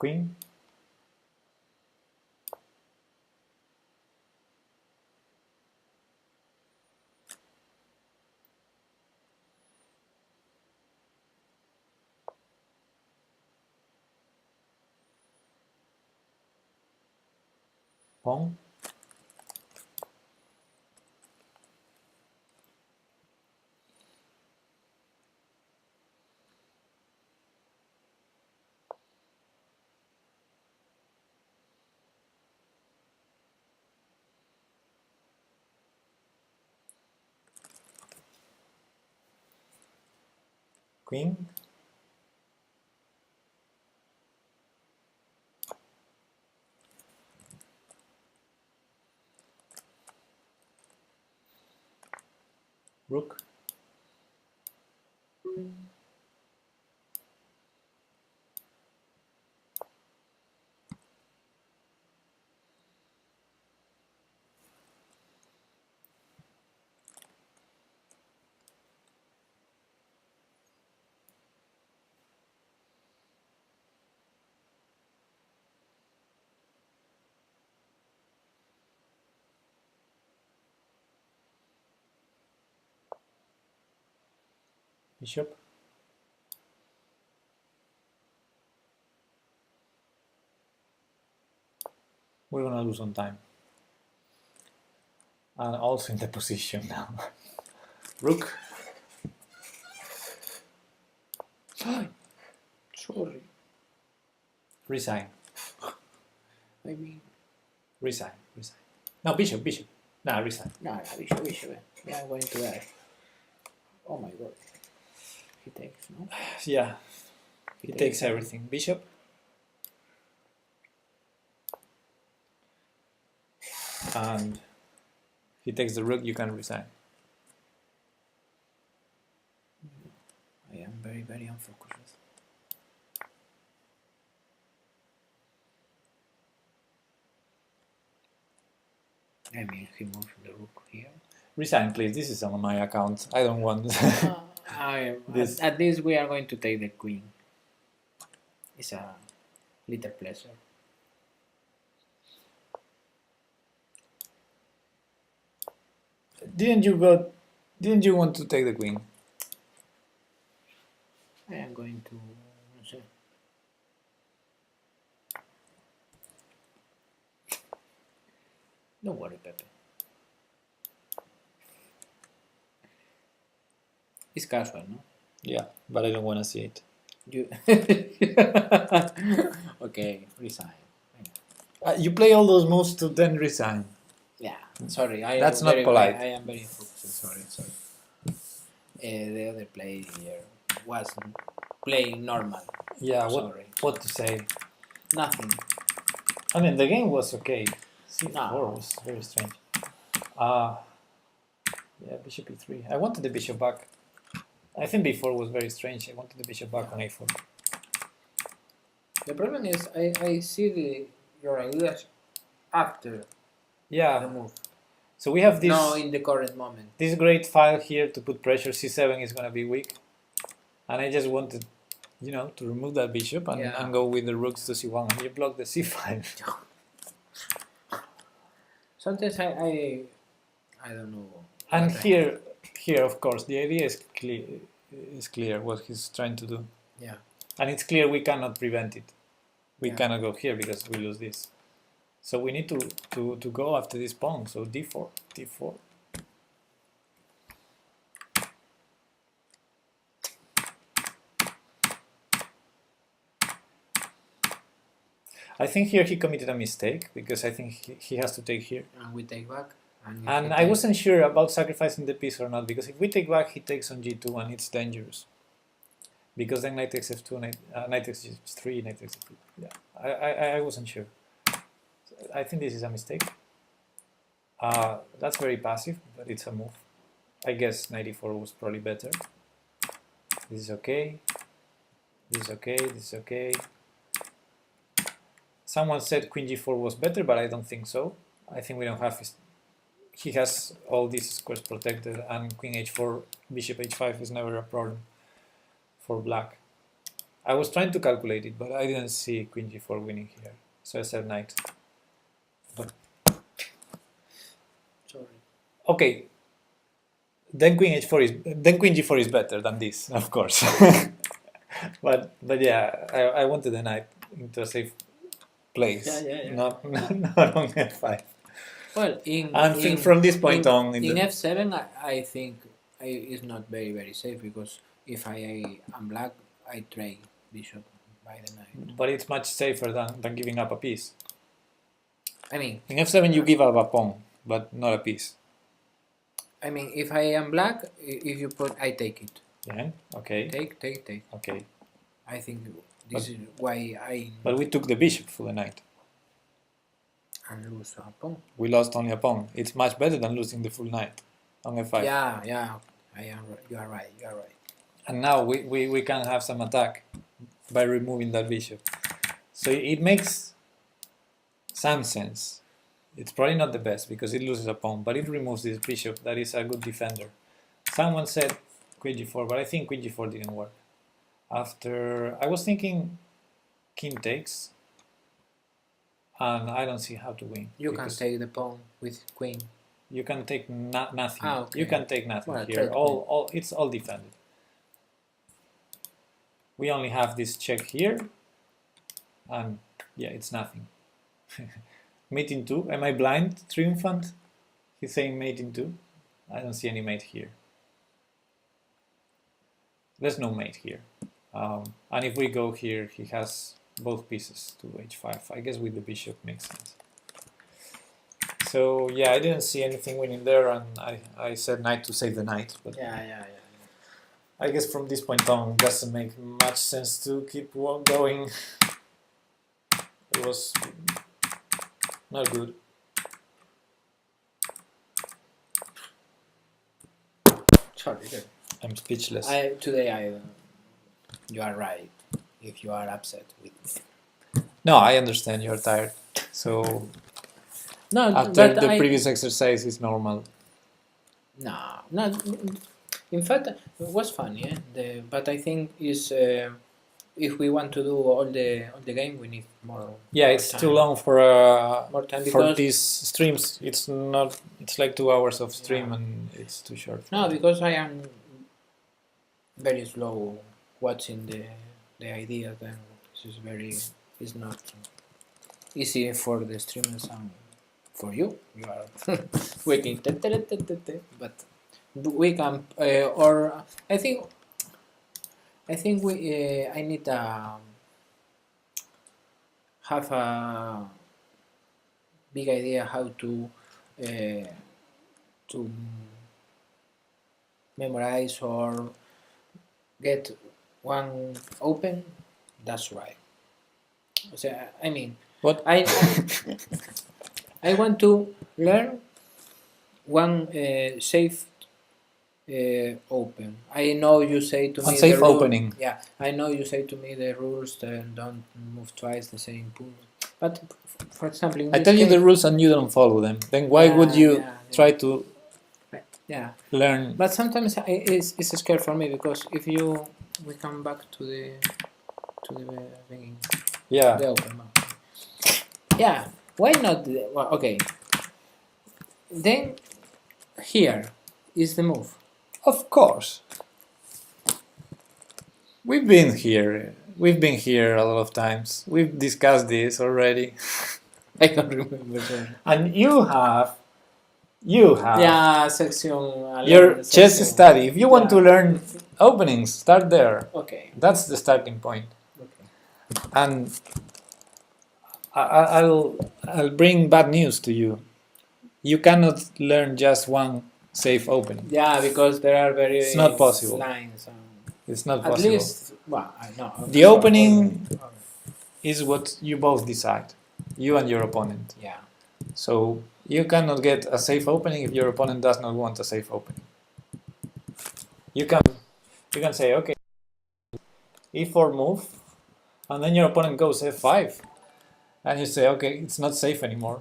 Queen. Pawn. Queen. Rook. Bishop. We're gonna lose on time. And also in the position now. Rook. Sorry. Resign. I mean, Resign. Resign. No, bishop. Bishop. Nah, resign. no, bishop. Yeah, I'm going to die. Oh my god. He takes, no? Yeah. He takes everything. Bishop. And he takes the rook, you can resign. I am very, very unfocused. I mean, he moves the rook here. Resign, please. This is on my account. I don't want this. At least we are going to take the queen. It's a little pleasure. Didn't you want to take the queen? I am going to, no sé. Don't worry, Pepe. It's casual, no? Yeah, but I don't want to see it. You okay, resign. You play all those moves to then resign. Yeah, sorry. That's not polite. I am very focused. Sorry. The other player was playing normal. Yeah, Sorry. what to say? Nothing. I mean, the game was okay. C4 No. was very strange. Yeah, bishop e3. I wanted the bishop back. I think b4 was very strange. I wanted the bishop back on a4. The problem is I see your ideas after the Yeah. move. So we have this. No, in the current moment. This great file here to put pressure. C7 is going to be weak, and I just wanted, to remove that bishop and go with the rooks to c1, and you block the c5. Sometimes I don't know. And here, of course, the idea is clear what he's trying to do. Yeah. And it's clear we cannot prevent it. We Yeah. cannot go here because we lose this. So we need to go after this pawn. So d4, d4. I think here he committed a mistake because I think he has to take here. And we take back. And I wasn't sure about sacrificing the piece or not, because if we take back, he takes on g2 and it's dangerous. Because then knight takes f2, knight takes g3, knight takes f3. Yeah, I wasn't sure. I think this is a mistake. That's very passive, but it's a move. I guess knight e4 was probably better. This is okay. This is okay. This is okay. Someone said queen g4 was better, but I don't think so. I think we don't have his. He has all these squares protected, and queen h4, bishop h5 is never a problem for black. I was trying to calculate it, but I didn't see queen g4 winning here, so I said knight. But Sorry. okay, then queen g4 is better than this, of course. but yeah, I wanted the knight into a safe place, Yeah. not not on f5. Well, And from this point on, in f7, I think it's not very safe, because if I am black, I trade bishop by the knight. but it's much safer than giving up a piece. I mean, In f7 you give up a pawn, but not a piece. if I am black, if you put, I take it. Yeah. Okay. Take. Okay. I think this is why I. But we took the bishop for the knight. And lose a pawn. We lost only a pawn. It's much better than losing the full knight on f5. Yeah. You are right. And now we can have some attack by removing that bishop. So it makes some sense. It's probably not the best because it loses a pawn, but it removes this bishop that is a good defender. Someone said queen g4, but I think queen g4 didn't work. After, I was thinking king takes, and I don't see how to win. You can take the pawn with queen. You can take nothing. Okay. You can take nothing Well, here. It's all defended. We only have this check here, and yeah, it's nothing. Mate in 2. Am I blind, triumphant? He's saying mate in 2. I don't see any mate here. There's no mate here. And if we go here, he has both pieces to h5. I guess with the bishop makes sense. So yeah, I didn't see anything winning there, and I said knight to save the knight. But Yeah. I guess from this point on, it doesn't make much sense to keep going. It was not good. Sorry. I'm speechless. Today you are right. If you are upset with. No, I understand you're tired. So No, after the previous exercise is normal. No. In fact, it was fun, yeah. But I think is if we want to do all the game, we need more. Yeah, more it's time. too long for More time for because these streams. It's not. It's like 2 hours of stream, Yeah. and it's too short. no, because I am very slow watching the idea. Then this is it's not easy for the streamers and for you. You are waiting, but we can or I think we I need have a big idea how to memorize or get one open. That's right. So, I mean, What? I want to learn one safe open. I know you say to me One safe the rule, opening. Yeah, I know you say to me the rules don't move twice the same pool. But for example, in I this tell you case, the rules and you don't follow them. Then why would you yeah. try to Yeah, learn? but sometimes it's scary for me because if we come back to the beginning, Yeah. the open map. Yeah, why not? Well, okay. Then here is the move. Of course. We've been here. We've been here a lot of times. We've discussed this already. I don't remember. Sorry. And you have Yeah, section. your chess section. study. If you want to Yeah. learn openings, start there. Okay. That's the starting point. Okay. And I'll bring bad news to you. You cannot learn just one safe opening. Yeah, because there are very. It's not possible. Lines. It's not At possible. least, well, I know. The opening is what you both decide, you and your opponent. Yeah. So you cannot get a safe opening if your opponent does not want a safe opening. You can say, okay, e4 move, and then your opponent goes f5, and you say, okay, it's not safe anymore.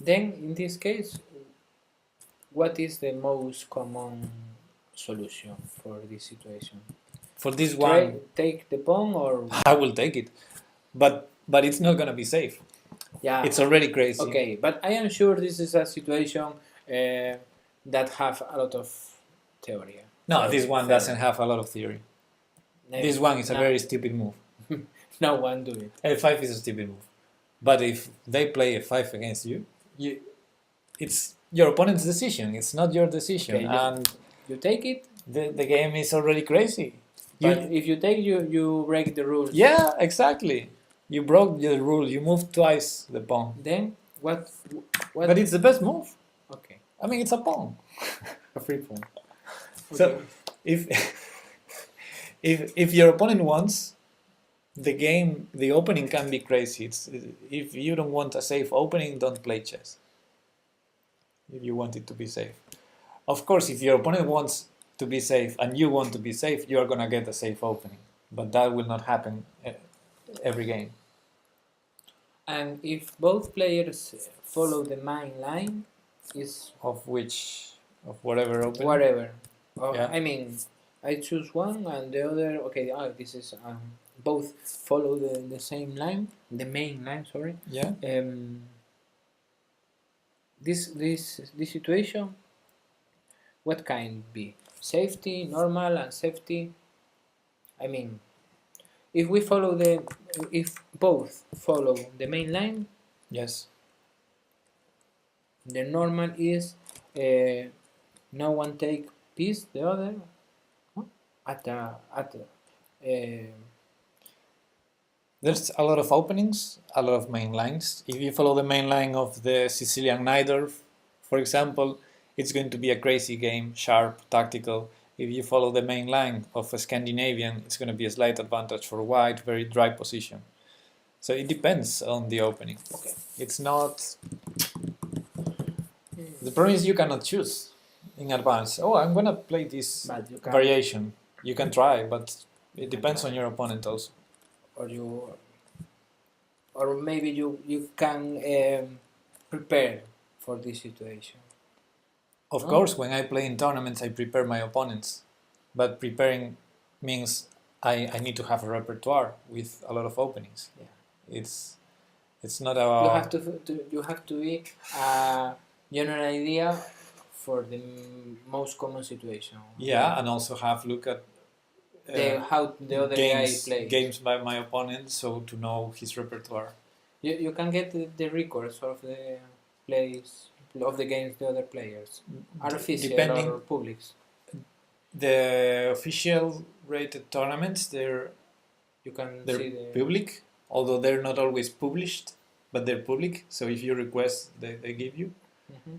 Then, in this case, what is the most common solution for this situation? For this one, take the pawn or I will take it, but it's not gonna be safe. yeah. It's already crazy. Okay, but I am sure this is a situation that have a lot of theory. No, this one doesn't have a lot of theory. This one is a very stupid move. No one do it. F5 is a stupid move. But if they play F5 against you, it's your opponent's decision. It's not your decision. Okay, and you take it. the game is already crazy. But if you take, you break the rules. Yeah, exactly. You broke the rule. You moved twice the pawn. Then what? But it's the best move. Okay. I mean, it's a pawn. A free pawn. So Okay. if your opponent wants, the game, the opening can be crazy. If you don't want a safe opening, don't play chess. If you want it to be safe. Of course, if your opponent wants to be safe and you want to be safe, you are going to get a safe opening. But that will not happen every game. And if both players follow the main line, is Of whatever opening. whatever. Yeah. I mean, I choose one and the other. Okay, this is both follow the same line, the main line. Sorry. Yeah. This situation, what kind be? Safety, normal, and safety. I mean, if both follow the main line, Yes. the normal is no one take piece the other There's a lot of openings, a lot of main lines. If you follow the main line of the Sicilian Najdorf, for example, it's going to be a crazy game, sharp, tactical. If you follow the main line of a Scandinavian, it's going to be a slight advantage for white, very dry position. So it depends on the opening. Okay. It's not... The problem is you cannot choose in advance. Oh, I'm going to play this But you can, variation. You can try, but it depends on your opponent also. or maybe you can prepare for this situation. Of Oh. course, when I play in tournaments, I prepare my opponents. But preparing means I need to have a repertoire with a lot of openings. Yeah. It's not a... You have to be general idea for the most common situation. Yeah, and also have look at How the other guy plays. games by my opponent, so to know his repertoire. You can get the records of the plays of the games the other players are official Depending, or publics. the official rated tournaments, they're You can they're see the public, although they're not always published, but they're public. So if you request, they give you. Mhm.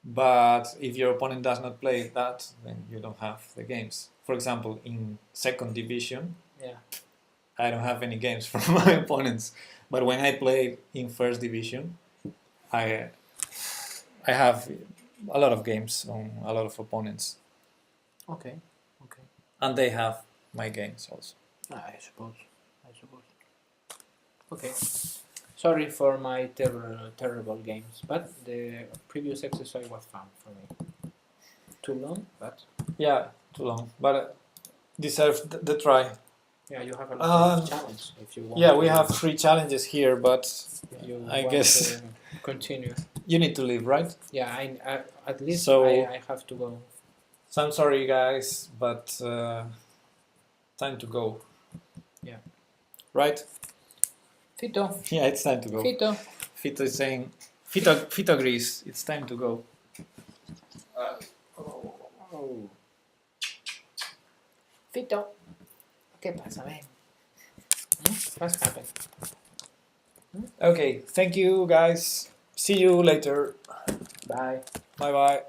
But if your opponent does not play that, then you don't have the games. For example, in second division, Yeah. I don't have any games from my opponents. But when I play in first division, I have a lot of games on a lot of opponents, Okay. and they have my games also. I suppose. Okay. Sorry for my terrible games, but the previous exercise was fun for me. Too long, but Yeah, too long, but deserves the try. yeah, you have a lot of challenge if you want. Yeah, we to- have 3 challenges here, but You I want guess to continue. you need to leave, right? Yeah, I at least So- I have to go. So I'm sorry, guys, but time to go. Yeah. Right? Fito, Yeah, it's time to go. Fito. Fito is saying, Fito agrees, it's time to go. Oh. Fito, ¿qué pasa, ven? What's happened? Okay, thank you, guys. See you later. Bye. Bye bye.